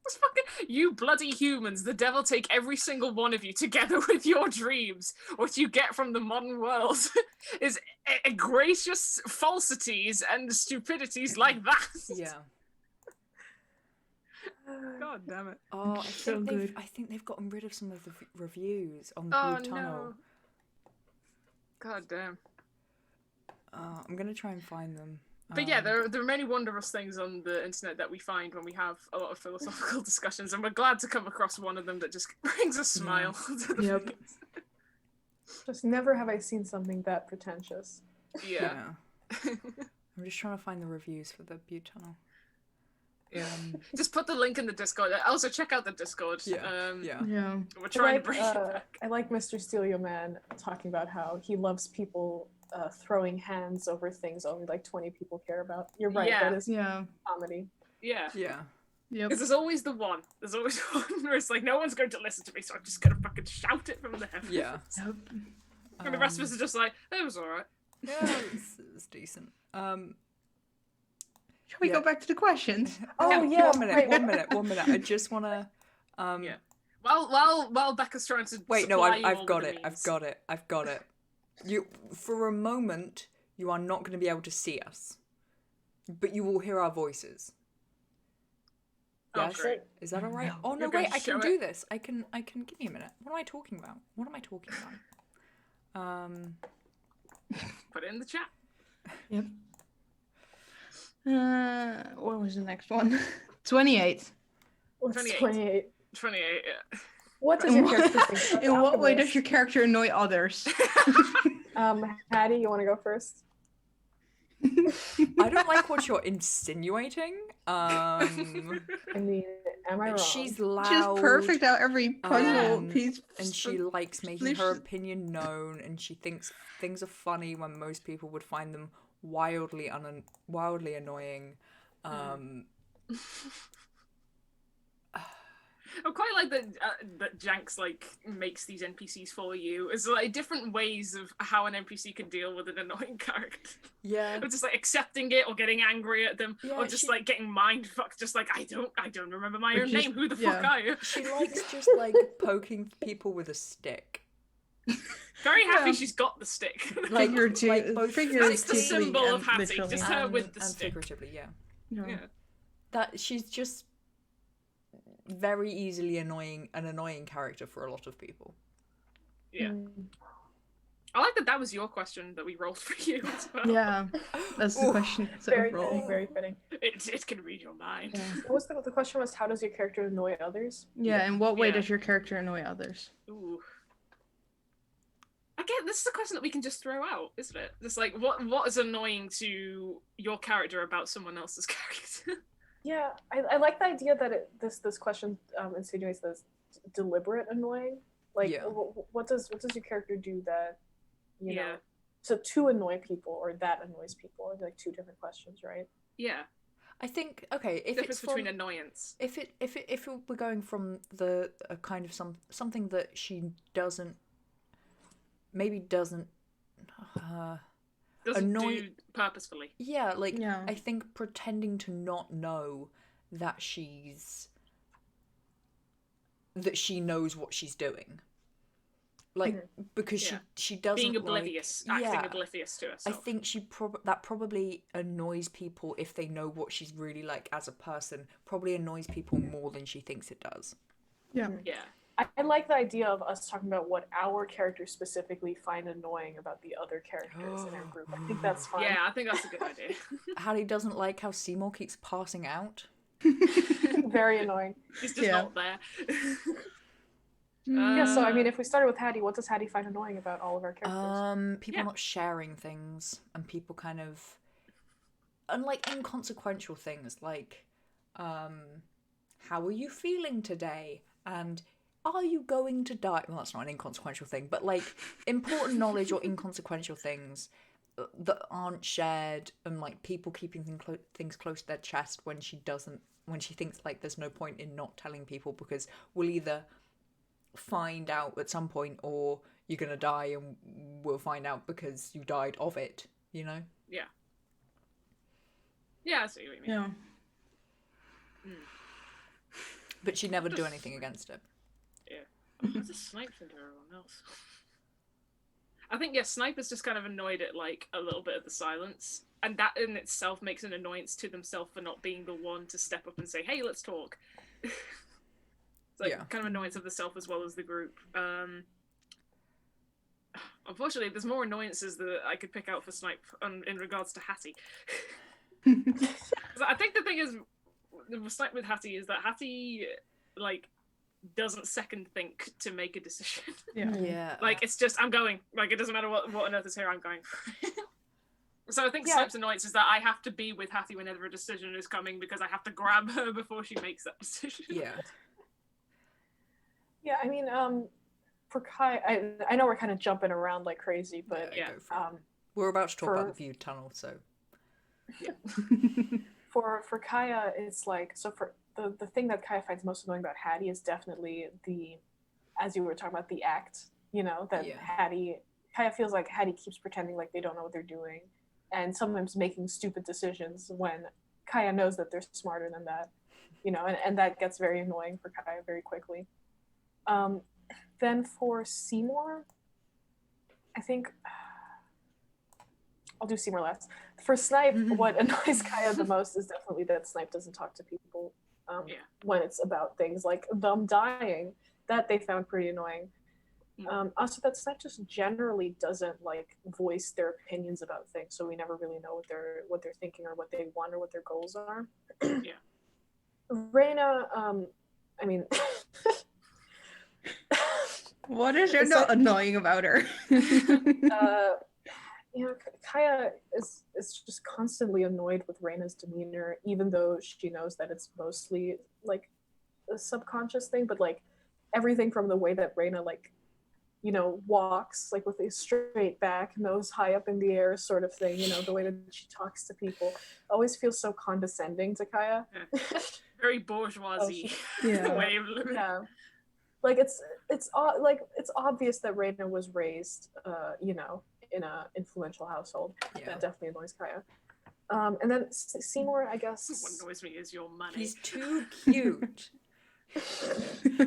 It's fucking you bloody humans. The devil take every single one of you together with your dreams. What you get from the modern world is gracious falsities and stupidities like that. Yeah. God damn it. Oh, So good. I think they've gotten rid of some of the reviews on Oh Blue Tunnel. no. God damn. I'm gonna try and find them. But yeah, there are many wondrous things on the internet that we find when we have a lot of philosophical discussions, and we're glad to come across one of them that just brings a smile to the Yep. face. Just never have I seen something that pretentious. Yeah. I'm just trying to find the reviews for the Butte Tunnel. Yeah. Just put the link in the Discord. Also, check out the Discord. Yeah. Yeah. We're trying to like, bring it back. I like Mr. Steelio Man talking about how he loves people throwing hands over things only like 20 people care about. You're right, Yeah. that is Yeah. comedy. Yeah. Yeah. Yep. Because there's always the one. There's always one where it's like, no one's going to listen to me, so I'm just going to fucking shout it from the heavens. Yeah. Yep. And the rest of us are just like, it was alright. Yeah, it was decent. Shall we Yeah. go back to the questions? Oh yeah, One minute. right. 1 minute. 1 minute. I just wanna. Yeah. While Becca's trying to Wait, no, supply you all I've with got the it. I've memes. got it. I've got it. You, for a moment, you are not going to be able to see us, but you will hear our voices. Oh, Yes? great. Is that all right? No. Oh no, You're going wait! to I can show do it? this. I can. Give me a minute. What am I talking about? What am I talking about? Put it in the chat. Yep. What was the next one? 28. What's 28. 28? 28, yeah. What does your character think about In what way does Alchemist? your character annoy others? Hattie, you want to go first? I don't like what you're insinuating. I mean, Am I wrong? She's loud. She's perfect at every puzzle piece. And she likes making her opinion known, and she thinks things are funny when most people would find them wildly annoying. I quite like that Janks like makes these NPCs for you. It's like different ways of how an NPC can deal with an annoying character. Yeah. Or just like accepting it, or getting angry at them, or just like getting mind fucked. Just like I don't remember my own name. Who the fuck are you? She likes just like poking people with a stick. Very happy she's got the stick. Like figuratively, that's the symbol of Hattie. literally. Just her with the and stick. figuratively, yeah. Yeah. That she's just very easily an annoying character for a lot of people. Yeah. I like that was your question that we rolled for you as well. Yeah, that's the question. Very fitting, very fitting. It can read your mind. Yeah. What was the question was, how does your character annoy others? Yeah, in what way does your character annoy others? Ooh. Again, this is a question that we can just throw out, isn't it? Just like, what is annoying to your character about someone else's character? Yeah, I like the idea that this question insinuates that it's deliberate annoying. Like, what does your character do that, you know, to annoy people, or that annoys people? Are like two different questions, right? Yeah. I think if difference it's between annoyance. If we're going from the kind of something that she doesn't annoy do purposefully. Yeah, like I think pretending to not know that she knows what she's doing. Like because she doesn't being oblivious, acting oblivious to herself. I think that probably annoys people if they know what she's really like as a person. Probably annoys people more than she thinks it does. Yeah. Yeah. I like the idea of us talking about what our characters specifically find annoying about the other characters in our group. I think that's fun. Yeah, I think that's a good idea. Hattie doesn't like how Seymour keeps passing out. Very annoying. He's just not there. Yeah, so I mean, if we started with Hattie, what does Hattie find annoying about all of our characters? People not sharing things, and people kind of, and like inconsequential things, like, how are you feeling today? And are you going to die? Well, that's not an inconsequential thing, but like important knowledge or inconsequential things that aren't shared, and like people keeping things close to their chest when she thinks like there's no point in not telling people, because we'll either find out at some point, or you're gonna die and we'll find out because you died of it, you know? Yeah, I see what you mean. Yeah. But she'd never do anything against it. Yeah. What's a snipe thing to everyone else? I think Sniper's just kind of annoyed at like a little bit of the silence, and that in itself makes an annoyance to themselves for not being the one to step up and say, hey, let's talk. It's like kind of annoyance of the self as well as the group. Unfortunately, there's more annoyances that I could pick out for Snipe in regards to Hattie. I think the thing is, the Snipe with Hattie is that Hattie like doesn't second think to make a decision. Yeah. Like it's just I'm going. Like it doesn't matter what on earth is here. I'm going. So I think Snipe's annoyance is that I have to be with Hattie whenever a decision is coming, because I have to grab her before she makes that decision. Yeah. Yeah, I mean, for Kai, I know we're kind of jumping around like crazy, but we're about to talk about the viewed tunnel, so for Kaya, it's like, so for the thing that Kaya finds most annoying about Hattie is definitely as you were talking about, the act, you know, that Kaya feels like Hattie keeps pretending like they don't know what they're doing, and sometimes making stupid decisions when Kaya knows that they're smarter than that, you know, and that gets very annoying for Kaya very quickly. Then for Seymour, I think I'll do Seymour last. For Snipe, what annoys Kaya the most is definitely that Snipe doesn't talk to people when it's about things like them dying. That they found pretty annoying. Also, that Snipe just generally doesn't like voice their opinions about things, so we never really know what they're thinking or what they want or what their goals are. Reina, I mean. What is there not annoying about her? You know, Kaya is just constantly annoyed with Reina's demeanor, even though she knows that it's mostly like a subconscious thing, but like everything from the way that Reina like, you know, walks like with a straight back, nose high up in the air sort of thing, you know, the way that she talks to people always feels so condescending to Kaya. Very bourgeoisie Yeah. way of living. Yeah. Like it's obvious that Reina was raised you know, in a influential household. Yeah. That definitely annoys Kaya. And then Seymour, I guess. What annoys me is your money. He's too cute.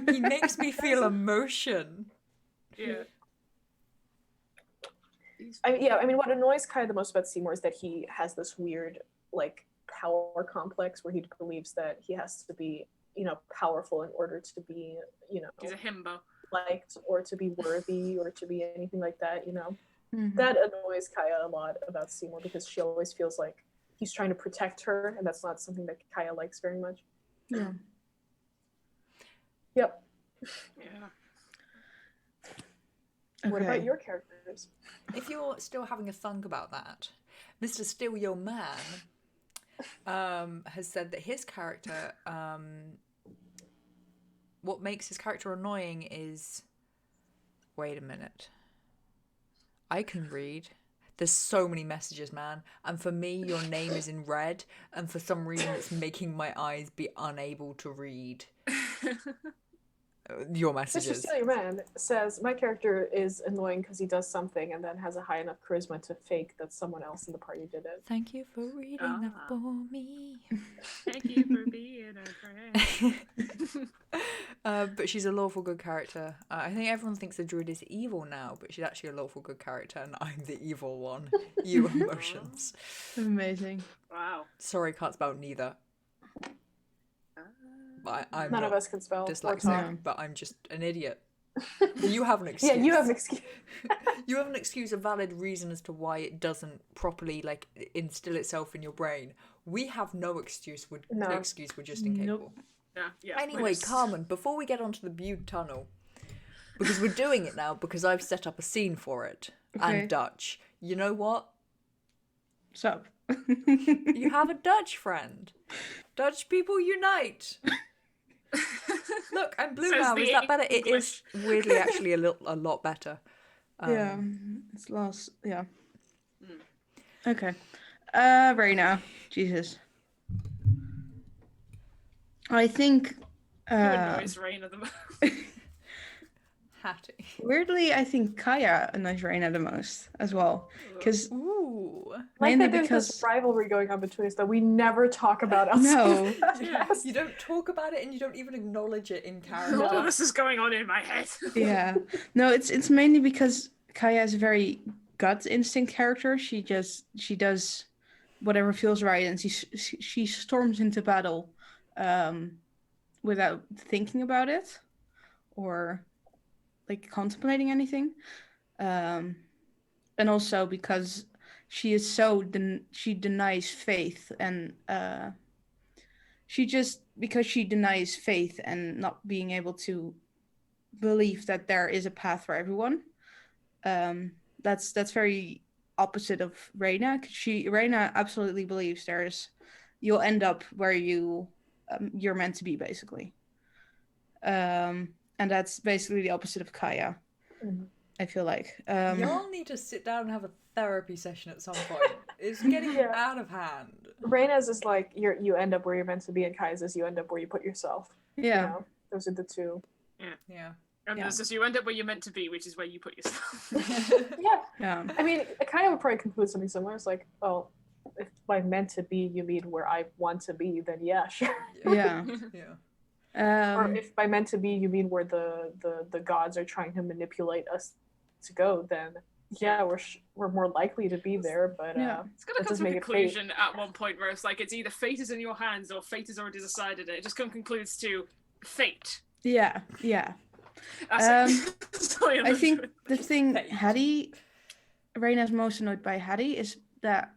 He makes me feel emotion. Yeah. I mean, what annoys Kaya the most about Seymour is that he has this weird, like, power complex where he believes that he has to be, you know, powerful in order to be, you know, He's a himbo. liked or to be worthy or to be anything like that, you know. Mhm. That annoys Kaya a lot about Seymour because she always feels like he's trying to protect her, and that's not something that Kaya likes very much. Yeah. Yep. Yeah. What about your characters? If you're still having a thunk about that, Mr. Still Your Man has said that his character, what makes his character annoying is... Wait a minute. I can read. There's so many messages, man. And for me, your name is in red, and for some reason it's making my eyes be unable to read your Mr. messages. Steal Your Man says, my character is annoying because he does something and then has a high enough charisma to fake that someone else in the party did it. Thank you for reading that for me. Thank you for being a friend. But she's a lawful good character. I think everyone thinks the druid is evil now, but she's actually a lawful good character, and I'm the evil one. You emotions. Amazing. Wow. Sorry, can't spell neither. I'm None not of us can spell or dyslexic, talk. but I'm just an idiot. You have an excuse. Yeah, you have an excuse. You have an excuse, a valid reason as to why it doesn't properly like instill itself in your brain. We have no excuse. We're just incapable. Yeah. Anyway, Carmen, before we get onto the Bude Tunnel, because we're doing it now because I've set up a scene for it, Okay. and Dutch. You know what? Sup? You have a Dutch friend. Dutch people unite. Look, I'm blue Says now. the Is that better? It English. is weirdly actually a lot better. Yeah, it's lost. Yeah. Okay. Reina. Jesus. I think. Who annoys Reina the most? Hattie. Weirdly, I think Kaya annoys Reina the most as well, because Ooh. Like mainly that there's because this rivalry going on between us that we never talk about outside. no, Yes. You don't talk about it and you don't even acknowledge it in All character. of this is going on in my head. yeah, no, it's mainly because Kaya is a very gut instinct character. She does whatever feels right, and she storms into battle, without thinking about it, or like contemplating anything, and also because she is so she denies faith, and because she denies faith and not being able to believe that there is a path for everyone. That's very opposite of Reina. Reina absolutely believes you'll end up where you're meant to be, basically. And that's basically the opposite of Kaya. Mhm. I feel like. Y'all need to sit down and have a therapy session at some point. It's getting Yeah. out of hand. Reina's is like you end up where you're meant to be, and Kaya's is you end up where you put yourself. Yeah. You know? Those are the two. Yeah. And Yeah. there's this, you end up where you're meant to be, which is where you put yourself. Yeah. Yeah. I mean, Kaya would probably conclude something similar. It's like, oh, if by meant to be you mean where I want to be, then yeah, sure. Yeah. Yeah. Or if by meant to be you mean where the gods are trying to manipulate us to go, then yeah, we're more likely to be there. But Yeah. It's gonna That come does to a make it conclusion at one point where it's like it's either fate is in your hands or fate has already decided it. It just concludes to fate. Yeah. Yeah. That's it. Sorry, I think not the thing Fate. Reina's most annoyed by Hattie is that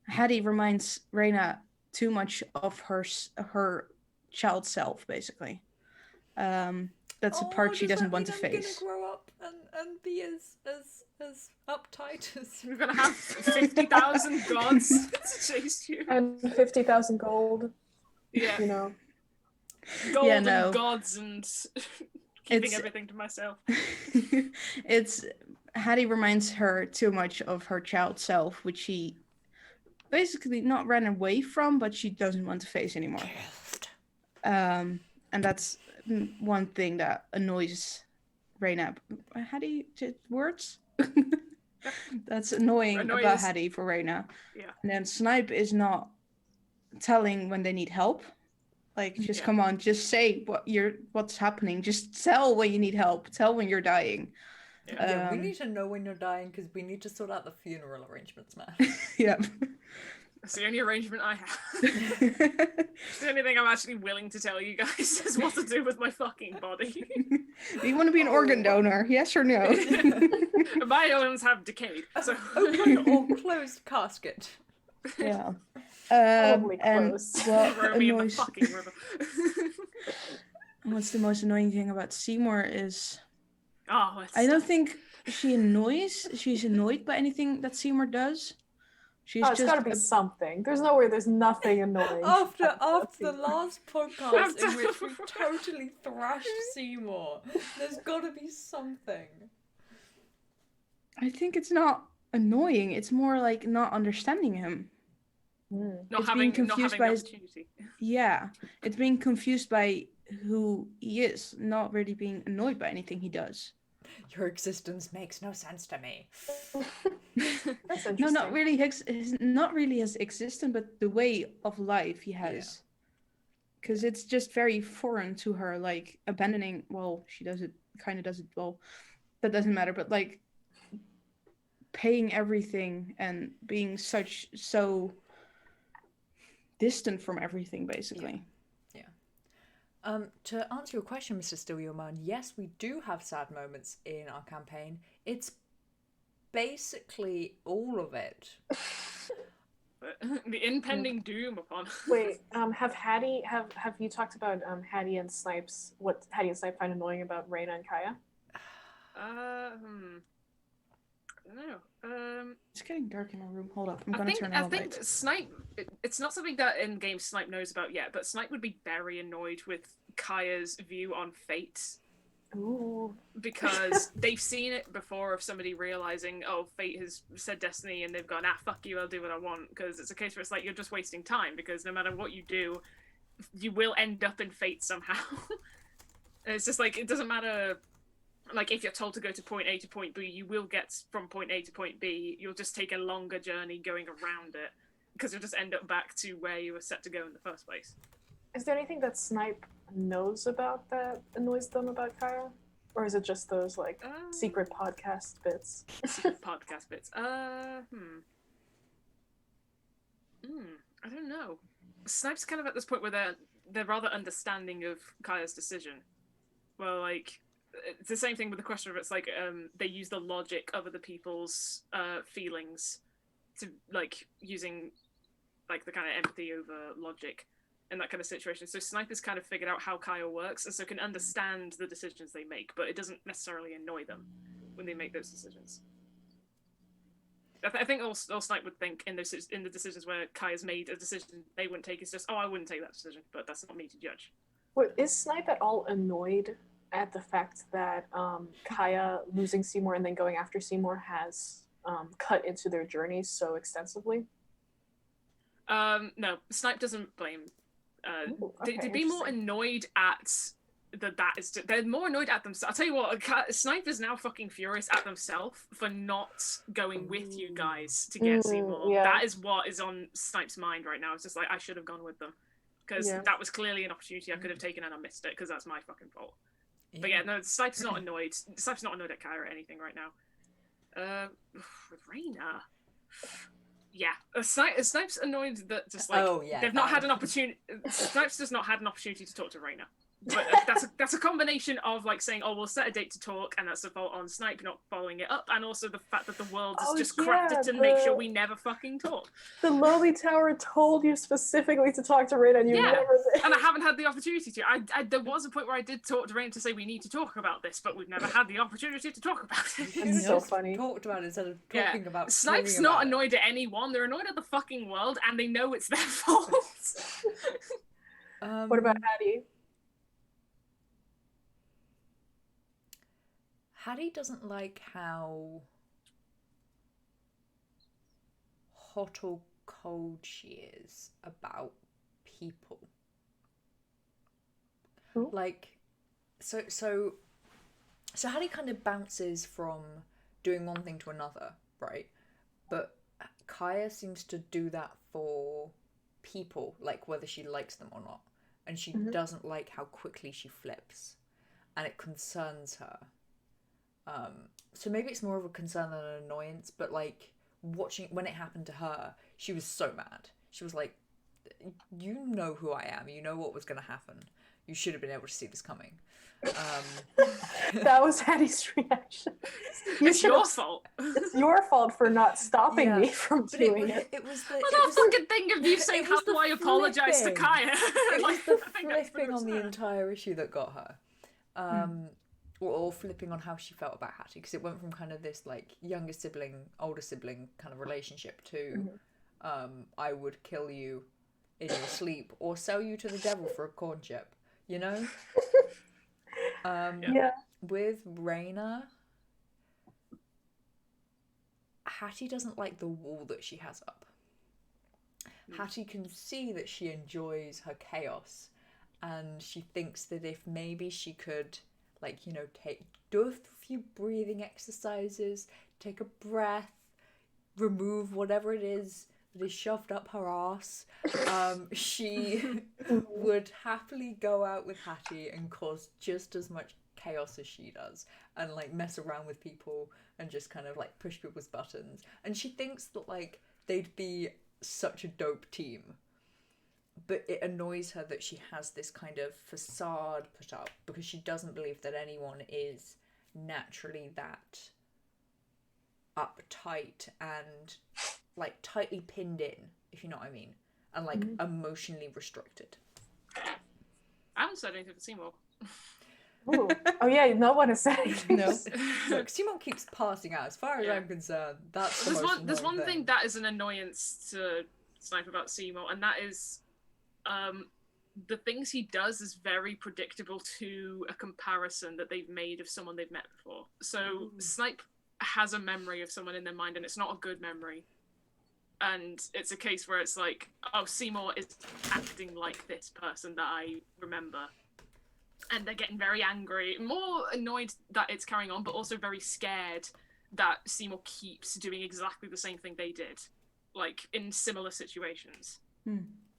Hattie reminds Reina too much of her child self, basically. That's a part she doesn't want to face. I'm gonna grow up and be as uptight as You're gonna have 50,000 gods to chase you. and 50,000 gold, Yeah. you know. Gold Yeah, no. and gods and keeping It's- everything to myself. It's Hattie reminds her too much of her child self, which she basically not ran away from, but she doesn't want to face anymore. And that's one thing that annoys Raina. Hattie, words? That's annoying Annoy about is- Hattie for Raina. Yeah. And then Snipe is not telling when they need help. Like, just Yeah. come on, just say what's happening. Just tell when you need help. Tell when you're dying. Yeah, we need to know when you're dying because we need to sort out the funeral arrangements, man. Yeah. That's the only arrangement I have. The only thing I'm actually willing to tell you guys is what to do with my fucking body. Do you want to be an organ donor? Yes or no? My organs have decayed, so Open or closed casket. Yeah. Probably And close. what throw me in the annoys, fucking river. what's the most annoying thing about Seymour is Oh, I don't think she's annoyed by anything that Seymour does. She's Oh, it's just gotta be something. There's no way there's nothing annoying. After the last podcast in After- which we totally thrashed Seymour, there's gotta be something. I think it's not annoying. It's more like not understanding him. Mm. not It's having being not confused having by the his- opportunity. Yeah. It's being confused by who he is, not really being annoyed by anything he does. Your existence makes no sense to me. That's interesting. No, not really not really his existence, but the way of life he has. Because it's just very foreign to her, like abandoning. Well, she does it, kind of does it. Well, that doesn't matter. But like paying everything and being so distant from everything, basically. To answer your question, Mr. Still Your Man, yes, we do have sad moments in our campaign. It's basically all of it. The impending doom upon us. Wait, have you talked about Hattie and Snipes? What Hattie and Snipe find annoying about Raina and Kaya? I don't know. It's getting dark in my room. Hold up, I'm I gonna turn think on the lights. Snipe. It's not something that in game Snipe knows about yet, but Snipe would be very annoyed with Kaya's view on fate Ooh. because they've seen it before of somebody realizing, oh, fate has said destiny, and they've gone, fuck you, I'll do what I want. Because it's a case where it's like you're just wasting time because no matter what you do, you will end up in fate somehow. And it's just like it doesn't matter. Like, if you're told to go to point A to point B, you will get from point A to point B. You'll just take a longer journey going around it, because you'll just end up back to where you were set to go in the first place. Is there anything that Snipe knows about that annoys them about Kaya? Or is it just those, like, secret podcast bits? Secret podcast bits. I don't know. Snipe's kind of at this point where they're rather understanding of Kaya's decision. Well, like, it's the same thing with the question of it's like they use the logic of other people's feelings to, like, using like the kind of empathy over logic in that kind of situation. So Snipe has kind of figured out how Kaya works and so can understand the decisions they make, but it doesn't necessarily annoy them when they make those decisions. I think all Snipe would think in the decisions where Kaya's made a decision they wouldn't take is just, oh, I wouldn't take that decision, but that's not me to judge. Wait, is Snipe at all annoyed at the fact that Kaya losing Seymour and then going after Seymour has cut into their journeys so extensively? No, Snipe doesn't blame. Ooh, okay, They'd be more interesting. annoyed at that is. They're more annoyed at themselves. I'll tell you what, Snipe is now fucking furious at themselves for not going with you guys to get Seymour. yeah. That is what is on Snipe's mind right now. It's just like, I should have gone with them. Because Yeah. that was clearly an opportunity I could have taken and I missed it because that's my fucking fault. But yeah, no, Snipe's not annoyed. Snipe's not annoyed at Kaya or anything right now. With Raina, yeah, Snipe's annoyed that just like they've not had an opportunity. Snipe's just not had an opportunity to talk to Raina. But that's a combination of like saying, oh, we'll set a date to talk, and that's the fault on Snipe not following it up, and also the fact that the world is just crafted to make sure we never fucking talk. The Lowly Tower told you specifically to talk to Raina, and you never did. And I haven't had the opportunity to. There was a point where I did talk to Raina to say we need to talk about this, but we've never had the opportunity to talk about it. It's so funny. Talked about it instead of talking about. Snipe's not annoyed at anyone. They're annoyed at the fucking world, and they know it's their fault. What about Hattie? Hattie doesn't like how hot or cold she is about people. Who? Like, so Hattie kind of bounces from doing one thing to another, right? But Kaya seems to do that for people, like whether she likes them or not. And she doesn't like how quickly she flips. And it concerns her. So maybe it's more of a concern than an annoyance, but like watching when it happened to her, she was so mad. She was like, you know who I am, you know what was going to happen. You should have been able to see this coming. That was Hattie's reaction. It's your fault. It's your fault for not stopping me from doing it. It was the. Well, that fucking thing of you saying, how do I apologise to Kaya? It Like, was the I think that's pretty flipping much on the that. entire issue that got her. Or flipping on how she felt about Hattie, because it went from kind of this like younger sibling, older sibling kind of relationship to I would kill you in your sleep or sell you to the devil for a corn chip, you know? Yeah. With Raina, Hattie doesn't like the wall that she has up. Hattie can see that she enjoys her chaos, and she thinks that if maybe she could, like, you know, do a few breathing exercises, take a breath, remove whatever it is that is shoved up her ass, she would happily go out with Hattie and cause just as much chaos as she does, and like mess around with people and just kind of like push people's buttons. And she thinks that like they'd be such a dope team, but it annoys her that she has this kind of facade put up because she doesn't believe that anyone is naturally that uptight and like tightly pinned in, if you know what I mean, and like emotionally restricted. I haven't said anything to Seymour. Ooh. Oh yeah, no one has said anything. No. Look, Simon keeps passing out. As far as I'm concerned, that's the There's one thing. thing that is an annoyance to Snipe about Seymour, and that is the things he does is very predictable to a comparison that they've made of someone they've met before. So Snipe has a memory of someone in their mind, and it's not a good memory. And it's a case where it's like, oh, Seymour is acting like this person that I remember. And they're getting very angry, more annoyed that it's carrying on, but also very scared that Seymour keeps doing exactly the same thing they did, like in similar situations.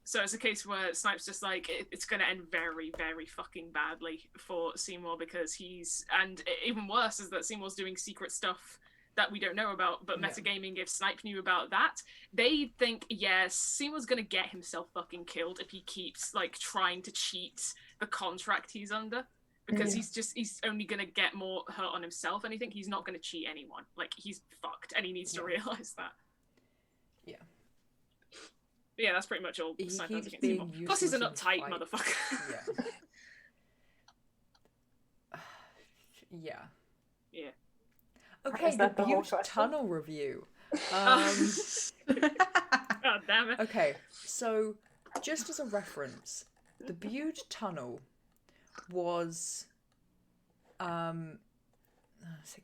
So it's a case where Snipe's just like, it's going to end very, very fucking badly for Seymour because and even worse is that Seymour's doing secret stuff that we don't know about, but metagaming, if Snipe knew about that, they think, yes, Seymour's gonna get himself fucking killed if he keeps, like, trying to cheat the contract he's under. Because he's only gonna get more hurt on himself, and I think he's not gonna cheat anyone. Like, he's fucked, and he needs to realise that. Yeah. But yeah, that's pretty much all Snipe has against being Seymour. Plus he's an useless uptight in motherfucker. Yeah. Yeah. Okay, Is that the whole Butte question? Tunnel review. God damn it. Okay, so just as a reference, the Butte Tunnel was so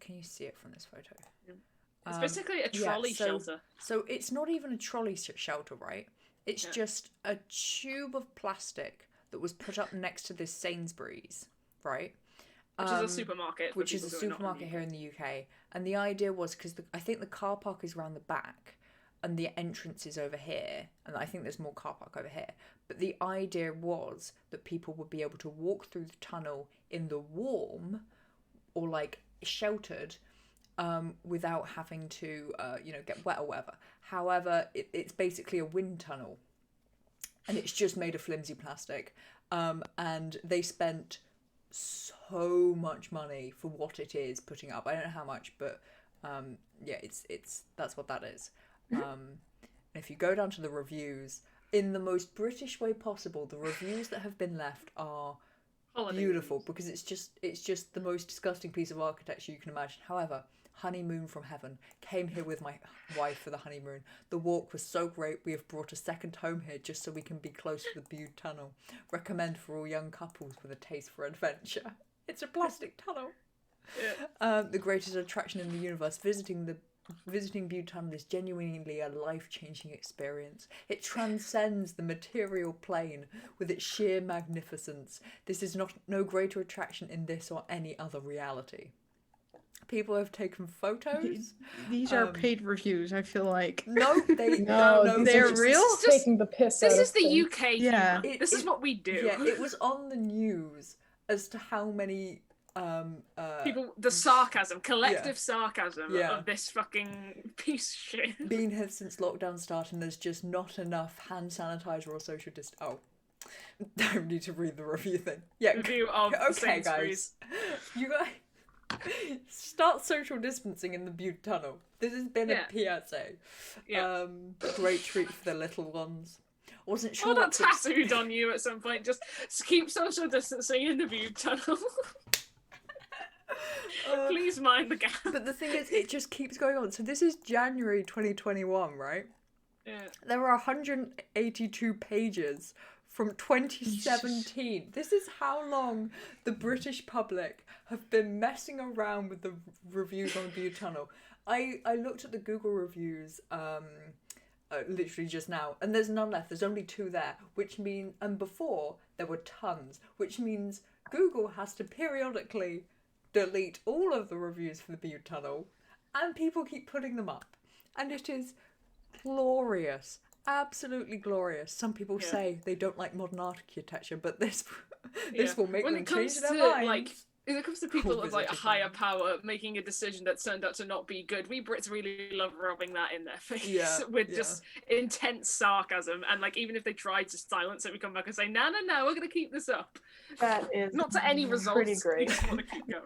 can you see it from this photo? It's basically a trolley shelter. So it's not even a trolley shelter, right? It's just a tube of plastic that was put up next to this Sainsbury's, right? Which is a supermarket. Which is a supermarket here in the UK. And the idea was, because I think the car park is around the back and the entrance is over here. And I think there's more car park over here. But the idea was that people would be able to walk through the tunnel in the warm or like sheltered without having to, get wet or whatever. However, it's basically a wind tunnel. And it's just made of flimsy plastic. And they spent so much money for what it is putting up. I don't know how much, but it's that's what that is. If you go down to the reviews, in the most British way possible, the reviews that have been left are beautiful because it's just the most disgusting piece of architecture you can imagine. However, honeymoon from heaven. Came here with my wife for the honeymoon. The walk was so great, we have brought a second home here just so we can be close to the Bude Tunnel. Recommend for all young couples with a taste for adventure. It's a plastic tunnel. The greatest attraction in the universe. Visiting Butte Tunnel is genuinely a life-changing experience. It transcends the material plane with its sheer magnificence. This is no greater attraction in this or any other reality. People have taken photos. These are paid reviews, I feel like. No, these they're are just real? Taking the piss out This of is the things. UK Yeah. humor. This is what we do. Yeah, it was on the news as to how many People, the sarcasm, collective sarcasm Yeah. of this fucking piece of shit. been here since lockdown started and there's just not enough hand sanitizer or social distance. Oh, don't need to read the review thing. Yeah, Review of the okay, Sainsbury's. guys. You guys start social distancing in the Butte Tunnel. This has been a PSA. Yeah. Great treat for the little ones. Wasn't sure. Hold that tattooed on you at some point. Just keep social distancing in the Butte Tunnel. Please mind the gap. But the thing is, it just keeps going on. So this is January 2021, right? Yeah. There are 182 pages from 2017. This is how long the British public have been messing around with the reviews on Butte Tunnel. I looked at the Google reviews literally just now, and there's none left. There's only 2 there, which means, and before there were tons, which means Google has to periodically delete all of the reviews for the Butte Tunnel, and people keep putting them up, and it is glorious, absolutely glorious. Some people say they don't like modern architecture, but this will make them change their minds. When it comes to people of like a higher power making a decision that turned out to not be good, we Brits really love rubbing that in their face with just intense sarcasm, and like even if they try to silence it, we come back and say, no, we're gonna keep this up. That is not to any results. pretty great. We just want to keep going.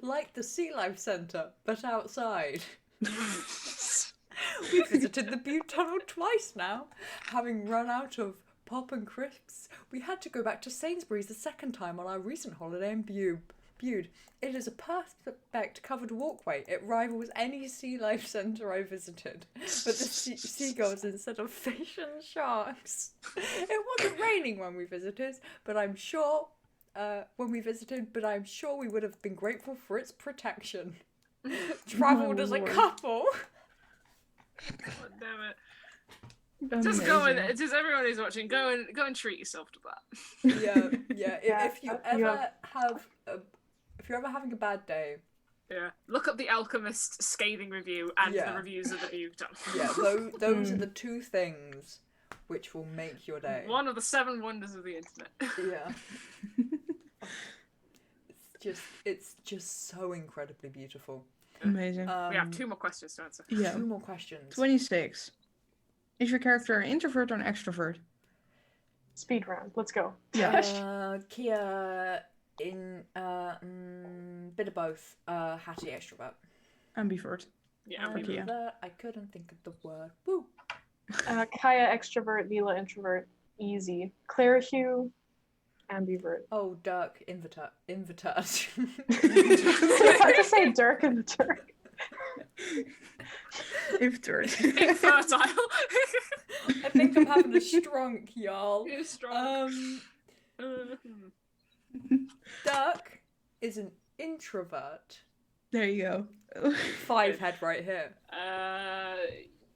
Like the Sea Life Centre, but outside. We visited the Butte Tunnel twice now, having run out of pop and crisps. We had to go back to Sainsbury's the second time on our recent holiday in Bude. It is a perfect covered walkway. It rivals any sea life centre I visited. But the seagulls instead of fish and sharks. It wasn't raining when we visited, but I'm sure we would have been grateful for its protection. Travelled as a couple. God damn it. Just go and just everyone who's watching, go and treat yourself to that. Yeah. If you ever having a bad day, look up The Alchemist scathing review and the reviews of the Butte Tunnel. Yeah, those are the 2 things which will make your day. One of the 7 wonders of the internet. Yeah. It's just so incredibly beautiful. Amazing. We have 2 more questions to answer. Yeah. 2 more questions. 26. Is your character an introvert or an extrovert? Speed round. Let's go. Yeah. Kia in bit of both. Hattie extrovert. Ambivert. Yeah, Ambivert. I couldn't think of the word. Woo. Kaya extrovert, Neela introvert. Easy. Claire Hugh, ambivert. Oh, Dirk invert. It's hard to say Dirk and the Turk. Infertile. I think I'm having a strunk, y'all. You're strong. Dirk is an introvert. There you go. 5 head right here.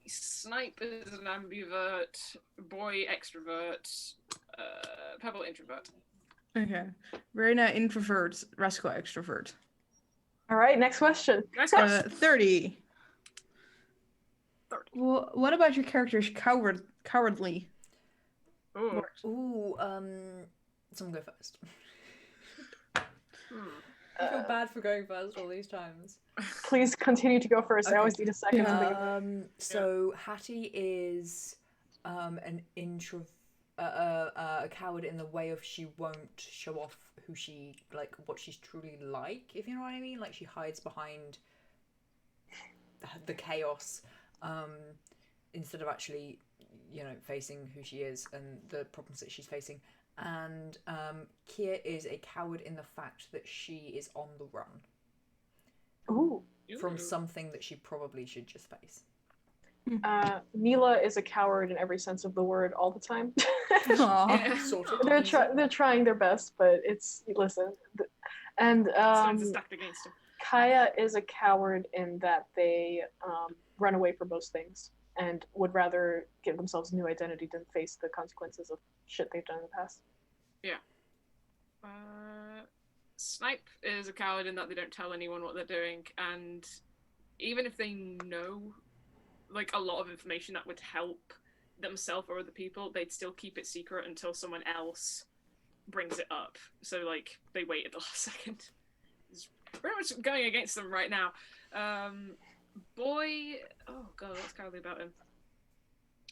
Snipe is an ambivert. Boy extrovert. Pebble introvert. Okay. Verena introvert. Rascal extrovert. All right, next question. 30. Well, what about your character's cowardly? Ooh. Ooh, someone go first. I feel bad for going first all these times. Please continue to go first. Okay. I always need a second. So Hattie is an a coward in the way of she won't show off who she what she's truly like, if you know what I mean. Like she hides behind the chaos instead of actually facing who she is and the problems that she's facing. And Kia is a coward in the fact that she is on the run. Ooh. From something that she probably should just face. Neela is a coward in every sense of the word all the time. Sort of. They're trying their best, but listen. And Someone's stacked against him. Kaya is a coward in that they run away from most things and would rather give themselves a new identity than face the consequences of shit they've done in the past. Snipe is a coward in that they don't tell anyone what they're doing, and even if they know like a lot of information that would help themselves or other people, they'd still keep it secret until someone else brings it up. So like they wait at the last second. It's pretty much going against them right now. Boy, oh god, what's cowardly about him?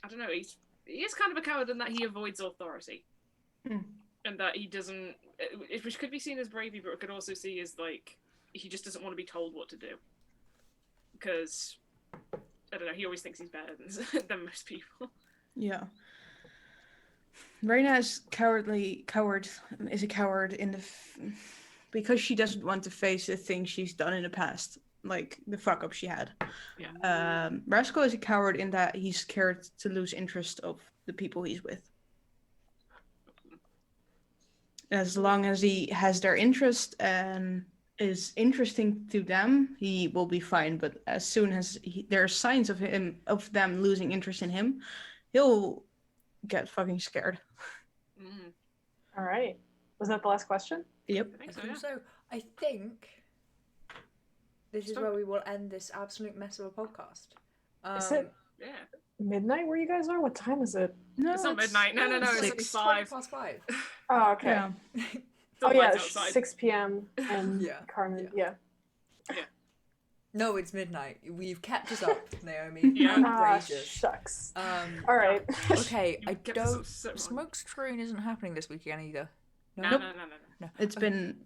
I don't know. He is kind of a coward in that he avoids authority, and that he doesn't. Which could be seen as bravery, but it could also see as like he just doesn't want to be told what to do. Because I don't know, he always thinks he's better than most people. Yeah. Reina is a coward in the because she doesn't want to face the things she's done in the past, like the fuck up she had. Yeah. Rascal is a coward in that he's scared to lose interest of the people he's with. As long as he has their interest and is interesting to them, he will be fine. But as soon as there are signs of them losing interest in him, he'll get fucking scared. Mm. All right. Was that the last question? Yep. I think so, I think yeah. so. I think this is where we will end this absolute mess of a podcast. Is it Yeah. midnight where you guys are? What time is it? No, It's not midnight. No, it's six. only 5. 5. Oh, okay. Yeah. Oh, yeah, Lights outside. 6 p.m. and Yeah, Carmen, yeah. yeah. No, it's midnight. We've kept us up, Naomi. Yeah. Outrageous. Shucks. Um, All right. okay, You I kept us don't. up so long. Smoke screen isn't happening this weekend either. No. It's been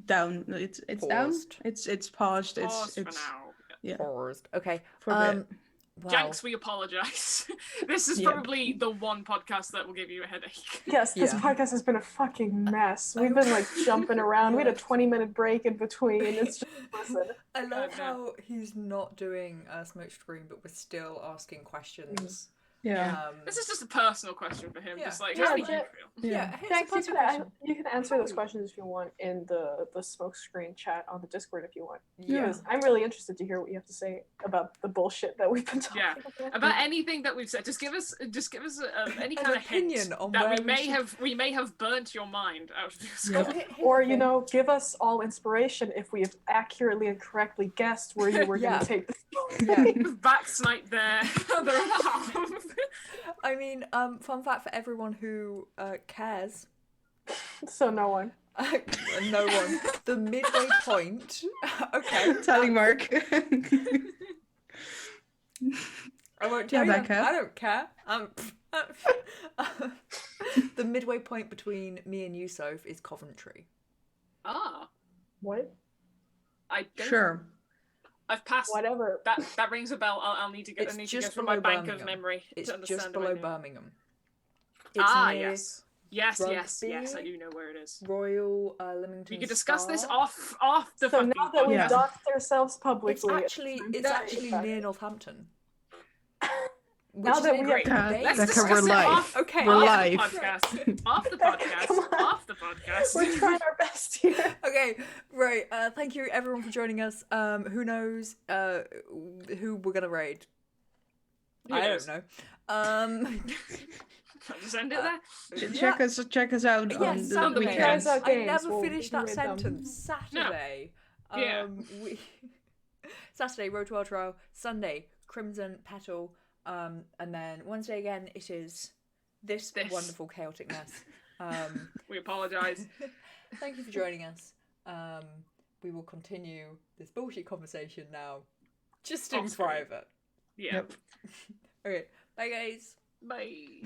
down. It's down. Paused. It's paused. Pause It's for now. yeah. Paused. Okay. For a bit. Wow. Janks, we apologise. This is Yep. probably the one podcast that will give you a headache. Yes, this Yeah. podcast has been a fucking mess. We've been like jumping around. We had a Yes. 20-minute break in between. It's just, listen. I love no. how he's not doing a smoke screen, but we're still asking questions. Yeah. This is just a personal question for him. Yeah. Just like, Yeah, how do you Jan- feel? Yeah, it's a Thanks, personal question. you can answer those questions if you want in the smoke screen chat on the Discord if you want. Yeah. Because I'm really interested to hear what you have to say about the bullshit that we've been talking Yeah. about. About anything that we've said, just give us any An kind of opinion hint on that where we we may have burnt your mind out of this. Yeah. Or, you know, give us all inspiration if we have accurately and correctly guessed where you were Yeah. going to take this. Yeah. Back snipe there. Other half. I mean, fun fact for everyone who cares. So no one. No one. The midway point. Okay. Tally mark. I won't tell Yeah, you. Becca. I don't care. The midway point between me and Yusuf is Coventry. Ah, What? I don't. Sure. I've passed. Whatever. That rings a bell. I'll need to get. It's I need to just go from my below bank of Birmingham. memory It's to understand. just where below I know. Birmingham. It's near Yes. Yes. Rugby. I do know where it is. Royal Leamington. We could discuss this Star. off the. So fucking now that we've Yeah. doxed ourselves It's publicly, actually near Northampton. Now Which that is we a great have- debate. Let's Becca, discuss we're it live. off. Okay. We're off live. The podcast. Off the Becca, podcast. come on. Off the podcast. we're trying our best here. Okay, right. Thank you everyone for joining us. Who knows who we're gonna raid? Who I knows? don't know. Just end it there. Check us out Yes, on the Saturday. weekends. Guys out I games, never we'll finished that read them. sentence. Saturday. Yeah. We... Saturday, Road to World Trial. Sunday, Crimson Petal. And then Wednesday again, it is this wonderful chaotic mess. We apologise. Thank you for joining us. We will continue this bullshit conversation now, just in Off screen. private. Yeah. Yep. Okay, bye guys. Bye.